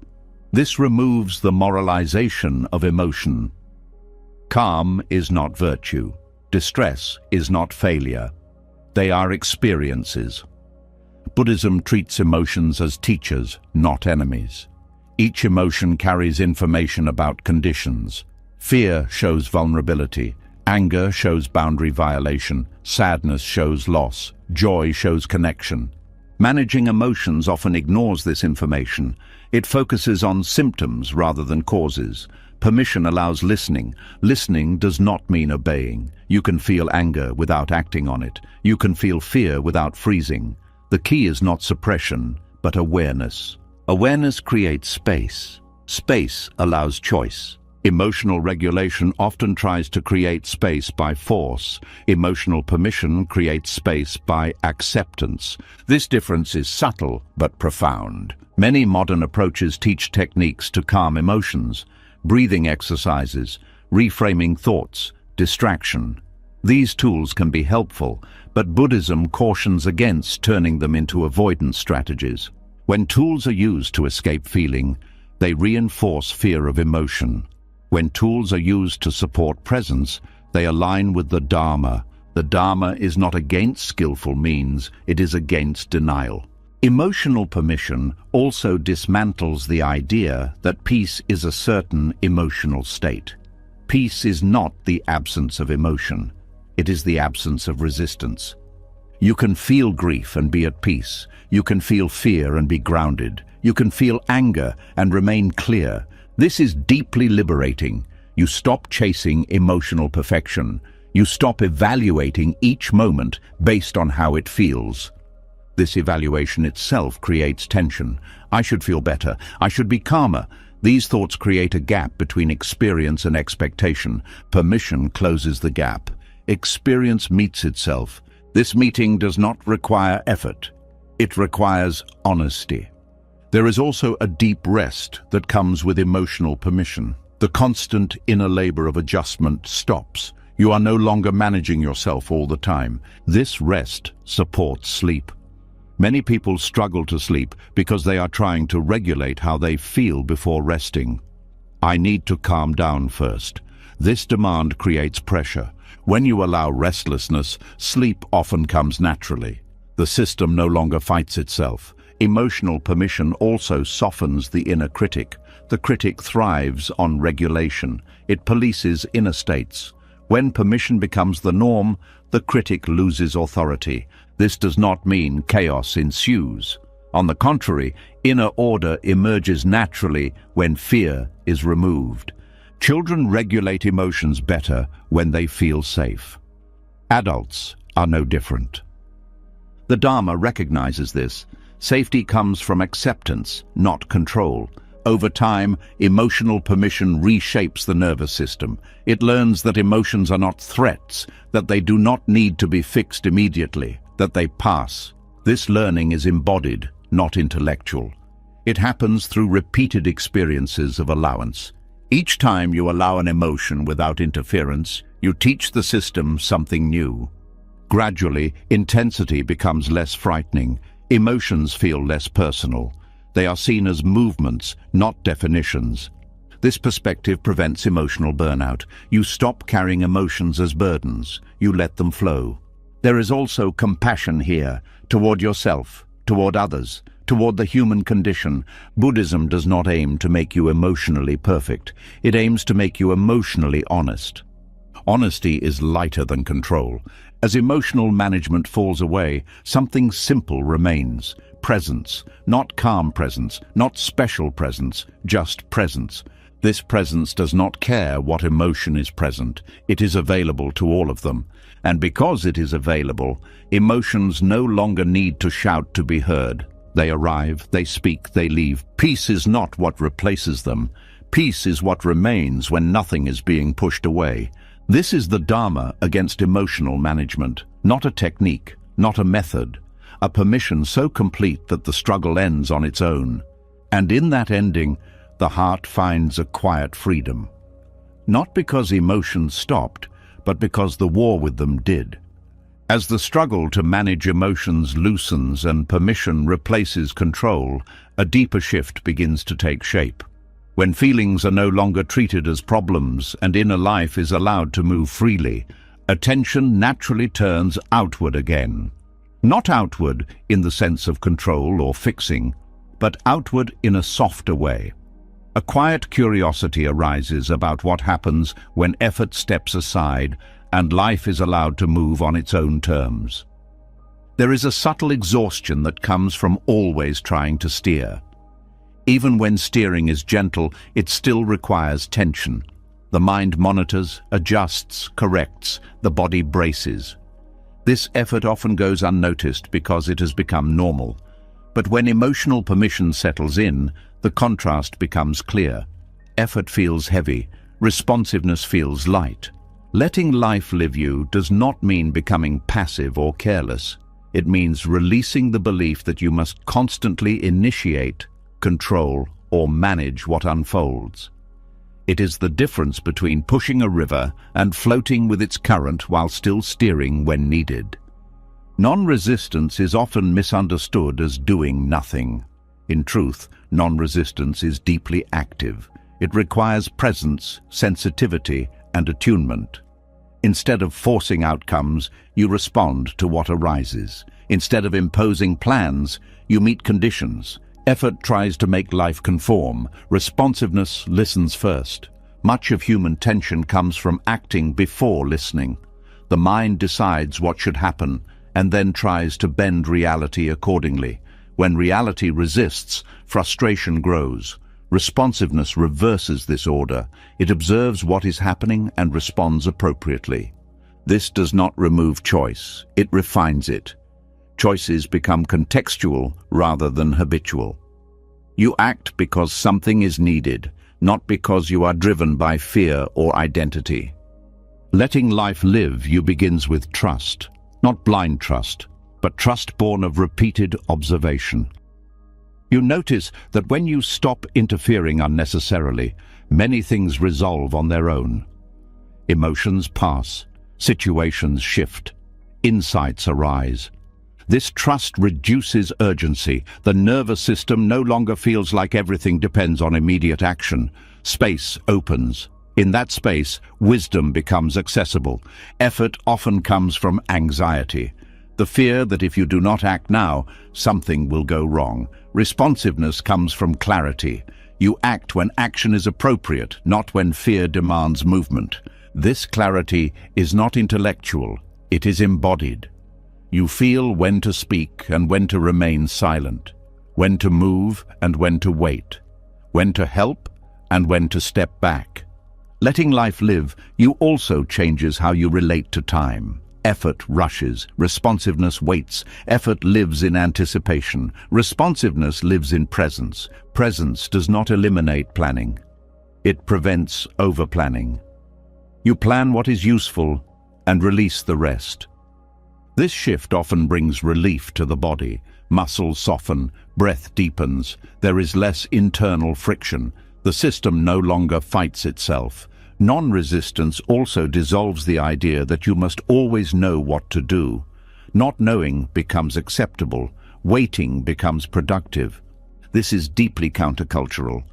This removes the moralization of emotion. Calm is not virtue. Distress is not failure. They are experiences. Buddhism treats emotions as teachers, not enemies. Each emotion carries information about conditions. Fear shows vulnerability. Anger shows boundary violation. Sadness shows loss. Joy shows connection. Managing emotions often ignores this information. It focuses on symptoms rather than causes. Permission allows listening. Listening does not mean obeying. You can feel anger without acting on it. You can feel fear without freezing. The key is not suppression, but awareness. Awareness creates space. Space allows choice. Emotional regulation often tries to create space by force. Emotional permission creates space by acceptance. This difference is subtle but profound. Many modern approaches teach techniques to calm emotions, breathing exercises, reframing thoughts, distraction. These tools can be helpful, but Buddhism cautions against turning them into avoidance strategies. When tools are used to escape feeling, they reinforce fear of emotion. When tools are used to support presence, they align with the Dharma. The Dharma is not against skillful means, it is against denial. Emotional permission also dismantles the idea that peace is a certain emotional state. Peace is not the absence of emotion, it is the absence of resistance. You can feel grief and be at peace. You can feel fear and be grounded. You can feel anger and remain clear. This is deeply liberating. You stop chasing emotional perfection. You stop evaluating each moment based on how it feels. This evaluation itself creates tension. I should feel better. I should be calmer. These thoughts create a gap between experience and expectation. Permission closes the gap. Experience meets itself. This meeting does not require effort. It requires honesty. There is also a deep rest that comes with emotional permission. The constant inner labor of adjustment stops. You are no longer managing yourself all the time. This rest supports sleep. Many people struggle to sleep because they are trying to regulate how they feel before resting. I need to calm down first. This demand creates pressure. When you allow restlessness, sleep often comes naturally. The system no longer fights itself. Emotional permission also softens the inner critic. The critic thrives on regulation. It polices inner states. When permission becomes the norm, the critic loses authority. This does not mean chaos ensues. On the contrary, inner order emerges naturally when fear is removed. Children regulate emotions better when they feel safe. Adults are no different. The Dharma recognizes this. Safety comes from acceptance, not control. Over time, emotional permission reshapes the nervous system. It learns that emotions are not threats, that they do not need to be fixed immediately, that they pass. This learning is embodied, not intellectual. It happens through repeated experiences of allowance. Each time you allow an emotion without interference, you teach the system something new. Gradually, intensity becomes less frightening. Emotions feel less personal. They are seen as movements, not definitions. This perspective prevents emotional burnout. You stop carrying emotions as burdens. You let them flow. There is also compassion here, toward yourself, toward others, toward the human condition. Buddhism does not aim to make you emotionally perfect. It aims to make you emotionally honest. Honesty is lighter than control. As emotional management falls away, something simple remains. Presence, not calm presence, not special presence, just presence. This presence does not care what emotion is present. It is available to all of them. And because it is available, emotions no longer need to shout to be heard. They arrive, they speak, they leave. Peace is not what replaces them. Peace is what remains when nothing is being pushed away. This is the Dharma against emotional management, not a technique, not a method, a permission so complete that the struggle ends on its own. And in that ending, the heart finds a quiet freedom. Not because emotions stopped, but because the war with them did. As the struggle to manage emotions loosens and permission replaces control, a deeper shift begins to take shape. When feelings are no longer treated as problems and inner life is allowed to move freely, attention naturally turns outward again. Not outward in the sense of control or fixing, but outward in a softer way. A quiet curiosity arises about what happens when effort steps aside and life is allowed to move on its own terms. There is a subtle exhaustion that comes from always trying to steer. Even when steering is gentle, it still requires tension. The mind monitors, adjusts, corrects, the body braces. This effort often goes unnoticed because it has become normal. But when emotional permission settles in, the contrast becomes clear. Effort feels heavy, responsiveness feels light. Letting life live you does not mean becoming passive or careless. It means releasing the belief that you must constantly initiate, control, or manage what unfolds. It is the difference between pushing a river and floating with its current while still steering when needed. Non-resistance is often misunderstood as doing nothing. In truth, non-resistance is deeply active. It requires presence, sensitivity, and attunement. Instead of forcing outcomes, you respond to what arises. Instead of imposing plans, you meet conditions. Effort tries to make life conform. Responsiveness listens first. Much of human tension comes from acting before listening. The mind decides what should happen and then tries to bend reality accordingly. When reality resists, frustration grows. Responsiveness reverses this order. It observes what is happening and responds appropriately. This does not remove choice. It refines it. Choices become contextual rather than habitual. You act because something is needed, not because you are driven by fear or identity. Letting life live you begins with trust, not blind trust, but trust born of repeated observation. You notice that when you stop interfering unnecessarily, many things resolve on their own. Emotions pass, situations shift, insights arise. This trust reduces urgency. The nervous system no longer feels like everything depends on immediate action. Space opens. In that space, wisdom becomes accessible. Effort often comes from anxiety. The fear that if you do not act now, something will go wrong. Responsiveness comes from clarity. You act when action is appropriate, not when fear demands movement. This clarity is not intellectual, it is embodied. You feel when to speak and when to remain silent, when to move and when to wait, when to help and when to step back. Letting life live, you also changes how you relate to time. Effort rushes, responsiveness waits. Effort lives in anticipation. Responsiveness lives in presence. Presence does not eliminate planning. It prevents over-planning. You plan what is useful and release the rest. This shift often brings relief to the body. Muscles soften, breath deepens. There is less internal friction. The system no longer fights itself. Non-resistance also dissolves the idea that you must always know what to do. Not knowing becomes acceptable. Waiting becomes productive. This is deeply countercultural.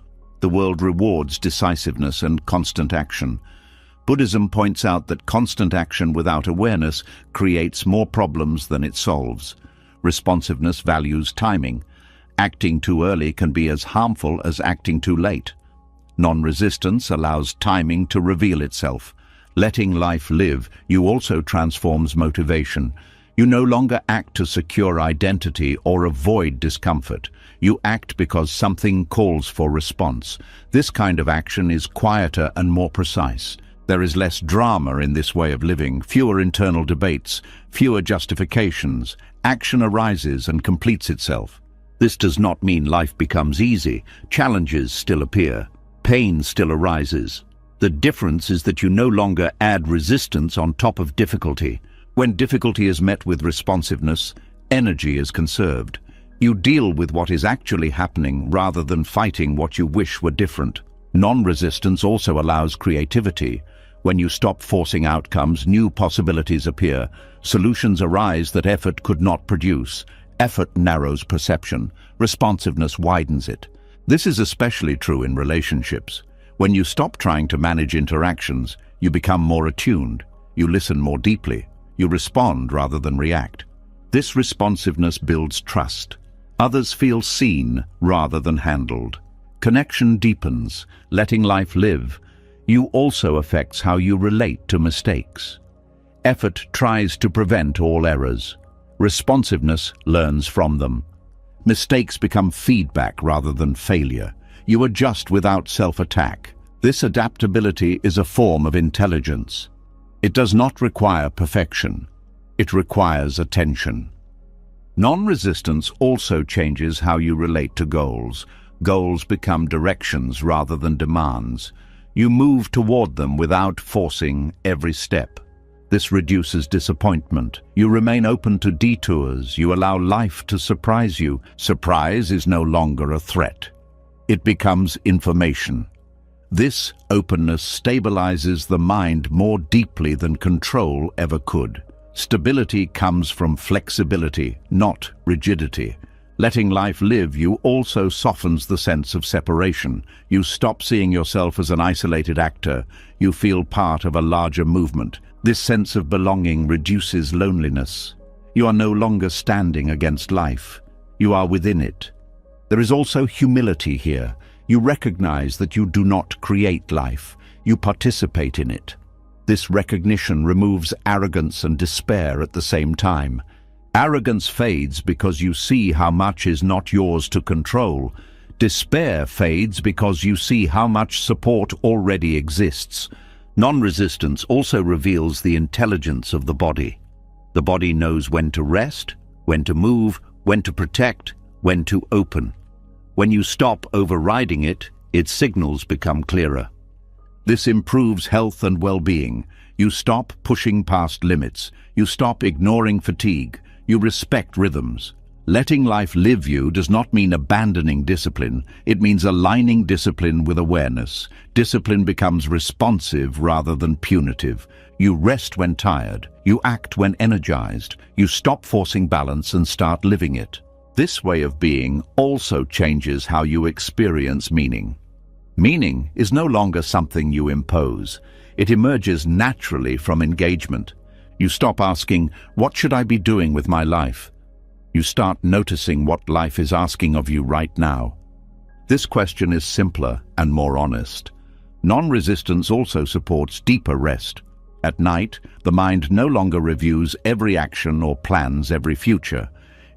The world rewards decisiveness and constant action. Buddhism points out that constant action without awareness creates more problems than it solves. Responsiveness values timing. Acting too early can be as harmful as acting too late. Non-resistance allows timing to reveal itself. Letting life live, you also transforms motivation. You no longer act to secure identity or avoid discomfort. You act because something calls for response. This kind of action is quieter and more precise. There is less drama in this way of living, fewer internal debates, fewer justifications. Action arises and completes itself. This does not mean life becomes easy. Challenges still appear. Pain still arises. The difference is that you no longer add resistance on top of difficulty. When difficulty is met with responsiveness, energy is conserved. You deal with what is actually happening rather than fighting what you wish were different. Non-resistance also allows creativity. When you stop forcing outcomes, new possibilities appear. Solutions arise that effort could not produce. Effort narrows perception. Responsiveness widens it. This is especially true in relationships. When you stop trying to manage interactions, you become more attuned. You listen more deeply. You respond rather than react. This responsiveness builds trust. Others feel seen rather than handled. Connection deepens, letting life live. You also affects how you relate to mistakes. Effort tries to prevent all errors. Responsiveness learns from them. Mistakes become feedback rather than failure. You adjust without self-attack. This adaptability is a form of intelligence. It does not require perfection. It requires attention. Non-resistance also changes how you relate to goals. Goals become directions rather than demands. You move toward them without forcing every step. This reduces disappointment. You remain open to detours. You allow life to surprise you. Surprise is no longer a threat. It becomes information. This openness stabilizes the mind more deeply than control ever could. Stability comes from flexibility, not rigidity. Letting life live, you also softens the sense of separation. You stop seeing yourself as an isolated actor. You feel part of a larger movement. This sense of belonging reduces loneliness. You are no longer standing against life. You are within it. There is also humility here. You recognize that you do not create life. You participate in it. This recognition removes arrogance and despair at the same time. Arrogance fades because you see how much is not yours to control. Despair fades because you see how much support already exists. Non-resistance also reveals the intelligence of the body. The body knows when to rest, when to move, when to protect, when to open. When you stop overriding it, its signals become clearer. This improves health and well-being. You stop pushing past limits. You stop ignoring fatigue. You respect rhythms. Letting life live you does not mean abandoning discipline. It means aligning discipline with awareness. Discipline becomes responsive rather than punitive. You rest when tired. You act when energized. You stop forcing balance and start living it. This way of being also changes how you experience meaning. Meaning is no longer something you impose. It emerges naturally from engagement. You stop asking, "What should I be doing with my life?" You start noticing what life is asking of you right now. This question is simpler and more honest. Non-resistance also supports deeper rest. At night, the mind no longer reviews every action or plans every future.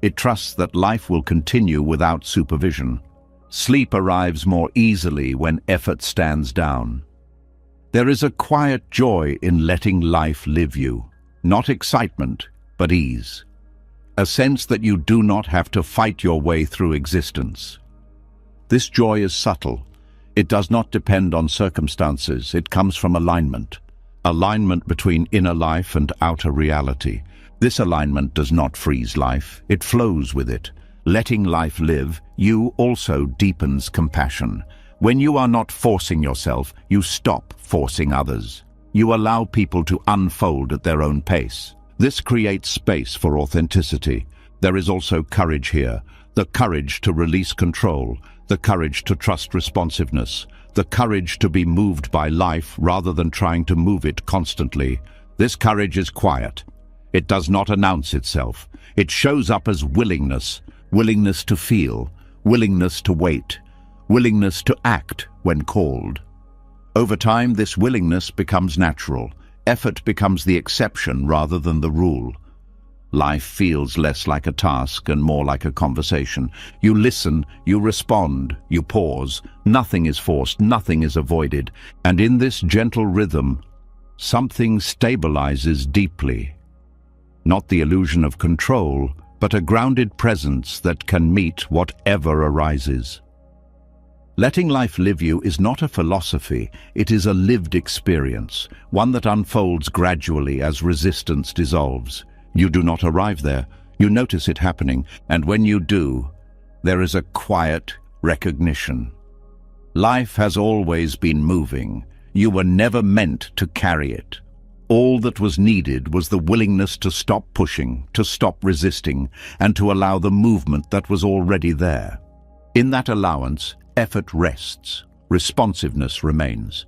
It trusts that life will continue without supervision. Sleep arrives more easily when effort stands down. There is a quiet joy in letting life live you. Not excitement, but ease. A sense that you do not have to fight your way through existence. This joy is subtle. It does not depend on circumstances. It comes from alignment. Alignment between inner life and outer reality. This alignment does not freeze life. It flows with it. Letting life live, you also deepens compassion. When you are not forcing yourself, you stop forcing others. You allow people to unfold at their own pace. This creates space for authenticity. There is also courage here. The courage to release control. The courage to trust responsiveness. The courage to be moved by life rather than trying to move it constantly. This courage is quiet. It does not announce itself. It shows up as willingness. Willingness to feel. Willingness to wait. Willingness to act when called. Over time, this willingness becomes natural. Effort becomes the exception rather than the rule. Life feels less like a task and more like a conversation. You listen, you respond, you pause. Nothing is forced, nothing is avoided. And in this gentle rhythm, something stabilizes deeply. Not the illusion of control, but a grounded presence that can meet whatever arises. Letting life live you is not a philosophy, it is a lived experience, one that unfolds gradually as resistance dissolves. You do not arrive there, you notice it happening, and when you do, there is a quiet recognition. Life has always been moving. You were never meant to carry it. All that was needed was the willingness to stop pushing, to stop resisting, and to allow the movement that was already there. In that allowance, effort rests, responsiveness remains,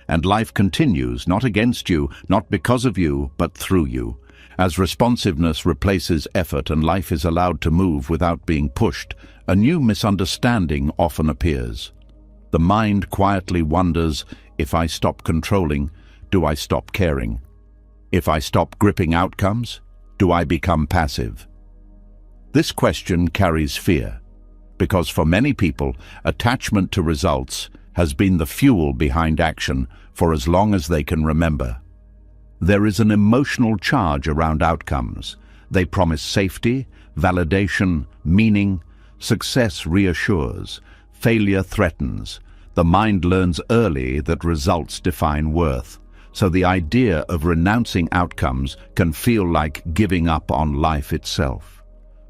and life continues, not against you, not because of you, but through you. As responsiveness replaces effort and life is allowed to move without being pushed, a new misunderstanding often appears. The mind quietly wonders, if I stop controlling, do I stop caring? If I stop gripping outcomes, do I become passive? This question carries fear, because for many people, attachment to results has been the fuel behind action for as long as they can remember. There is an emotional charge around outcomes. They promise safety, validation, meaning. Success reassures, failure threatens. The mind learns early that results define worth. So the idea of renouncing outcomes can feel like giving up on life itself.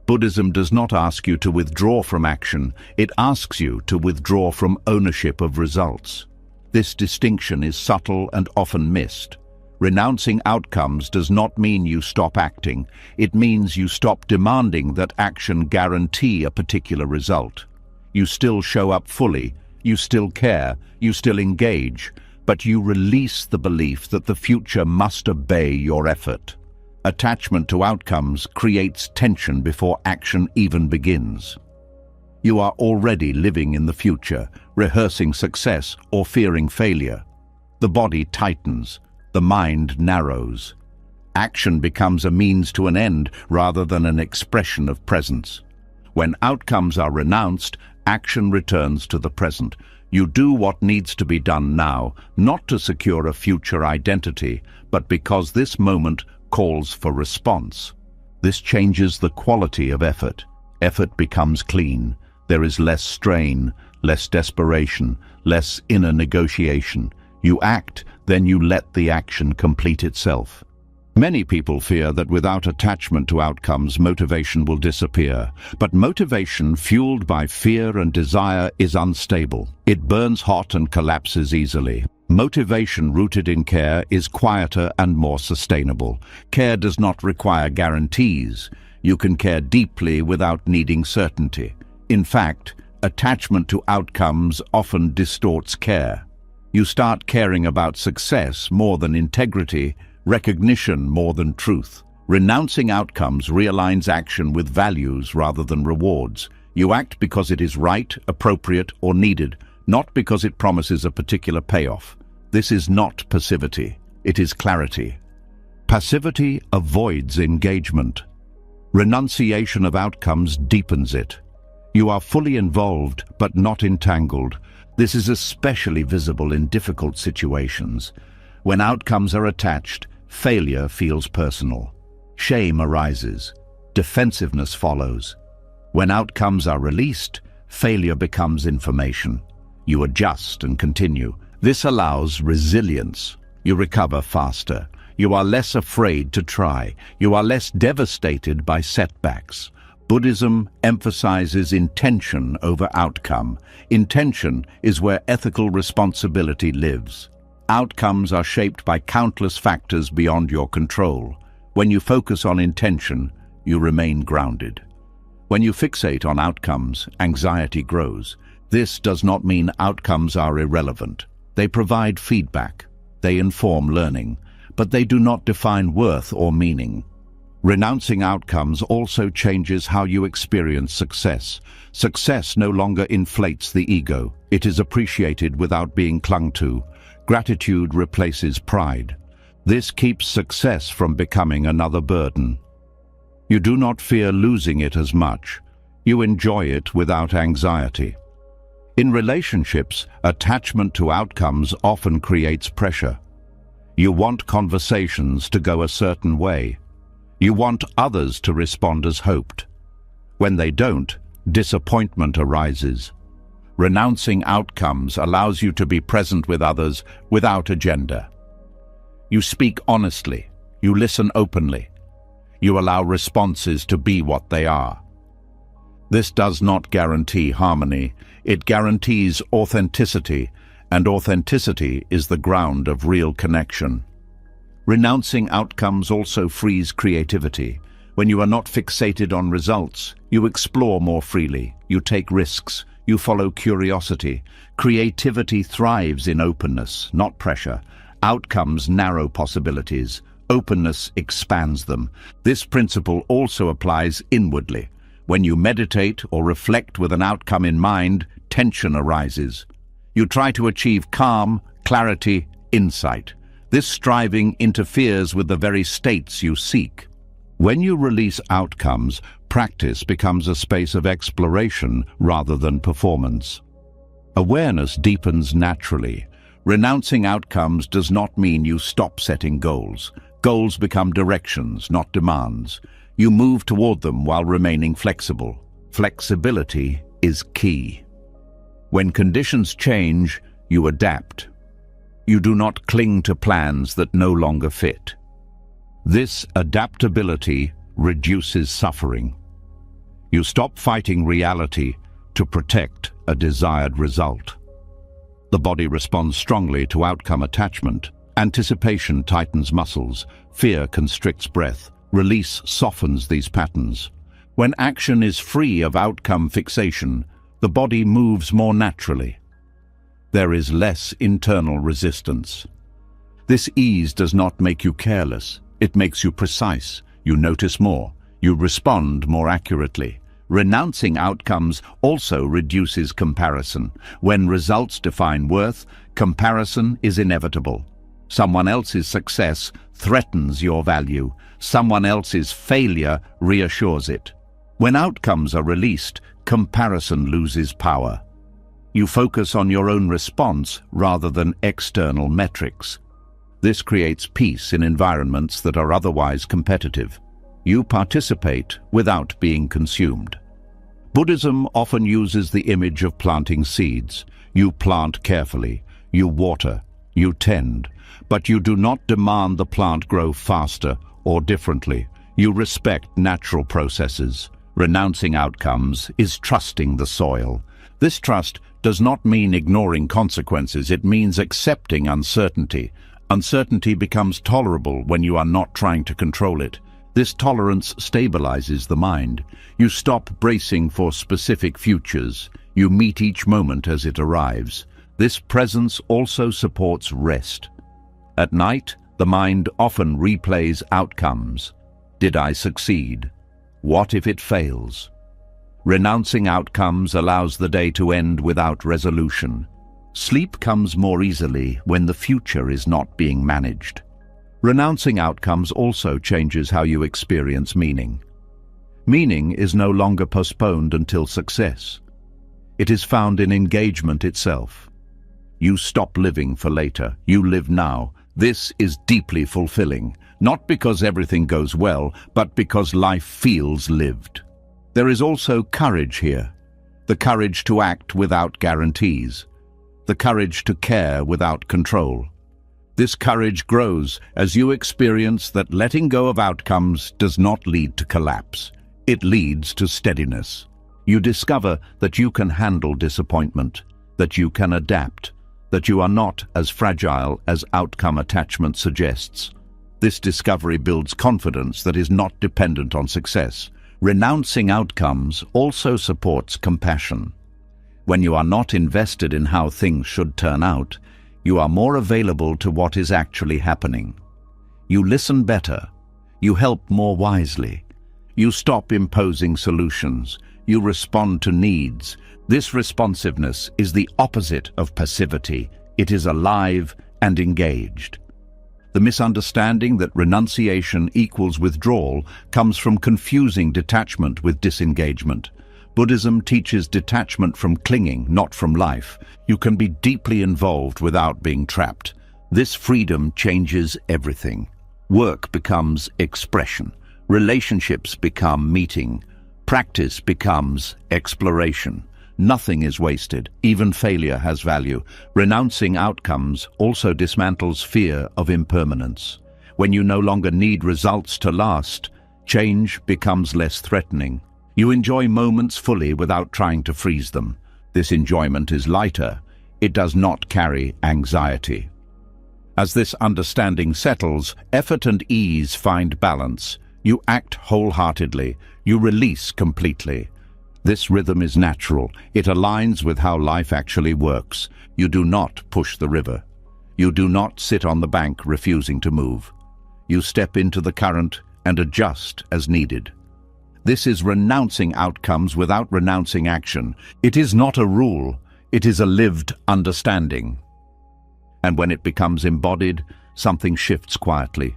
Buddhism does not ask you to withdraw from action, it asks you to withdraw from ownership of results. This distinction is subtle and often missed. Renouncing outcomes does not mean you stop acting. It means you stop demanding that action guarantee a particular result. You still show up fully, you still care, you still engage, but you release the belief that the future must obey your effort. Attachment to outcomes creates tension before action even begins. You are already living in the future, rehearsing success or fearing failure. The body tightens. The mind narrows. Action becomes a means to an end rather than an expression of presence. When outcomes are renounced, action returns to the present. You do what needs to be done now, not to secure a future identity, but because this moment calls for response. This changes the quality of effort. Effort becomes clean. There is less strain, less desperation, less inner negotiation. You act, then you let the action complete itself. Many people fear that without attachment to outcomes, motivation will disappear. But motivation fueled by fear and desire is unstable. It burns hot and collapses easily. Motivation rooted in care is quieter and more sustainable. Care does not require guarantees. You can care deeply without needing certainty. In fact, attachment to outcomes often distorts care. You start caring about success more than integrity, recognition more than truth. Renouncing outcomes realigns action with values rather than rewards. You act because it is right, appropriate, or needed, not because it promises a particular payoff. This is not passivity, it is clarity. Passivity avoids engagement. Renunciation of outcomes deepens it. You are fully involved, but not entangled. This is especially visible in difficult situations. When outcomes are attached, failure feels personal. Shame arises. Defensiveness follows. When outcomes are released, failure becomes information. You adjust and continue. This allows resilience. You recover faster. You are less afraid to try. You are less devastated by setbacks. Buddhism emphasizes intention over outcome. Intention is where ethical responsibility lives. Outcomes are shaped by countless factors beyond your control. When you focus on intention, you remain grounded. When you fixate on outcomes, anxiety grows. This does not mean outcomes are irrelevant. They provide feedback. They inform learning. But they do not define worth or meaning. Renouncing outcomes also changes how you experience success. Success no longer inflates the ego. It is appreciated without being clung to. Gratitude replaces pride. This keeps success from becoming another burden. You do not fear losing it as much. You enjoy it without anxiety. In relationships, attachment to outcomes often creates pressure. You want conversations to go a certain way. You want others to respond as hoped. When they don't, disappointment arises. Renouncing outcomes allows you to be present with others without agenda. You speak honestly. You listen openly. You allow responses to be what they are. This does not guarantee harmony. It guarantees authenticity, and authenticity is the ground of real connection. Renouncing outcomes also frees creativity. When you are not fixated on results, you explore more freely, you take risks, you follow curiosity. Creativity thrives in openness, not pressure. Outcomes narrow possibilities. Openness expands them. This principle also applies inwardly. When you meditate or reflect with an outcome in mind, tension arises. You try to achieve calm, clarity, insight. This striving interferes with the very states you seek. When you release outcomes, practice becomes a space of exploration rather than performance. Awareness deepens naturally. Renouncing outcomes does not mean you stop setting goals. Goals become directions, not demands. You move toward them while remaining flexible. Flexibility is key. When conditions change, you adapt. You do not cling to plans that no longer fit. This adaptability reduces suffering. You stop fighting reality to protect a desired result. The body responds strongly to outcome attachment. Anticipation tightens muscles. Fear constricts breath. Release softens these patterns. When action is free of outcome fixation, the body moves more naturally. There is less internal resistance. This ease does not make you careless. It makes you precise. You notice more. You respond more accurately. Renouncing outcomes also reduces comparison. When results define worth, comparison is inevitable. Someone else's success threatens your value. Someone else's failure reassures it. When outcomes are released, comparison loses power. You focus on your own response rather than external metrics. This creates peace in environments that are otherwise competitive. You participate without being consumed. Buddhism often uses the image of planting seeds. You plant carefully, you water, you tend, but you do not demand the plant grow faster or differently. You respect natural processes. Renouncing outcomes is trusting the soil. This trust does not mean ignoring consequences. It means accepting uncertainty. Uncertainty becomes tolerable when you are not trying to control it. This tolerance stabilizes the mind. You stop bracing for specific futures. You meet each moment as it arrives. This presence also supports rest. At night, The mind often replays outcomes. Did I succeed? What if it fails? Renouncing outcomes allows the day to end without resolution. Sleep comes more easily when the future is not being managed. Renouncing outcomes also changes how you experience meaning. Meaning is no longer postponed until success. It is found in engagement itself. You stop living for later. You live now. This is deeply fulfilling, not because everything goes well, but because life feels lived. There is also courage here. The courage to act without guarantees. The courage to care without control. This courage grows as you experience that letting go of outcomes does not lead to collapse. It leads to steadiness. You discover that you can handle disappointment, that you can adapt, that you are not as fragile as outcome attachment suggests. This discovery builds confidence that is not dependent on success. Renouncing outcomes also supports compassion. When you are not invested in how things should turn out, you are more available to what is actually happening. You listen better. You help more wisely. You stop imposing solutions. You respond to needs. This responsiveness is the opposite of passivity. It is alive and engaged. The misunderstanding that renunciation equals withdrawal comes from confusing detachment with disengagement. Buddhism teaches detachment from clinging, not from life. You can be deeply involved without being trapped. This freedom changes everything. Work becomes expression. Relationships become meeting. Practice becomes exploration. Nothing is wasted. Even failure has value. Renouncing outcomes also dismantles fear of impermanence. When you no longer need results to last, change becomes less threatening. You enjoy moments fully without trying to freeze them. This enjoyment is lighter. It does not carry anxiety. As this understanding settles, effort and ease find balance. You act wholeheartedly. You release completely. This rhythm is natural. It aligns with how life actually works. You do not push the river. You do not sit on the bank refusing to move. You step into the current and adjust as needed. This is renouncing outcomes without renouncing action. It is not a rule. It is a lived understanding. And when it becomes embodied, something shifts quietly.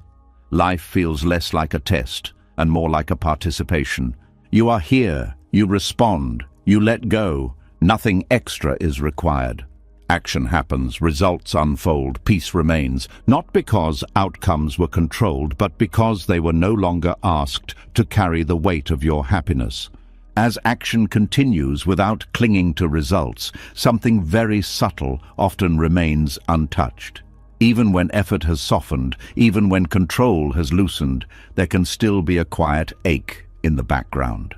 Life feels less like a test and more like a participation. You are here. You respond, you let go, nothing extra is required. Action happens, results unfold, peace remains, not because outcomes were controlled, but because they were no longer asked to carry the weight of your happiness. As action continues without clinging to results, something very subtle often remains untouched. Even when effort has softened, even when control has loosened, there can still be a quiet ache in the background.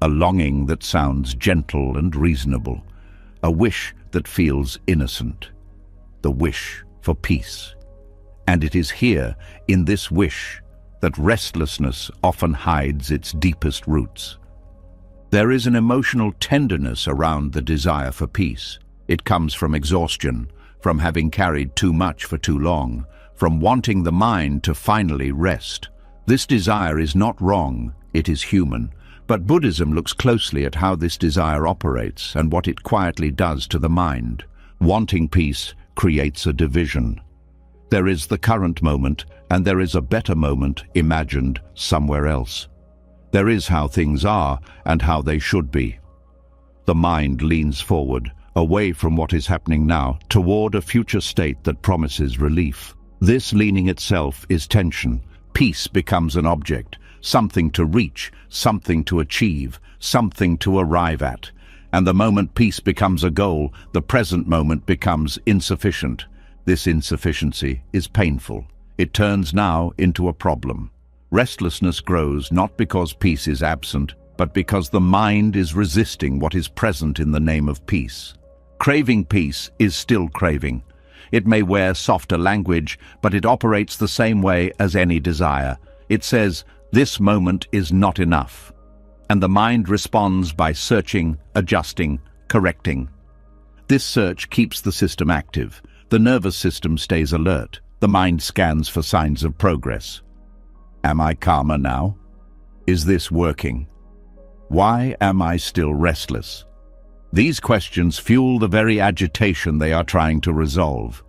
A longing that sounds gentle and reasonable, a wish that feels innocent, the wish for peace. And it is here, in this wish, that restlessness often hides its deepest roots. There is an emotional tenderness around the desire for peace. It comes from exhaustion, from having carried too much for too long, from wanting the mind to finally rest. This desire is not wrong, it is human. But Buddhism looks closely at how this desire operates and what it quietly does to the mind. Wanting peace creates a division. There is the current moment, and there is a better moment imagined somewhere else. There is how things are and how they should be. The mind leans forward, away from what is happening now, toward a future state that promises relief. This leaning itself is tension. Peace becomes an object. Something to reach, something to achieve, something to arrive at. And the moment peace becomes a goal, the present moment becomes insufficient. This insufficiency is painful. It turns now into a problem. Restlessness grows not because peace is absent, but because the mind is resisting what is present in the name of peace. Craving peace is still craving. It may wear softer language, but it operates the same way as any desire. It says, "This moment is not enough." And the mind responds by searching, adjusting, correcting. This search keeps the system active. The nervous system stays alert. The mind scans for signs of progress. Am I calmer now? Is this working? Why am I still restless? These questions fuel the very agitation they are trying to resolve.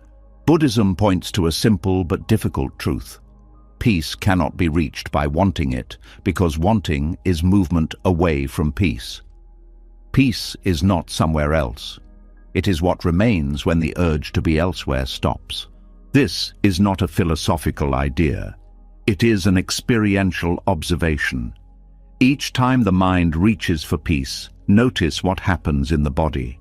Buddhism points to a simple but difficult truth. Peace cannot be reached by wanting it, because wanting is movement away from peace. Peace is not somewhere else. It is what remains when the urge to be elsewhere stops. This is not a philosophical idea. It is an experiential observation. Each time the mind reaches for peace, notice what happens in the body.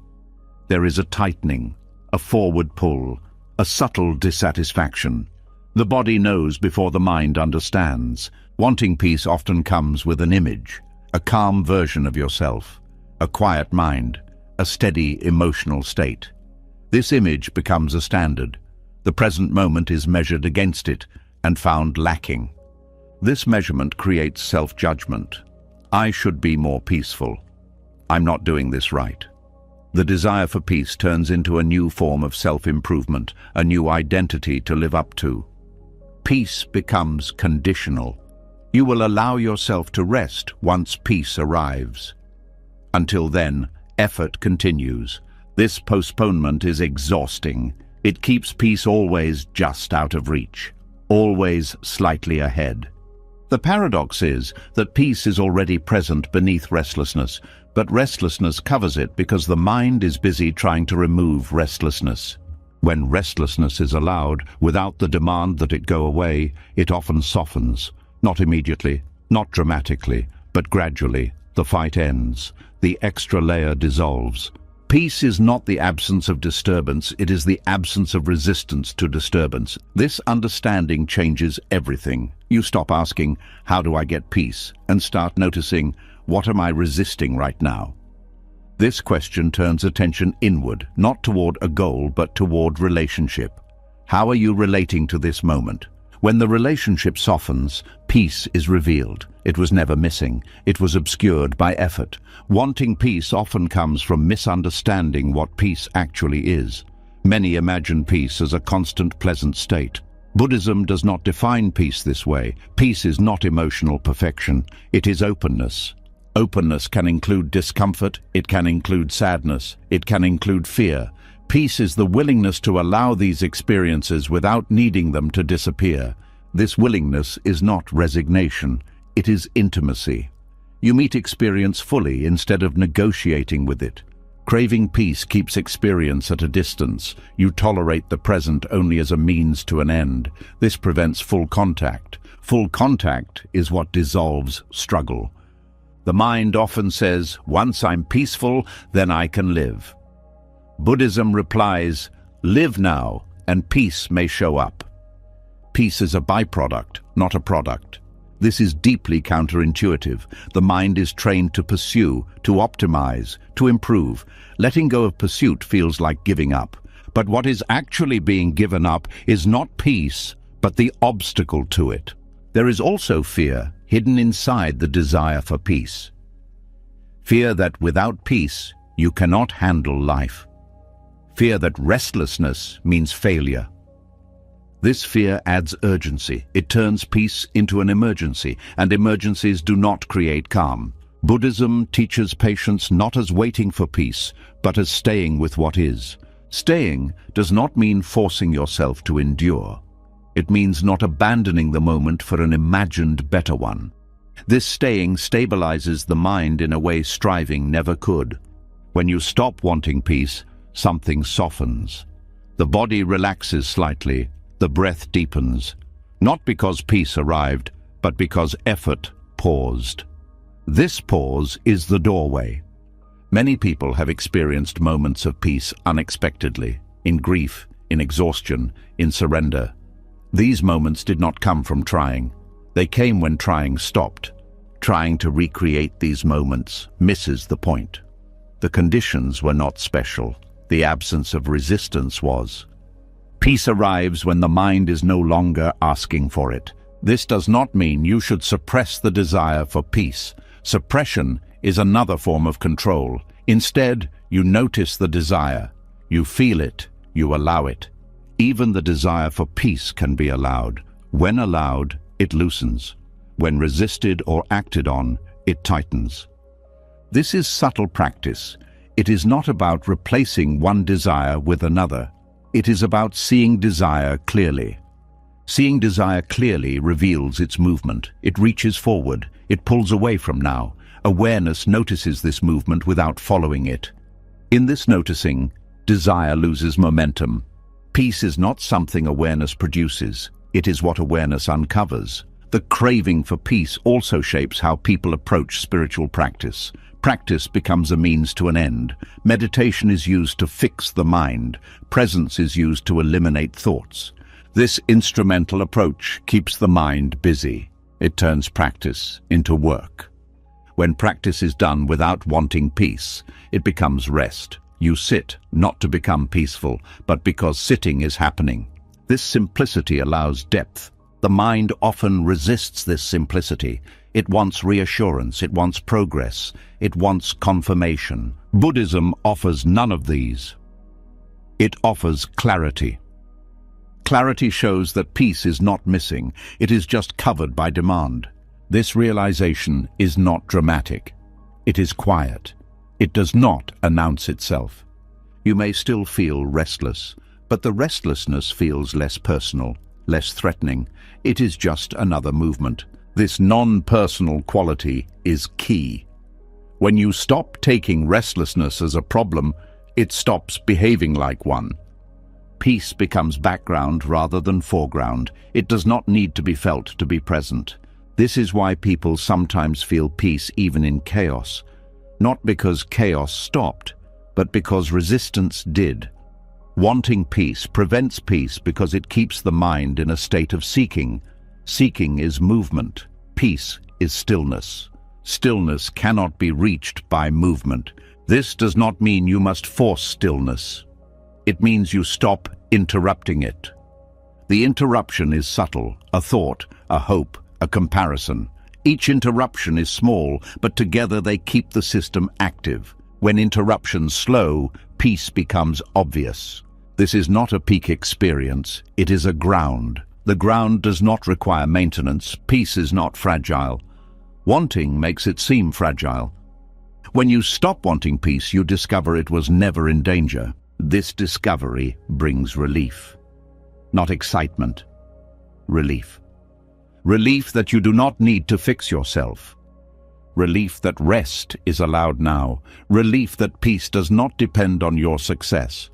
There is a tightening, a forward pull, a subtle dissatisfaction. The body knows before the mind understands. Wanting peace often comes with an image, a calm version of yourself, a quiet mind, a steady emotional state. This image becomes a standard. The present moment is measured against it and found lacking. This measurement creates self-judgment. I should be more peaceful. I'm not doing this right. The desire for peace turns into a new form of self-improvement, a new identity to live up to. Peace becomes conditional. You will allow yourself to rest once peace arrives. Until then, effort continues. This postponement is exhausting. It keeps peace always just out of reach, always slightly ahead. The paradox is that peace is already present beneath restlessness, but restlessness covers it because the mind is busy trying to remove restlessness. When restlessness is allowed, without the demand that it go away, it often softens. Not immediately, not dramatically, but gradually. The fight ends. The extra layer dissolves. Peace is not the absence of disturbance, it is the absence of resistance to disturbance. This understanding changes everything. You stop asking, how do I get peace? And start noticing, what am I resisting right now? This question turns attention inward, not toward a goal, but toward relationship. How are you relating to this moment? When the relationship softens, peace is revealed. It was never missing. It was obscured by effort. Wanting peace often comes from misunderstanding what peace actually is. Many imagine peace as a constant pleasant state. Buddhism does not define peace this way. Peace is not emotional perfection. It is openness. Openness can include discomfort. It can include sadness. It can include fear. Peace is the willingness to allow these experiences without needing them to disappear. This willingness is not resignation. It is intimacy. You meet experience fully instead of negotiating with it. Craving peace keeps experience at a distance. You tolerate the present only as a means to an end. This prevents full contact. Full contact is what dissolves struggle. The mind often says, once I'm peaceful, then I can live. Buddhism replies, live now, and peace may show up. Peace is a byproduct, not a product. This is deeply counterintuitive. The mind is trained to pursue, to optimize, to improve. Letting go of pursuit feels like giving up. But what is actually being given up is not peace, but the obstacle to it. There is also fear hidden inside the desire for peace. Fear that without peace, you cannot handle life. Fear that restlessness means failure. This fear adds urgency. It turns peace into an emergency, and emergencies do not create calm. Buddhism teaches patience not as waiting for peace, but as staying with what is. Staying does not mean forcing yourself to endure. It means not abandoning the moment for an imagined better one. This staying stabilizes the mind in a way striving never could. When you stop wanting peace, something softens. The body relaxes slightly, the breath deepens, not because peace arrived, but because effort paused. This pause is the doorway. Many people have experienced moments of peace unexpectedly, in grief, in exhaustion, in surrender. These moments did not come from trying. They came when trying stopped. Trying to recreate these moments misses the point. The conditions were not special. The absence of resistance was. Peace arrives when the mind is no longer asking for it. This does not mean you should suppress the desire for peace. Suppression is another form of control. Instead, you notice the desire. You feel it. You allow it. Even the desire for peace can be allowed. When allowed, it loosens. When resisted or acted on, it tightens. This is subtle practice. It is not about replacing one desire with another. It is about seeing desire clearly. Seeing desire clearly reveals its movement. It reaches forward. It pulls away from now. Awareness notices this movement without following it. In this noticing, desire loses momentum. Peace is not something awareness produces. It is what awareness uncovers. The craving for peace also shapes how people approach spiritual practice. Practice becomes a means to an end. Meditation is used to fix the mind. Presence is used to eliminate thoughts. This instrumental approach keeps the mind busy. It turns practice into work. When practice is done without wanting peace, it becomes rest. You sit, not to become peaceful, but because sitting is happening. This simplicity allows depth. The mind often resists this simplicity. It wants reassurance, it wants progress, it wants confirmation. Buddhism offers none of these. It offers clarity. Clarity shows that peace is not missing, it is just covered by demand. This realization is not dramatic. It is quiet. It does not announce itself. You may still feel restless, but the restlessness feels less personal, less threatening. It is just another movement. This non-personal quality is key. When you stop taking restlessness as a problem, it stops behaving like one. Peace becomes background rather than foreground. It does not need to be felt to be present. This is why people sometimes feel peace even in chaos. Not because chaos stopped, but because resistance did. Wanting peace prevents peace because it keeps the mind in a state of seeking. Seeking is movement. Peace is stillness. Stillness cannot be reached by movement. This does not mean you must force stillness. It means you stop interrupting it. The interruption is subtle, a thought, a hope, a comparison. Each interruption is small, but together they keep the system active. When interruptions slow, peace becomes obvious. This is not a peak experience, it is a ground. The ground does not require maintenance. Peace is not fragile. Wanting makes it seem fragile. When you stop wanting peace, you discover it was never in danger. This discovery brings relief. Not excitement. Relief. Relief that you do not need to fix yourself. Relief that rest is allowed now. Relief that peace does not depend on your success.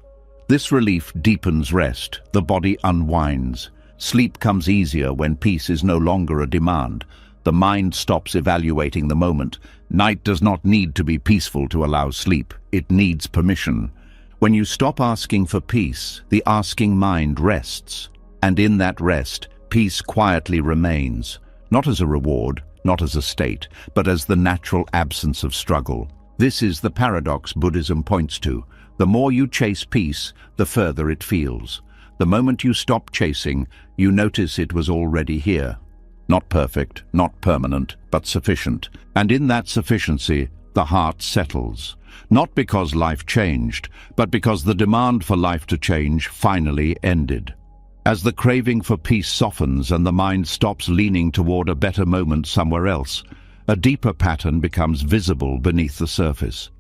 This relief deepens rest. The body unwinds. Sleep comes easier when peace is no longer a demand. The mind stops evaluating the moment. Night does not need to be peaceful to allow sleep. It needs permission. When you stop asking for peace, the asking mind rests. And in that rest, peace quietly remains, not as a reward, not as a state, but as the natural absence of struggle. This is the paradox Buddhism points to. The more you chase peace, the further it feels. The moment you stop chasing, you notice it was already here. Not perfect, not permanent, but sufficient. And in that sufficiency, the heart settles. Not because life changed, but because the demand for life to change finally ended. As the craving for peace softens and the mind stops leaning toward a better moment somewhere else, a deeper pattern becomes visible beneath the surface.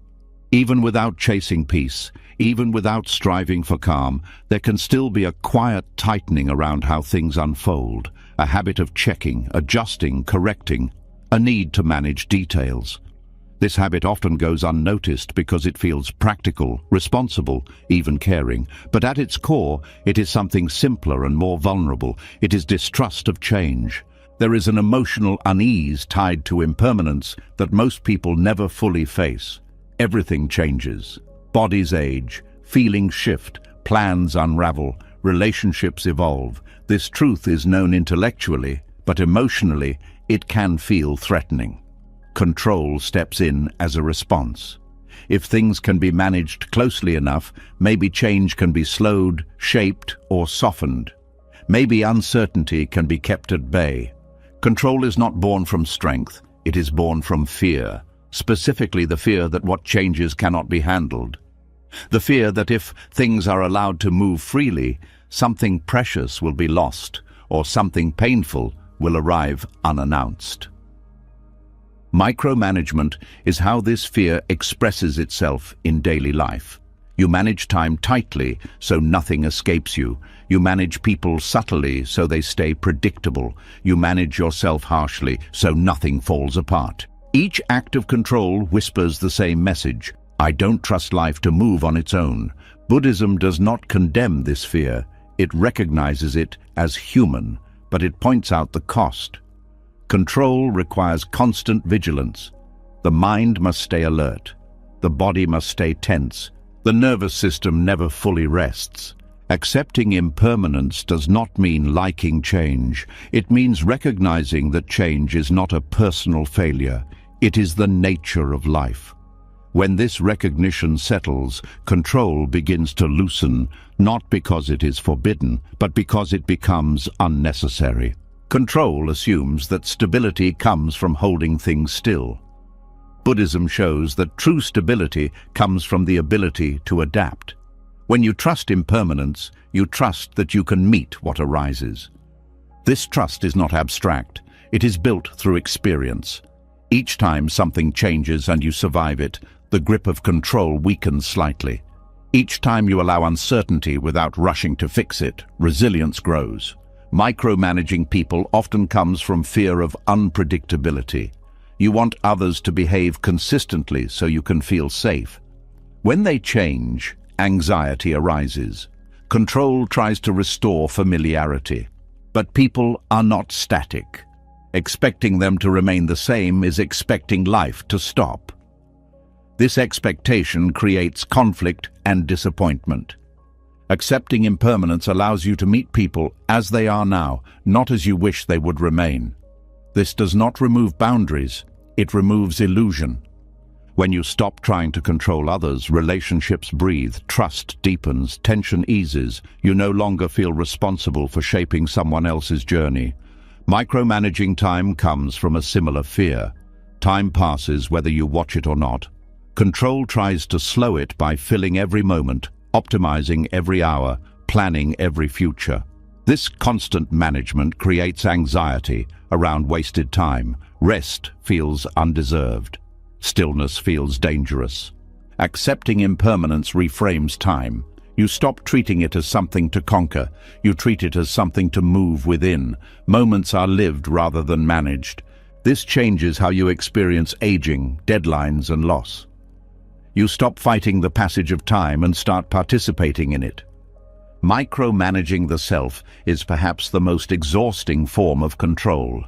Even without chasing peace, even without striving for calm, there can still be a quiet tightening around how things unfold, a habit of checking, adjusting, correcting, a need to manage details. This habit often goes unnoticed because it feels practical, responsible, even caring. But at its core, it is something simpler and more vulnerable. It is distrust of change. There is an emotional unease tied to impermanence that most people never fully face. Everything changes. Bodies age, feelings shift, plans unravel, relationships evolve. This truth is known intellectually, but emotionally, it can feel threatening. Control steps in as a response. If things can be managed closely enough, maybe change can be slowed, shaped, or softened. Maybe uncertainty can be kept at bay. Control is not born from strength, it is born from fear, specifically the fear that what changes cannot be handled. The fear that if things are allowed to move freely, something precious will be lost, or something painful will arrive unannounced. Micromanagement is how this fear expresses itself in daily life. You manage time tightly so nothing escapes you. You manage people subtly so they stay predictable. You manage yourself harshly so nothing falls apart. Each act of control whispers the same message: I don't trust life to move on its own. Buddhism does not condemn this fear. It recognizes it as human, but it points out the cost. Control requires constant vigilance. The mind must stay alert. The body must stay tense. The nervous system never fully rests. Accepting impermanence does not mean liking change. It means recognizing that change is not a personal failure. It is the nature of life. When this recognition settles, control begins to loosen, not because it is forbidden, but because it becomes unnecessary. Control assumes that stability comes from holding things still. Buddhism shows that true stability comes from the ability to adapt. When you trust impermanence, you trust that you can meet what arises. This trust is not abstract. It is built through experience. Each time something changes and you survive it, the grip of control weakens slightly. Each time you allow uncertainty without rushing to fix it, resilience grows. Micromanaging people often comes from fear of unpredictability. You want others to behave consistently so you can feel safe. When they change, anxiety arises. Control tries to restore familiarity. But people are not static. Expecting them to remain the same is expecting life to stop. This expectation creates conflict and disappointment. Accepting impermanence allows you to meet people as they are now, not as you wish they would remain. This does not remove boundaries, it removes illusion. When you stop trying to control others, relationships breathe, trust deepens, tension eases. You no longer feel responsible for shaping someone else's journey. Micromanaging time comes from a similar fear. Time passes whether you watch it or not. Control tries to slow it by filling every moment, optimizing every hour, planning every future. This constant management creates anxiety around wasted time. Rest feels undeserved. Stillness feels dangerous. Accepting impermanence reframes time. You stop treating it as something to conquer. You treat it as something to move within. Moments are lived rather than managed. This changes how you experience aging, deadlines, and loss. You stop fighting the passage of time and start participating in it. Micromanaging the self is perhaps the most exhausting form of control.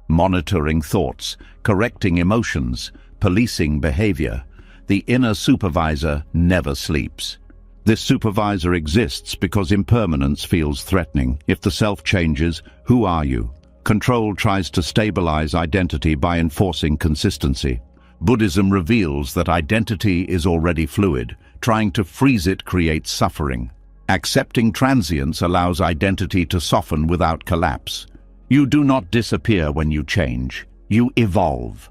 Monitoring thoughts, correcting emotions, policing behavior. The inner supervisor never sleeps. This supervisor exists because impermanence feels threatening. If the self changes, who are you? Control tries to stabilize identity by enforcing consistency. Buddhism reveals that identity is already fluid. Trying to freeze it creates suffering. Accepting transience allows identity to soften without collapse. You do not disappear when you change. You evolve.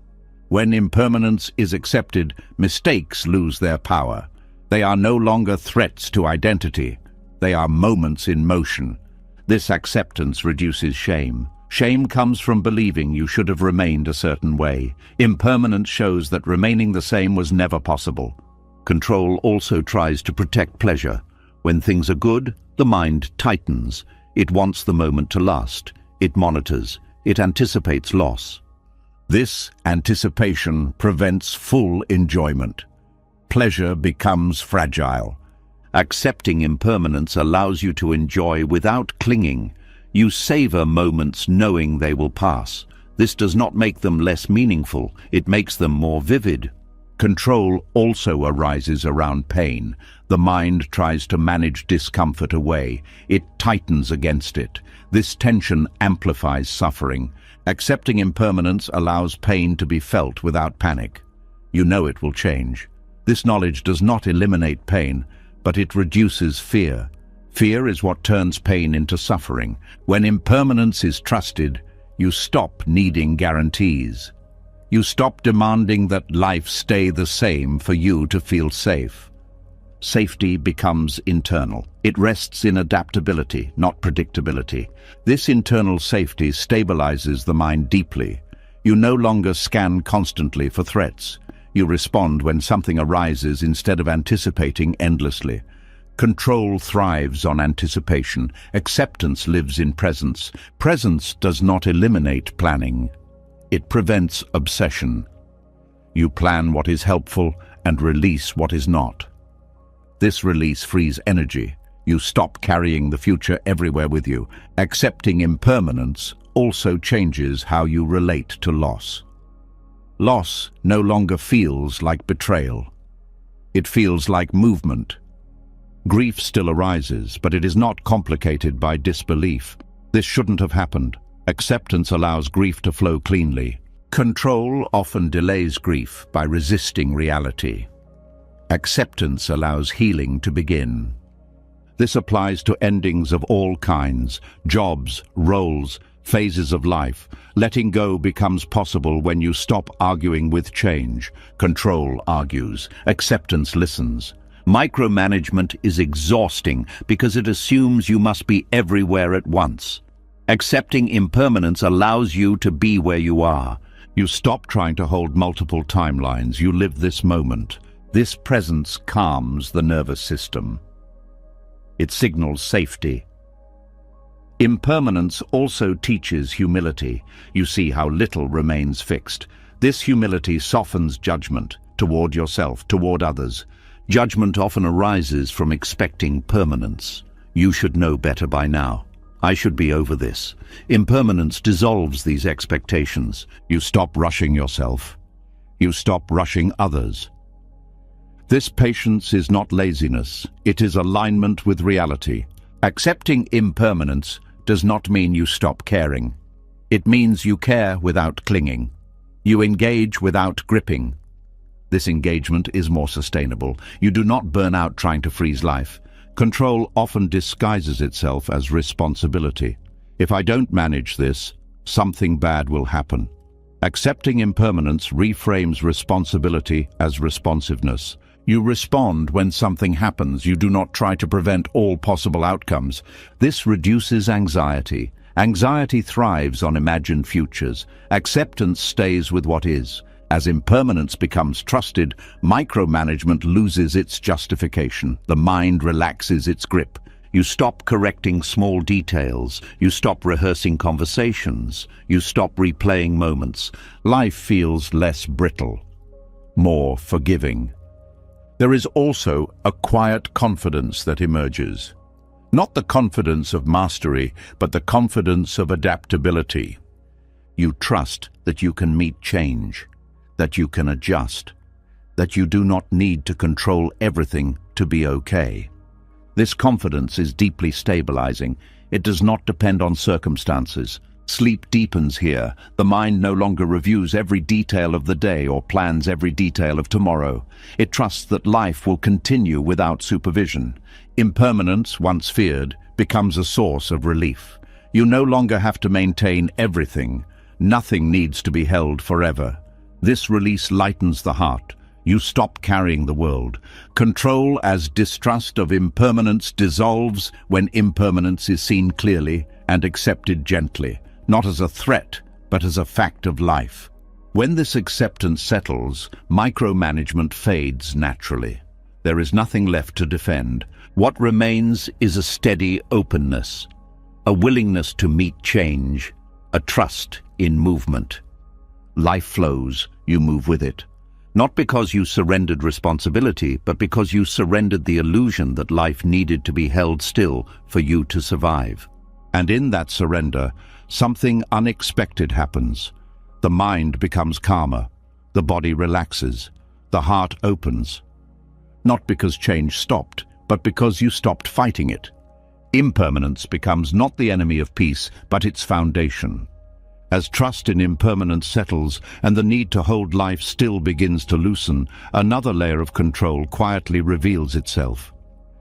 When impermanence is accepted, mistakes lose their power. They are no longer threats to identity. They are moments in motion. This acceptance reduces shame. Shame comes from believing you should have remained a certain way. Impermanence shows that remaining the same was never possible. Control also tries to protect pleasure. When things are good, the mind tightens. It wants the moment to last. It monitors. It anticipates loss. This anticipation prevents full enjoyment. Pleasure becomes fragile. Accepting impermanence allows you to enjoy without clinging. You savor moments knowing they will pass. This does not make them less meaningful, it makes them more vivid. Control also arises around pain. The mind tries to manage discomfort away. It tightens against it. This tension amplifies suffering. Accepting impermanence allows pain to be felt without panic. You know it will change. This knowledge does not eliminate pain, but it reduces fear. Fear is what turns pain into suffering. When impermanence is trusted, you stop needing guarantees. You stop demanding that life stay the same for you to feel safe. safety becomes internal. It rests in adaptability, not predictability. This internal safety stabilizes the mind deeply. You no longer scan constantly for threats. You respond when something arises instead of anticipating endlessly. Control thrives on anticipation. Acceptance lives in presence. Presence does not eliminate planning. It prevents obsession. You plan what is helpful and release what is not. This release frees energy. You stop carrying the future everywhere with you. Accepting impermanence also changes how you relate to loss. Loss no longer feels like betrayal. It feels like movement. Grief still arises, but it is not complicated by disbelief. This shouldn't have happened. Acceptance allows grief to flow cleanly. Control often delays grief by resisting reality. Acceptance allows healing to begin. This applies to endings of all kinds, jobs, roles, phases of life. Letting go becomes possible when you stop arguing with change. Control argues. Acceptance listens. Micromanagement is exhausting because it assumes you must be everywhere at once. Accepting impermanence allows you to be where you are. You stop trying to hold multiple timelines. You live this moment. This presence calms the nervous system. It signals safety. Impermanence also teaches humility. You see how little remains fixed. This humility softens judgment toward yourself, toward others. Judgment often arises from expecting permanence. You should know better by now. I should be over this. Impermanence dissolves these expectations. You stop rushing yourself. You stop rushing others. This patience is not laziness. It is alignment with reality. Accepting impermanence does not mean you stop caring. It means you care without clinging. You engage without gripping. This engagement is more sustainable. You do not burn out trying to freeze life. Control often disguises itself as responsibility. If I don't manage this, something bad will happen. Accepting impermanence reframes responsibility as responsiveness. You respond when something happens. You do not try to prevent all possible outcomes. This reduces anxiety. Anxiety thrives on imagined futures. Acceptance stays with what is. As impermanence becomes trusted, micromanagement loses its justification. The mind relaxes its grip. You stop correcting small details. You stop rehearsing conversations. You stop replaying moments. Life feels less brittle, more forgiving. There is also a quiet confidence that emerges. Not the confidence of mastery, but the confidence of adaptability. You trust that you can meet change, that you can adjust, that you do not need to control everything to be okay. This confidence is deeply stabilizing. It does not depend on circumstances. Sleep deepens here. The mind no longer reviews every detail of the day or plans every detail of tomorrow. It trusts that life will continue without supervision. Impermanence, once feared, becomes a source of relief. You no longer have to maintain everything. Nothing needs to be held forever. This release lightens the heart. You stop carrying the world. Control as distrust of impermanence dissolves when impermanence is seen clearly and accepted gently, not as a threat, but as a fact of life. When this acceptance settles, micromanagement fades naturally. There is nothing left to defend. What remains is a steady openness, a willingness to meet change, a trust in movement. Life flows, you move with it. Not because you surrendered responsibility, but because you surrendered the illusion that life needed to be held still for you to survive. And in that surrender, something unexpected happens. The mind becomes calmer, the body relaxes, the heart opens. Not because change stopped, but because you stopped fighting it. Impermanence becomes not the enemy of peace, but its foundation. As trust in impermanence settles and the need to hold life still begins to loosen, another layer of control quietly reveals itself.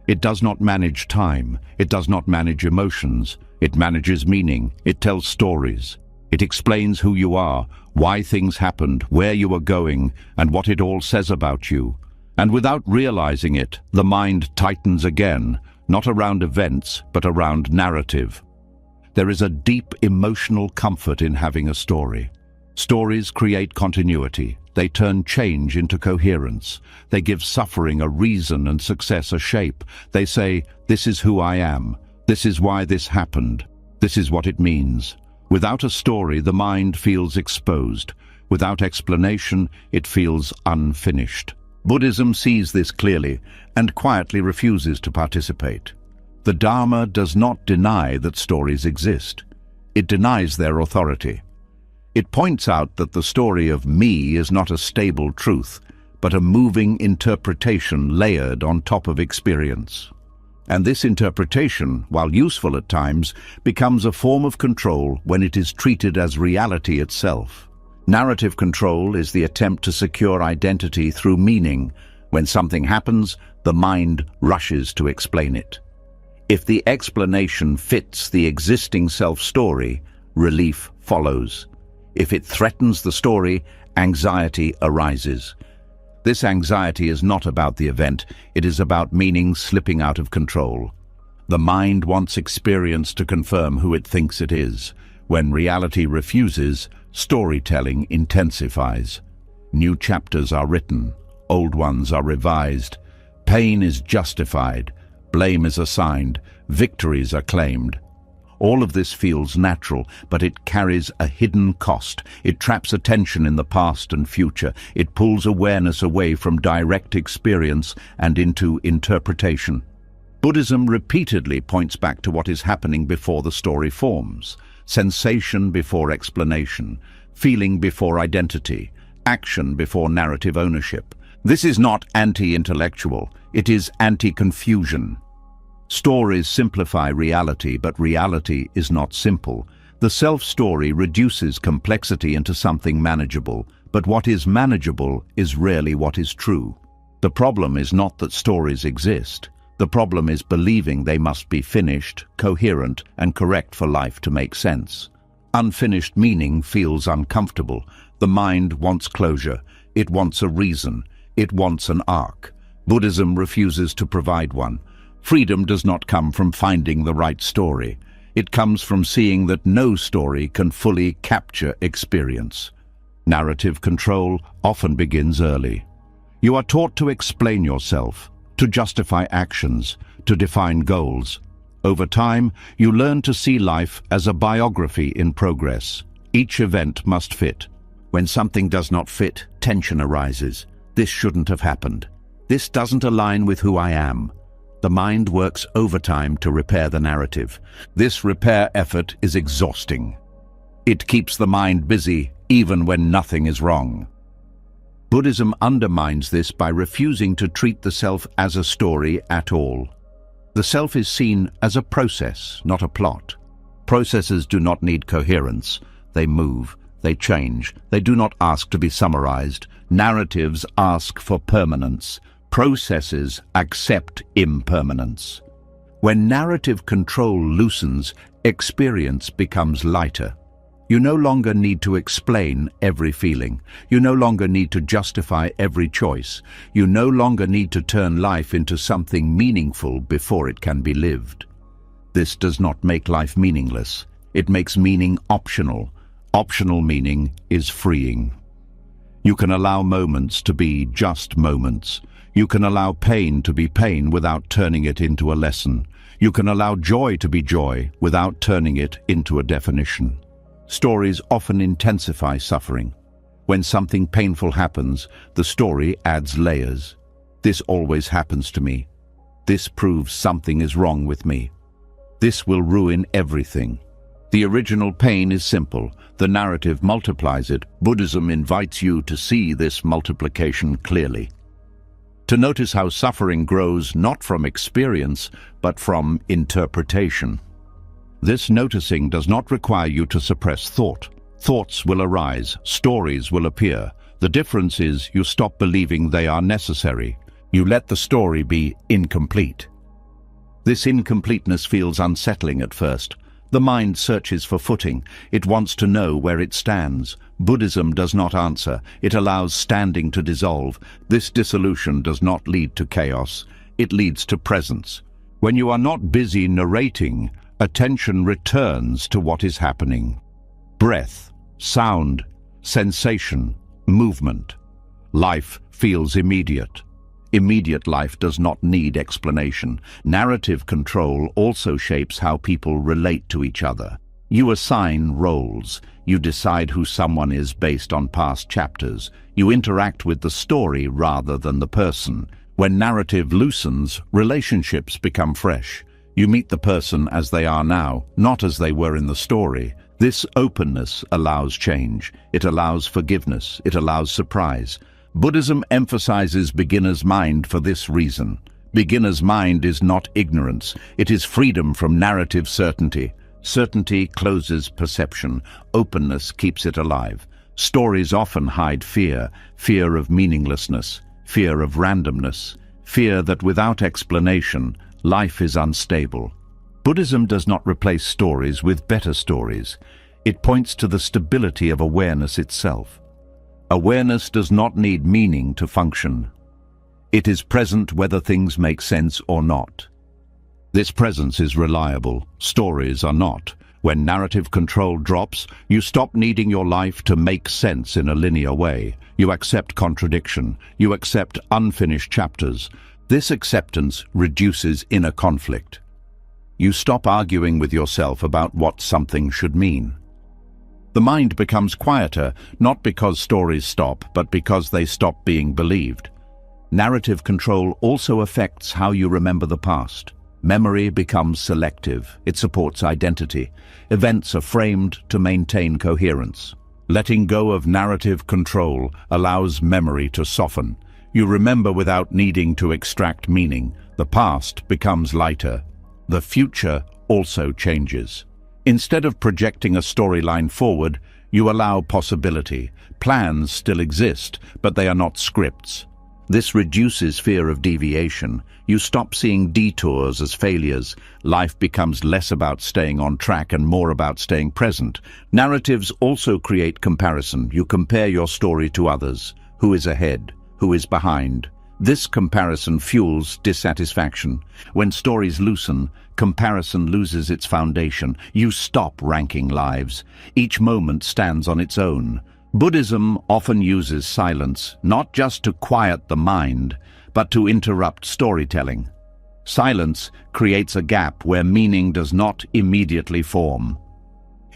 It does not manage time. It does not manage emotions. It manages meaning. It tells stories. It explains who you are, why things happened, where you are going, and what it all says about you. And without realizing it, the mind tightens again, not around events, but around narrative. There is a deep emotional comfort in having a story. Stories create continuity. They turn change into coherence. They give suffering a reason and success a shape. They say, "This is who I am. This is why this happened. This is what it means." Without a story, the mind feels exposed. Without explanation, it feels unfinished. Buddhism sees this clearly and quietly refuses to participate. The Dharma does not deny that stories exist. It denies their authority. It points out that the story of me is not a stable truth, but a moving interpretation layered on top of experience. And this interpretation, while useful at times, becomes a form of control when it is treated as reality itself. Narrative control is the attempt to secure identity through meaning. When something happens, the mind rushes to explain it. If the explanation fits the existing self-story, relief follows. If it threatens the story, anxiety arises. This anxiety is not about the event, it is about meaning slipping out of control. The mind wants experience to confirm who it thinks it is. When reality refuses, storytelling intensifies. New chapters are written, old ones are revised. Pain is justified, blame is assigned, victories are claimed. All of this feels natural, but it carries a hidden cost. It traps attention in the past and future. It pulls awareness away from direct experience and into interpretation. Buddhism repeatedly points back to what is happening before the story forms. Sensation before explanation, feeling before identity, action before narrative ownership. This is not anti-intellectual, it is anti-confusion. Stories simplify reality, but reality is not simple. The self-story reduces complexity into something manageable, but what is manageable is rarely what is true. The problem is not that stories exist. The problem is believing they must be finished, coherent, and correct for life to make sense. Unfinished meaning feels uncomfortable. The mind wants closure. It wants a reason. It wants an arc. Buddhism refuses to provide one. Freedom does not come from finding the right story. It comes from seeing that no story can fully capture experience. Narrative control often begins early. You are taught to explain yourself, to justify actions, to define goals. Over time, you learn to see life as a biography in progress. Each event must fit. When something does not fit, tension arises. This shouldn't have happened. This doesn't align with who I am. The mind works overtime to repair the narrative. This repair effort is exhausting. It keeps the mind busy even when nothing is wrong. Buddhism undermines this by refusing to treat the self as a story at all. The self is seen as a process, not a plot. Processes do not need coherence. They move, they change, they do not ask to be summarized. Narratives ask for permanence. Processes accept impermanence. When narrative control loosens, experience becomes lighter. You no longer need to explain every feeling. You no longer need to justify every choice. You no longer need to turn life into something meaningful before it can be lived. This does not make life meaningless. It makes meaning optional. Optional meaning is freeing. You can allow moments to be just moments. You can allow pain to be pain without turning it into a lesson. You can allow joy to be joy without turning it into a definition. Stories often intensify suffering. When something painful happens, the story adds layers. This always happens to me. This proves something is wrong with me. This will ruin everything. The original pain is simple. The narrative multiplies it. Buddhism invites you to see this multiplication clearly. To notice how suffering grows not from experience, but from interpretation. This noticing does not require you to suppress thought. Thoughts will arise, stories will appear. The difference is you stop believing they are necessary. You let the story be incomplete. This incompleteness feels unsettling at first. The mind searches for footing. It wants to know where it stands. Buddhism does not answer. It allows standing to dissolve. This dissolution does not lead to chaos. It leads to presence. When you are not busy narrating, attention returns to what is happening. Breath, sound, sensation, movement. Life feels immediate. Immediate life does not need explanation. Narrative control also shapes how people relate to each other. You assign roles. You decide who someone is based on past chapters. You interact with the story rather than the person. When narrative loosens, relationships become fresh. You meet the person as they are now, not as they were in the story. This openness allows change. It allows forgiveness. It allows surprise. Buddhism emphasizes beginner's mind for this reason. Beginner's mind is not ignorance. It is freedom from narrative certainty. Certainty closes perception. Openness keeps it alive. Stories often hide fear, fear of meaninglessness, fear of randomness, fear that without explanation, life is unstable. Buddhism does not replace stories with better stories. It points to the stability of awareness itself. Awareness does not need meaning to function. It is present whether things make sense or not. This presence is reliable. Stories are not. When narrative control drops, you stop needing your life to make sense in a linear way. You accept contradiction. You accept unfinished chapters. This acceptance reduces inner conflict. You stop arguing with yourself about what something should mean. The mind becomes quieter, not because stories stop, but because they stop being believed. Narrative control also affects how you remember the past. Memory becomes selective. It supports identity. Events are framed to maintain coherence. Letting go of narrative control allows memory to soften. You remember without needing to extract meaning. The past becomes lighter. The future also changes. Instead of projecting a storyline forward, you allow possibility. Plans still exist, but they are not scripts. This reduces fear of deviation. You stop seeing detours as failures. Life becomes less about staying on track and more about staying present. Narratives also create comparison. You compare your story to others. Who is ahead? Who is behind? This comparison fuels dissatisfaction. When stories loosen, comparison loses its foundation. You stop ranking lives. Each moment stands on its own. Buddhism often uses silence, not just to quiet the mind, but to interrupt storytelling. Silence creates a gap where meaning does not immediately form.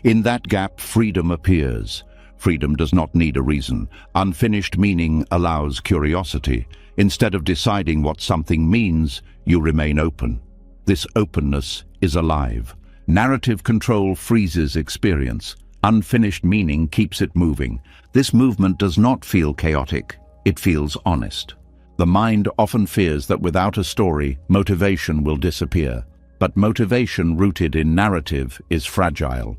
In that gap, freedom appears. Freedom does not need a reason. Unfinished meaning allows curiosity. Instead of deciding what something means, you remain open. This openness is alive. Narrative control freezes experience. Unfinished meaning keeps it moving. This movement does not feel chaotic. It feels honest. The mind often fears that without a story, motivation will disappear. But motivation rooted in narrative is fragile.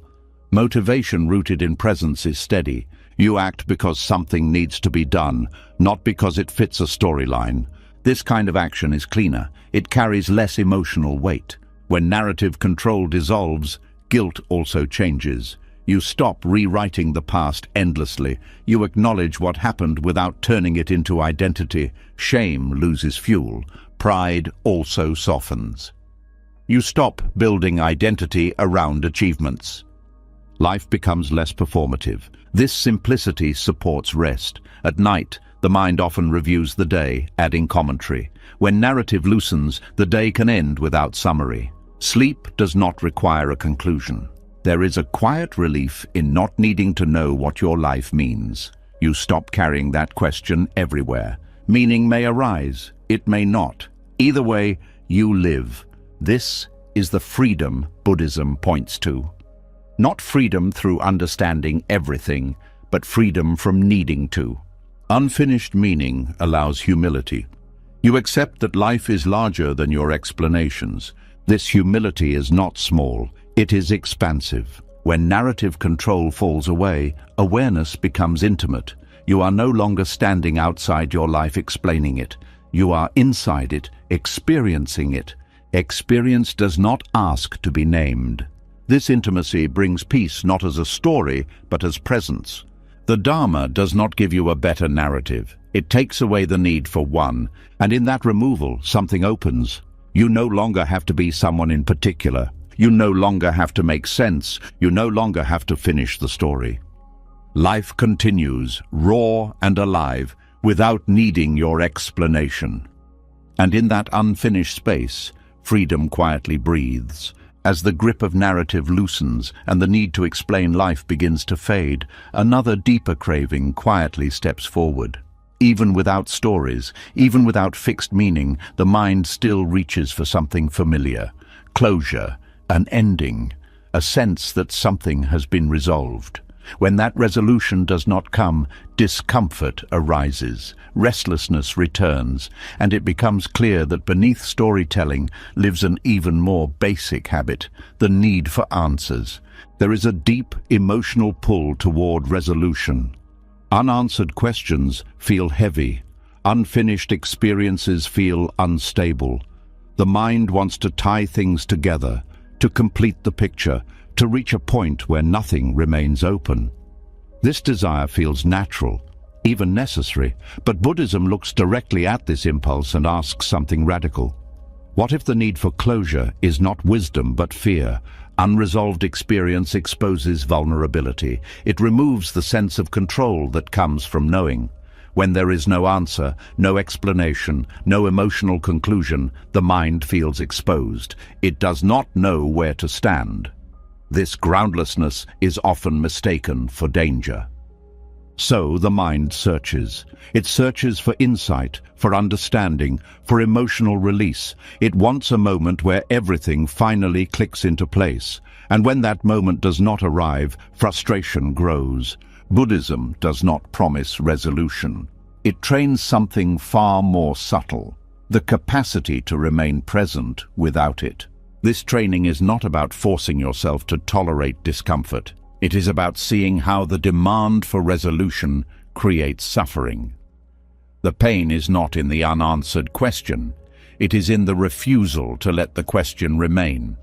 Motivation rooted in presence is steady. You act because something needs to be done, not because it fits a storyline. This kind of action is cleaner. It carries less emotional weight. When narrative control dissolves, guilt also changes. You stop rewriting the past endlessly. You acknowledge what happened without turning it into identity. Shame loses fuel. Pride also softens. You stop building identity around achievements. Life becomes less performative. This simplicity supports rest. At night, the mind often reviews the day, adding commentary. When narrative loosens, the day can end without summary. Sleep does not require a conclusion. There is a quiet relief in not needing to know what your life means. You stop carrying that question everywhere. Meaning may arise, it may not. Either way, you live. This is the freedom Buddhism points to. Not freedom through understanding everything, but freedom from needing to. Unfinished meaning allows humility. You accept that life is larger than your explanations. This humility is not small, it is expansive. When narrative control falls away, awareness becomes intimate. You are no longer standing outside your life explaining it. You are inside it, experiencing it. Experience does not ask to be named. This intimacy brings peace not as a story, but as presence. The Dharma does not give you a better narrative. It takes away the need for one, and in that removal, something opens. You no longer have to be someone in particular. You no longer have to make sense. You no longer have to finish the story. Life continues, raw and alive, without needing your explanation. And in that unfinished space, freedom quietly breathes. As the grip of narrative loosens and the need to explain life begins to fade, another deeper craving quietly steps forward. Even without stories, even without fixed meaning, the mind still reaches for something familiar. Closure, an ending, a sense that something has been resolved. When that resolution does not come, discomfort arises, restlessness returns, and it becomes clear that beneath storytelling lives an even more basic habit, the need for answers. There is a deep emotional pull toward resolution. Unanswered questions feel heavy. Unfinished experiences feel unstable. The mind wants to tie things together, to complete the picture, to reach a point where nothing remains open. This desire feels natural, even necessary, but Buddhism looks directly at this impulse and asks something radical. What if the need for closure is not wisdom but fear? Unresolved experience exposes vulnerability. It removes the sense of control that comes from knowing. When there is no answer, no explanation, no emotional conclusion, the mind feels exposed. It does not know where to stand. This groundlessness is often mistaken for danger. So the mind searches. It searches for insight, for understanding, for emotional release. It wants a moment where everything finally clicks into place. And when that moment does not arrive, frustration grows. Buddhism does not promise resolution. It trains something far more subtle, the capacity to remain present without it. This training is not about forcing yourself to tolerate discomfort. It is about seeing how the demand for resolution creates suffering. The pain is not in the unanswered question. It is in the refusal to let the question remain.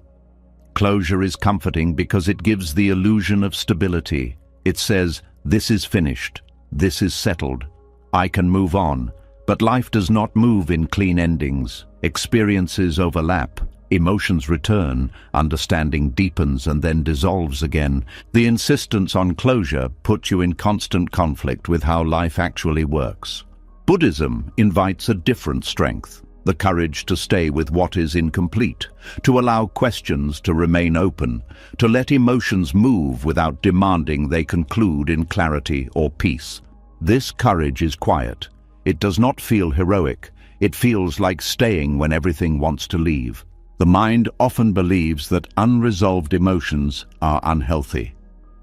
Closure is comforting because it gives the illusion of stability. It says, this is finished, this is settled, I can move on. But life does not move in clean endings. Experiences overlap. Emotions return, understanding deepens and then dissolves again. The insistence on closure puts you in constant conflict with how life actually works. Buddhism invites a different strength, the courage to stay with what is incomplete, to allow questions to remain open, to let emotions move without demanding they conclude in clarity or peace. This courage is quiet. It does not feel heroic. It feels like staying when everything wants to leave. The mind often believes that unresolved emotions are unhealthy,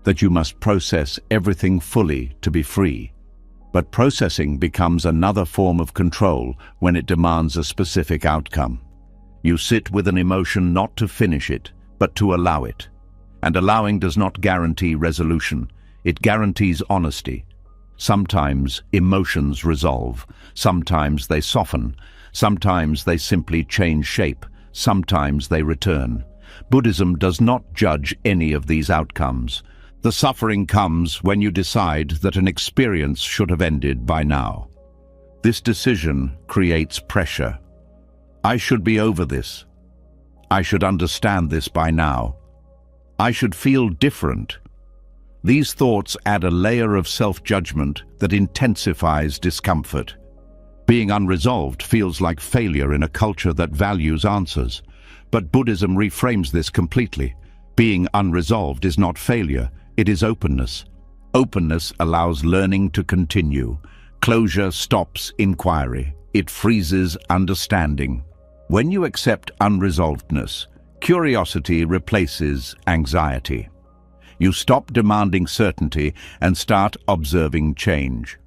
that you must process everything fully to be free. But processing becomes another form of control when it demands a specific outcome. You sit with an emotion not to finish it, but to allow it. And allowing does not guarantee resolution. It guarantees honesty. Sometimes emotions resolve. Sometimes they soften. Sometimes they simply change shape. Sometimes they return. Buddhism does not judge any of these outcomes. The suffering comes when you decide that an experience should have ended by now. This decision creates pressure. I should be over this. I should understand this by now. I should feel different. These thoughts add a layer of self-judgment that intensifies discomfort. Being unresolved feels like failure in a culture that values answers. But Buddhism reframes this completely. Being unresolved is not failure, it is openness. Openness allows learning to continue. Closure stops inquiry. It freezes understanding. When you accept unresolvedness, curiosity replaces anxiety. You stop demanding certainty and start observing change.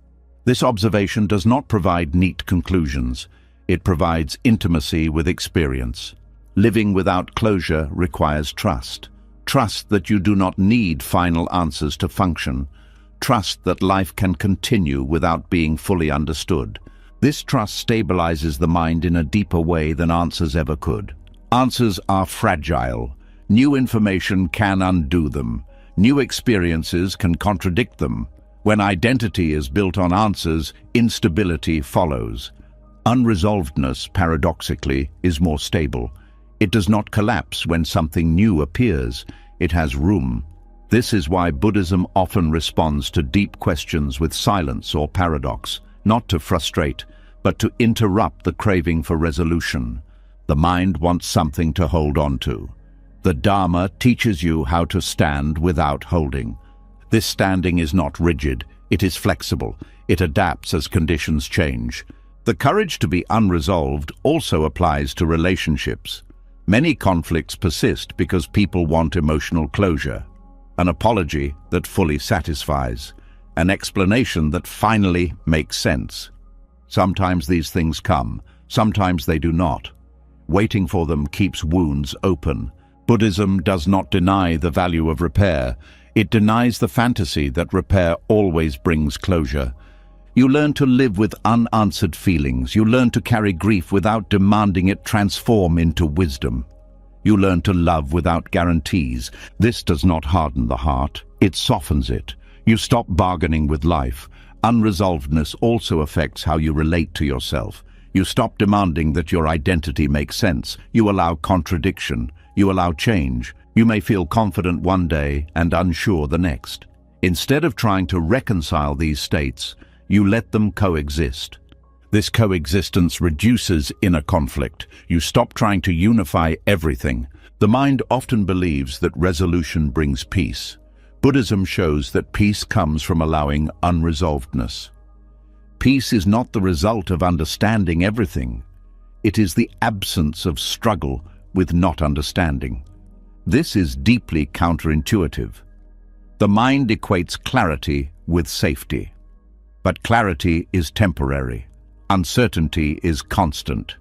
This observation does not provide neat conclusions. It provides intimacy with experience. Living without closure requires trust. Trust that you do not need final answers to function. Trust that life can continue without being fully understood. This trust stabilizes the mind in a deeper way than answers ever could. Answers are fragile. New information can undo them. New experiences can contradict them. When identity is built on answers, instability follows. Unresolvedness, paradoxically, is more stable. It does not collapse when something new appears. It has room. This is why Buddhism often responds to deep questions with silence or paradox, not to frustrate, but to interrupt the craving for resolution. The mind wants something to hold on to. The Dharma teaches you how to stand without holding. This standing is not rigid, it is flexible. It adapts as conditions change. The courage to be unresolved also applies to relationships. Many conflicts persist because people want emotional closure, an apology that fully satisfies, an explanation that finally makes sense. Sometimes these things come, sometimes they do not. Waiting for them keeps wounds open. Buddhism does not deny the value of repair. It denies the fantasy that repair always brings closure. You learn to live with unanswered feelings. You learn to carry grief without demanding it transform into wisdom. You learn to love without guarantees. This does not harden the heart, it softens it. You stop bargaining with life. Unresolvedness also affects how you relate to yourself. You stop demanding that your identity makes sense. You allow contradiction. You allow change. You may feel confident one day and unsure the next. Instead of trying to reconcile these states, you let them coexist. This coexistence reduces inner conflict. You stop trying to unify everything. The mind often believes that resolution brings peace. Buddhism shows that peace comes from allowing unresolvedness. Peace is not the result of understanding everything. It is the absence of struggle with not understanding. This is deeply counterintuitive. The mind equates clarity with safety. But clarity is temporary. Uncertainty is constant.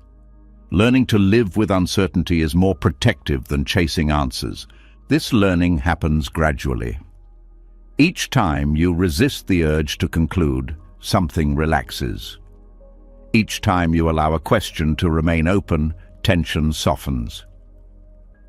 Learning to live with uncertainty is more protective than chasing answers. This learning happens gradually. Each time you resist the urge to conclude, something relaxes. Each time you allow a question to remain open, tension softens.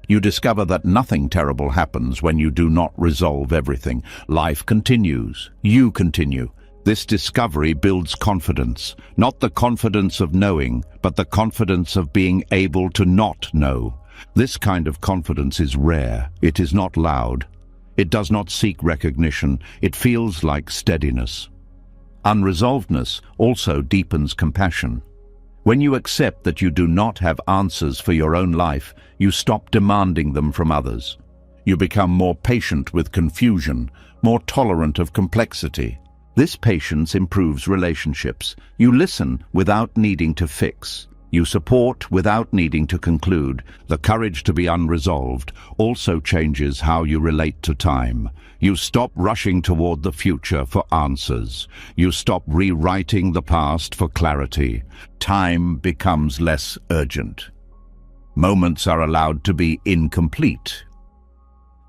You discover that nothing terrible happens when you do not resolve everything. Life continues. You continue. This discovery builds confidence, not the confidence of knowing, but the confidence of being able to not know. This kind of confidence is rare. It is not loud. It does not seek recognition. It feels like steadiness. Unresolvedness also deepens compassion. When you accept that you do not have answers for your own life, you stop demanding them from others. You become more patient with confusion, more tolerant of complexity. This patience improves relationships. You listen without needing to fix. You support without needing to conclude. The courage to be unresolved also changes how you relate to time. You stop rushing toward the future for answers. You stop rewriting the past for clarity. Time becomes less urgent. Moments are allowed to be incomplete.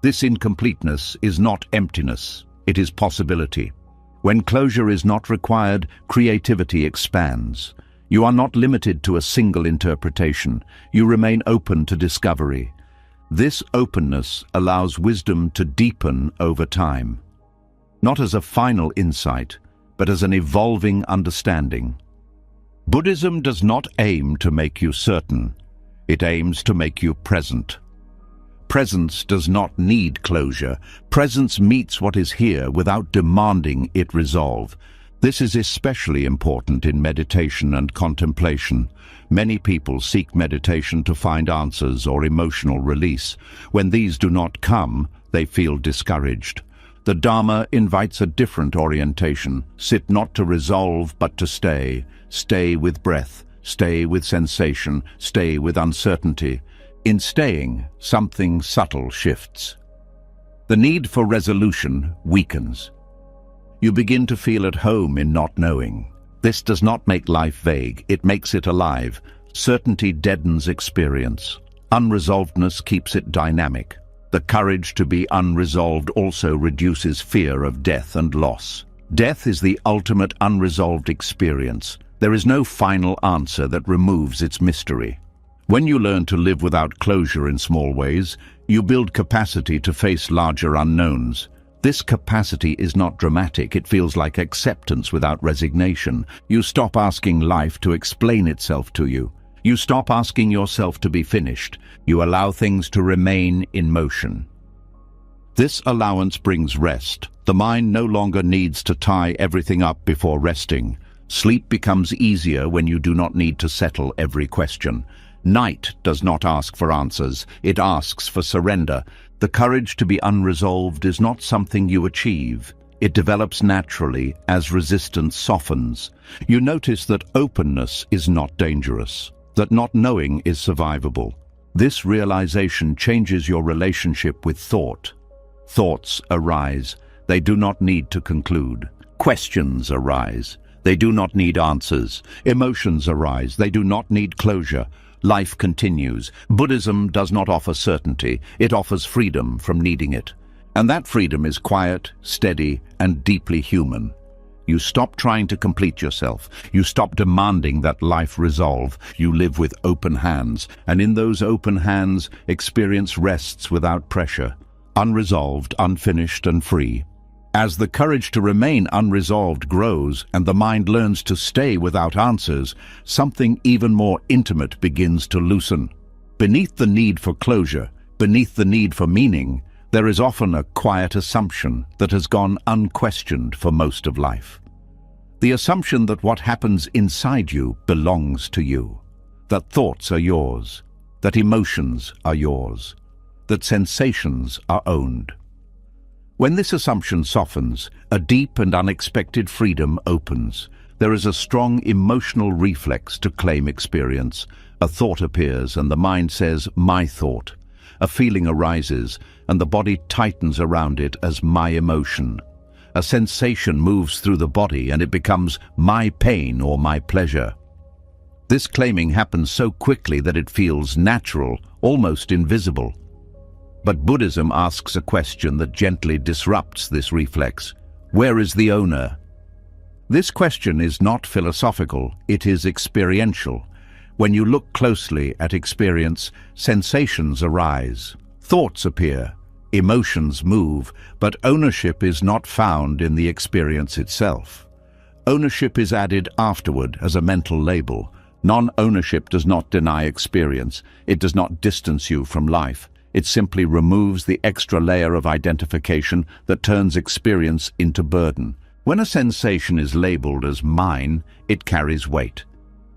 This incompleteness is not emptiness, it is possibility. When closure is not required, creativity expands. You are not limited to a single interpretation. You remain open to discovery. This openness allows wisdom to deepen over time, not as a final insight, but as an evolving understanding. Buddhism does not aim to make you certain. It aims to make you present. Presence does not need closure. Presence meets what is here without demanding it resolve. This is especially important in meditation and contemplation. Many people seek meditation to find answers or emotional release. When these do not come, they feel discouraged. The Dharma invites a different orientation. Sit not to resolve, but to stay. Stay with breath. Stay with sensation. Stay with uncertainty. In staying, something subtle shifts. The need for resolution weakens. You begin to feel at home in not knowing. This does not make life vague, it makes it alive. Certainty deadens experience. Unresolvedness keeps it dynamic. The courage to be unresolved also reduces fear of death and loss. Death is the ultimate unresolved experience. There is no final answer that removes its mystery. When you learn to live without closure in small ways, you build capacity to face larger unknowns. This capacity is not dramatic, it feels like acceptance without resignation. You stop asking life to explain itself to you. You stop asking yourself to be finished. You allow things to remain in motion. This allowance brings rest. The mind no longer needs to tie everything up before resting. Sleep becomes easier when you do not need to settle every question. Night does not ask for answers, it asks for surrender. The courage to be unresolved is not something you achieve. It develops naturally as resistance softens. You notice that openness is not dangerous, that not knowing is survivable. This realization changes your relationship with thought. Thoughts arise. They do not need to conclude. Questions arise. They do not need answers. Emotions arise. They do not need closure. Life continues. Buddhism does not offer certainty. It offers freedom from needing it. And that freedom is quiet, steady, and deeply human. You stop trying to complete yourself. You stop demanding that life resolve. You live with open hands, and in those open hands, experience rests without pressure, unresolved, unfinished, and free. As the courage to remain unresolved grows and the mind learns to stay without answers, something even more intimate begins to loosen. Beneath the need for closure, beneath the need for meaning, there is often a quiet assumption that has gone unquestioned for most of life. The assumption that what happens inside you belongs to you, that thoughts are yours, that emotions are yours, that sensations are owned. When this assumption softens, a deep and unexpected freedom opens. There is a strong emotional reflex to claim experience. A thought appears and the mind says, "my thought." A feeling arises and the body tightens around it as "my emotion." A sensation moves through the body and it becomes "my pain" or "my pleasure." This claiming happens so quickly that it feels natural, almost invisible. But Buddhism asks a question that gently disrupts this reflex. Where is the owner? This question is not philosophical, it is experiential. When you look closely at experience, sensations arise, thoughts appear, emotions move, but ownership is not found in the experience itself. Ownership is added afterward as a mental label. Non-ownership does not deny experience, it does not distance you from life. It simply removes the extra layer of identification that turns experience into burden. When a sensation is labeled as mine, it carries weight.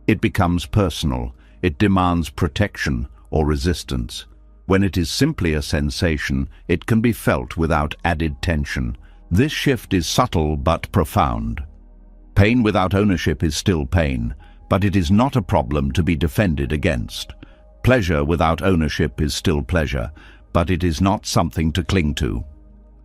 It becomes personal. It demands protection or resistance. When it is simply a sensation, it can be felt without added tension. This shift is subtle but profound. Pain without ownership is still pain, but it is not a problem to be defended against. Pleasure without ownership is still pleasure, but it is not something to cling to.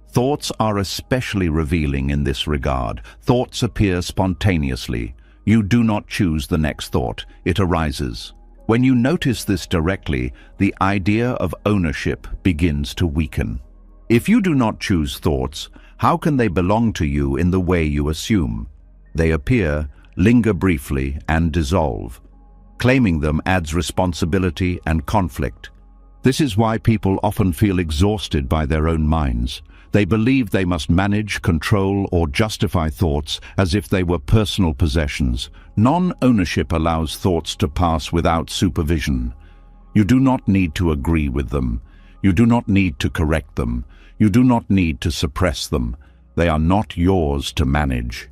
Thoughts are especially revealing in this regard. Thoughts appear spontaneously. You do not choose the next thought, it arises. When you notice this directly, the idea of ownership begins to weaken. If you do not choose thoughts, how can they belong to you in the way you assume? They appear, linger briefly, and dissolve. Claiming them adds responsibility and conflict. This is why people often feel exhausted by their own minds. They believe they must manage, control, or justify thoughts as if they were personal possessions. Non-ownership allows thoughts to pass without supervision. You do not need to agree with them. You do not need to correct them. You do not need to suppress them. They are not yours to manage.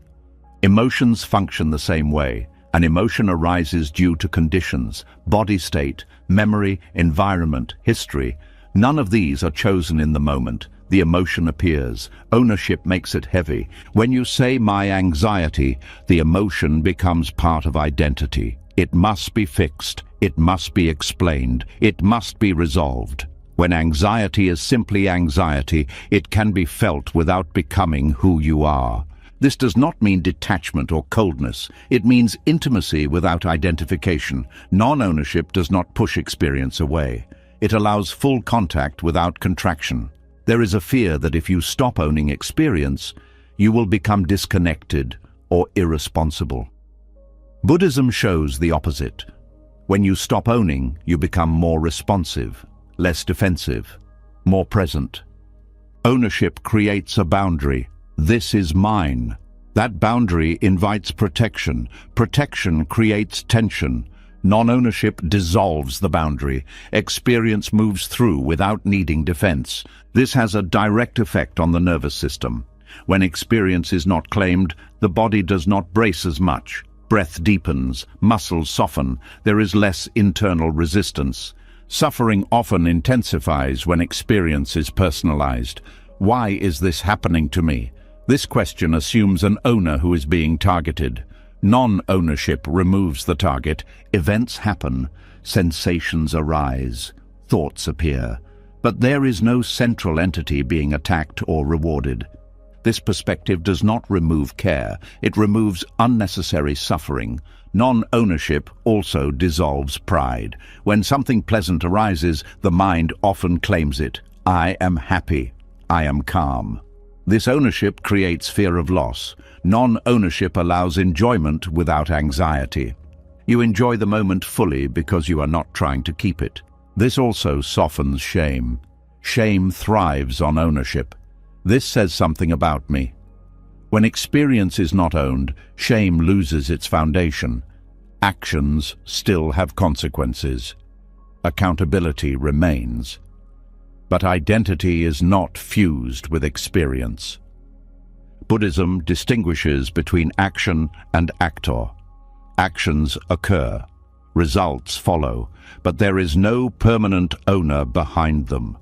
Emotions function the same way. An emotion arises due to conditions, body state, memory, environment, history. None of these are chosen in the moment. The emotion appears. Ownership makes it heavy. When you say "my anxiety," the emotion becomes part of identity. It must be fixed. It must be explained. It must be resolved. When anxiety is simply anxiety, it can be felt without becoming who you are. This does not mean detachment or coldness. It means intimacy without identification. Non-ownership does not push experience away. It allows full contact without contraction. There is a fear that if you stop owning experience, you will become disconnected or irresponsible. Buddhism shows the opposite. When you stop owning, you become more responsive, less defensive, more present. Ownership creates a boundary. This is mine. That boundary invites protection. Protection creates tension. Non-ownership dissolves the boundary. Experience moves through without needing defense. This has a direct effect on the nervous system. When experience is not claimed, the body does not brace as much. Breath deepens, muscles soften, there is less internal resistance. Suffering often intensifies when experience is personalized. Why is this happening to me? This question assumes an owner who is being targeted. Non-ownership removes the target. Events happen, sensations arise, thoughts appear. But there is no central entity being attacked or rewarded. This perspective does not remove care, it removes unnecessary suffering. Non-ownership also dissolves pride. When something pleasant arises, the mind often claims it. I am happy. I am calm. This ownership creates fear of loss. Non-ownership allows enjoyment without anxiety. You enjoy the moment fully because you are not trying to keep it. This also softens shame. Shame thrives on ownership. This says something about me. When experience is not owned, shame loses its foundation. Actions still have consequences. Accountability remains. But identity is not fused with experience. Buddhism distinguishes between action and actor. Actions occur, results follow, but there is no permanent owner behind them.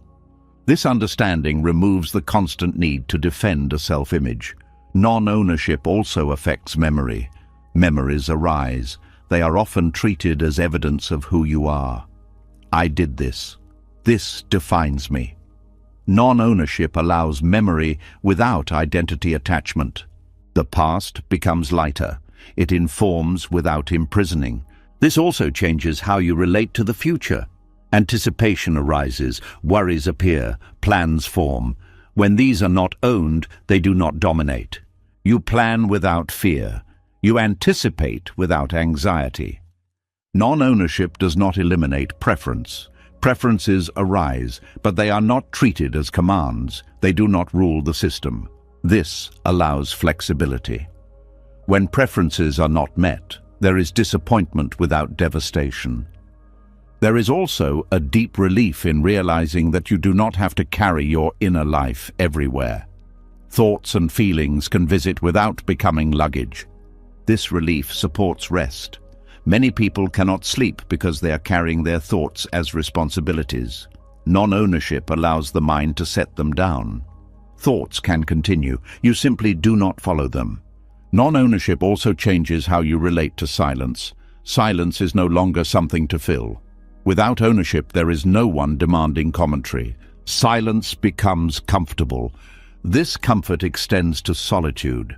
This understanding removes the constant need to defend a self-image. Non-ownership also affects memory. Memories arise. They are often treated as evidence of who you are. I did this. This defines me. Non-ownership allows memory without identity attachment. The past becomes lighter. It informs without imprisoning. This also changes how you relate to the future. Anticipation arises, worries appear, plans form. When these are not owned, they do not dominate. You plan without fear. You anticipate without anxiety. Non-ownership does not eliminate preference. Preferences arise, but they are not treated as commands. They do not rule the system. This allows flexibility. When preferences are not met, there is disappointment without devastation. There is also a deep relief in realizing that you do not have to carry your inner life everywhere. Thoughts and feelings can visit without becoming luggage. This relief supports rest. Many people cannot sleep because they are carrying their thoughts as responsibilities. Non-ownership allows the mind to set them down. Thoughts can continue. You simply do not follow them. Non-ownership also changes how you relate to silence. Silence is no longer something to fill. Without ownership, there is no one demanding commentary. Silence becomes comfortable. This comfort extends to solitude.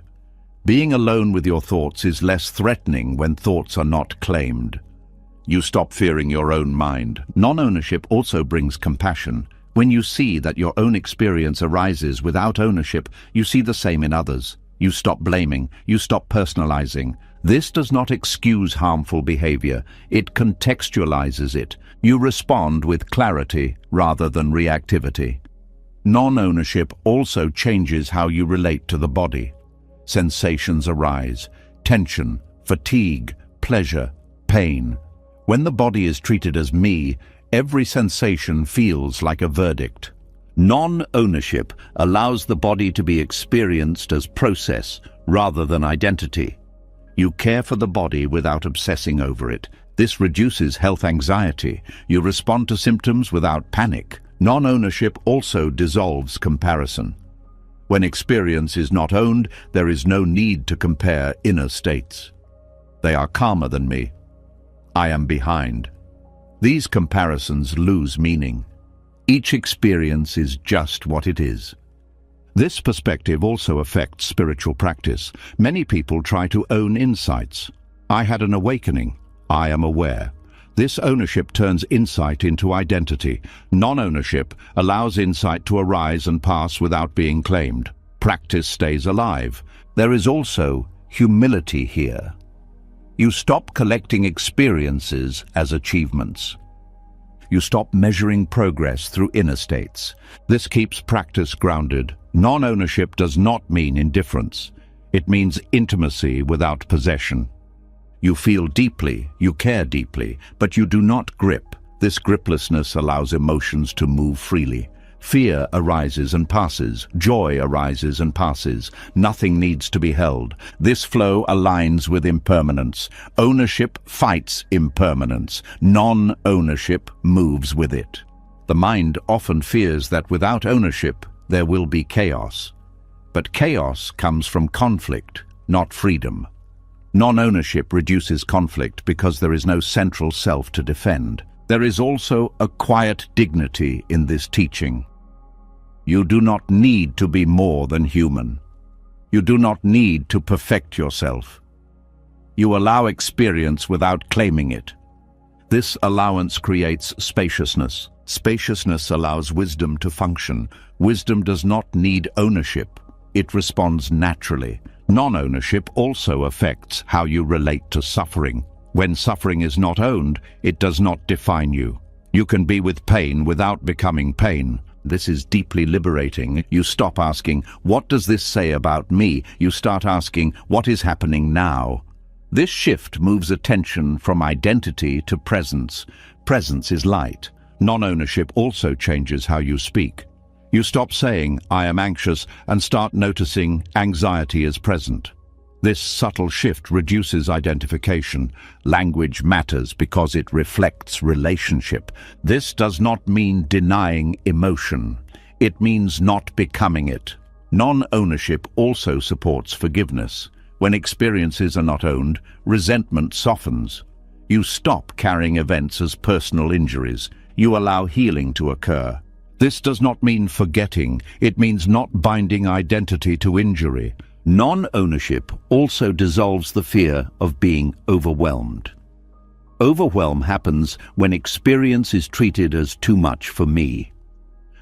Being alone with your thoughts is less threatening when thoughts are not claimed. You stop fearing your own mind. Non-ownership also brings compassion. When you see that your own experience arises without ownership, you see the same in others. You stop blaming. You stop personalizing. This does not excuse harmful behavior. It contextualizes it. You respond with clarity rather than reactivity. Non-ownership also changes how you relate to the body. Sensations arise: tension, fatigue, pleasure, pain. When the body is treated as me, every sensation feels like a verdict. Non-ownership allows the body to be experienced as process rather than identity. You care for the body without obsessing over it. This reduces health anxiety. You respond to symptoms without panic. Non-ownership also dissolves comparison. When experience is not owned, there is no need to compare inner states. They are calmer than me. I am behind. These comparisons lose meaning. Each experience is just what it is. This perspective also affects spiritual practice. Many people try to own insights. I had an awakening. I am aware. This ownership turns insight into identity. Non-ownership allows insight to arise and pass without being claimed. Practice stays alive. There is also humility here. You stop collecting experiences as achievements. You stop measuring progress through inner states. This keeps practice grounded. Non-ownership does not mean indifference. It means intimacy without possession. You feel deeply, you care deeply, but you do not grip. This griplessness allows emotions to move freely. Fear arises and passes. Joy arises and passes. Nothing needs to be held. This flow aligns with impermanence. Ownership fights impermanence. Non-ownership moves with it. The mind often fears that without ownership, there will be chaos. But chaos comes from conflict, not freedom. Non-ownership reduces conflict because there is no central self to defend. There is also a quiet dignity in this teaching. You do not need to be more than human. You do not need to perfect yourself. You allow experience without claiming it. This allowance creates spaciousness. Spaciousness allows wisdom to function. Wisdom does not need ownership. It responds naturally. Non-ownership also affects how you relate to suffering. When suffering is not owned, it does not define you. You can be with pain without becoming pain. This is deeply liberating. You stop asking, "What does this say about me?" You start asking, "What is happening now?" This shift moves attention from identity to presence. Presence is light. Non-ownership also changes how you speak. You stop saying, "I am anxious," and start noticing anxiety is present. This subtle shift reduces identification. Language matters because it reflects relationship. This does not mean denying emotion. It means not becoming it. Non-ownership also supports forgiveness. When experiences are not owned, resentment softens. You stop carrying events as personal injuries. You allow healing to occur. This does not mean forgetting. It means not binding identity to injury. Non-ownership also dissolves the fear of being overwhelmed. Overwhelm happens when experience is treated as too much for me.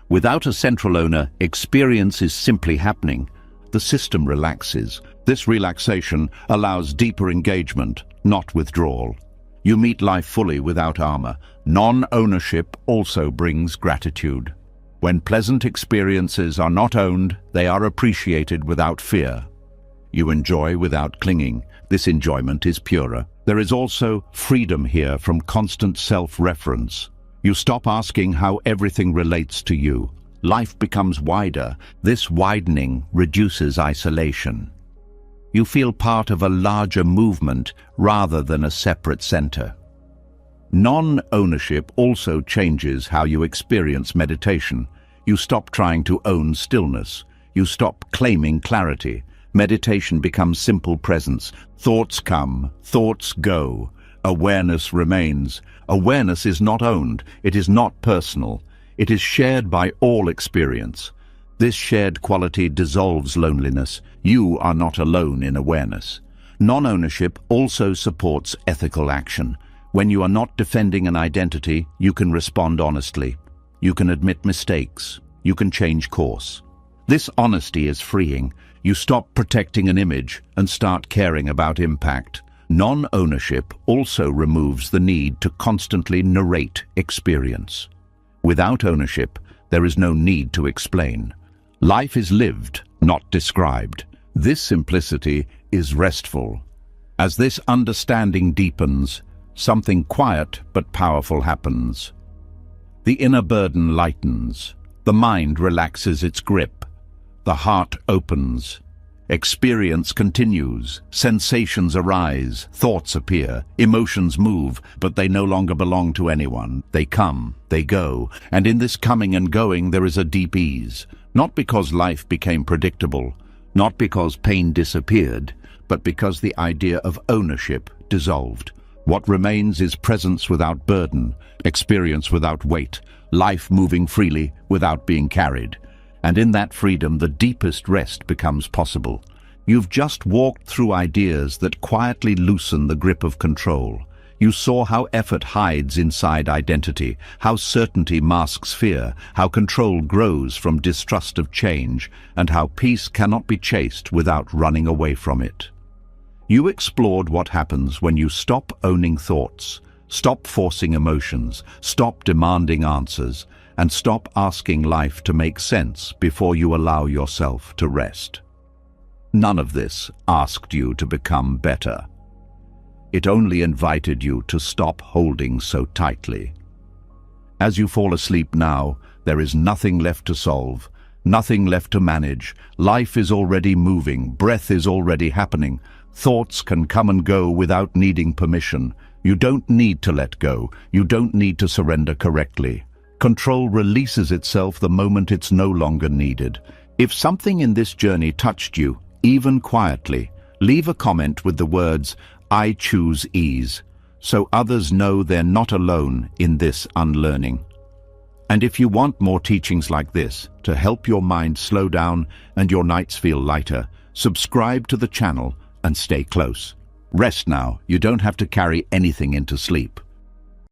Without a central owner, experience is simply happening. The system relaxes. This relaxation allows deeper engagement, not withdrawal. You meet life fully without armor. Non-ownership also brings gratitude. When pleasant experiences are not owned, they are appreciated without fear. You enjoy without clinging. This enjoyment is purer. There is also freedom here from constant self-reference. You stop asking how everything relates to you. Life becomes wider. This widening reduces isolation. You feel part of a larger movement rather than a separate center. Non-ownership also changes how you experience meditation. You stop trying to own stillness. You stop claiming clarity. Meditation becomes simple presence. Thoughts come, thoughts go. Awareness remains. Awareness is not owned. It is not personal. It is shared by all experience. This shared quality dissolves loneliness. You are not alone in awareness. Non-ownership also supports ethical action. When you are not defending an identity, you can respond honestly. You can admit mistakes. You can change course. This honesty is freeing. You stop protecting an image and start caring about impact. Non-ownership also removes the need to constantly narrate experience. Without ownership, there is no need to explain. Life is lived, not described. This simplicity is restful. As this understanding deepens, something quiet but powerful happens. The inner burden lightens. The mind relaxes its grip. The heart opens. Experience continues. Sensations arise. Thoughts appear. Emotions move, but they no longer belong to anyone. They come, they go, and in this coming and going there is a deep ease. Not because life became predictable, not because pain disappeared, but because the idea of ownership dissolved. What remains is presence without burden, experience without weight, life moving freely without being carried. And in that freedom, the deepest rest becomes possible. You've just walked through ideas that quietly loosen the grip of control. You saw how effort hides inside identity, how certainty masks fear, how control grows from distrust of change, and how peace cannot be chased without running away from it. You explored what happens when you stop owning thoughts, stop forcing emotions, stop demanding answers, and stop asking life to make sense before you allow yourself to rest. None of this asked you to become better. It only invited you to stop holding so tightly. As you fall asleep now, there is nothing left to solve, nothing left to manage. Life is already moving, breath is already happening. Thoughts can come and go without needing permission. You don't need to let go. You don't need to surrender correctly. Control releases itself the moment it's no longer needed. If something in this journey touched you, even quietly, leave a comment with the words, "I choose ease," so others know they're not alone in this unlearning. And if you want more teachings like this to help your mind slow down and your nights feel lighter, subscribe to the channel and stay close. Rest now. You don't have to carry anything into sleep.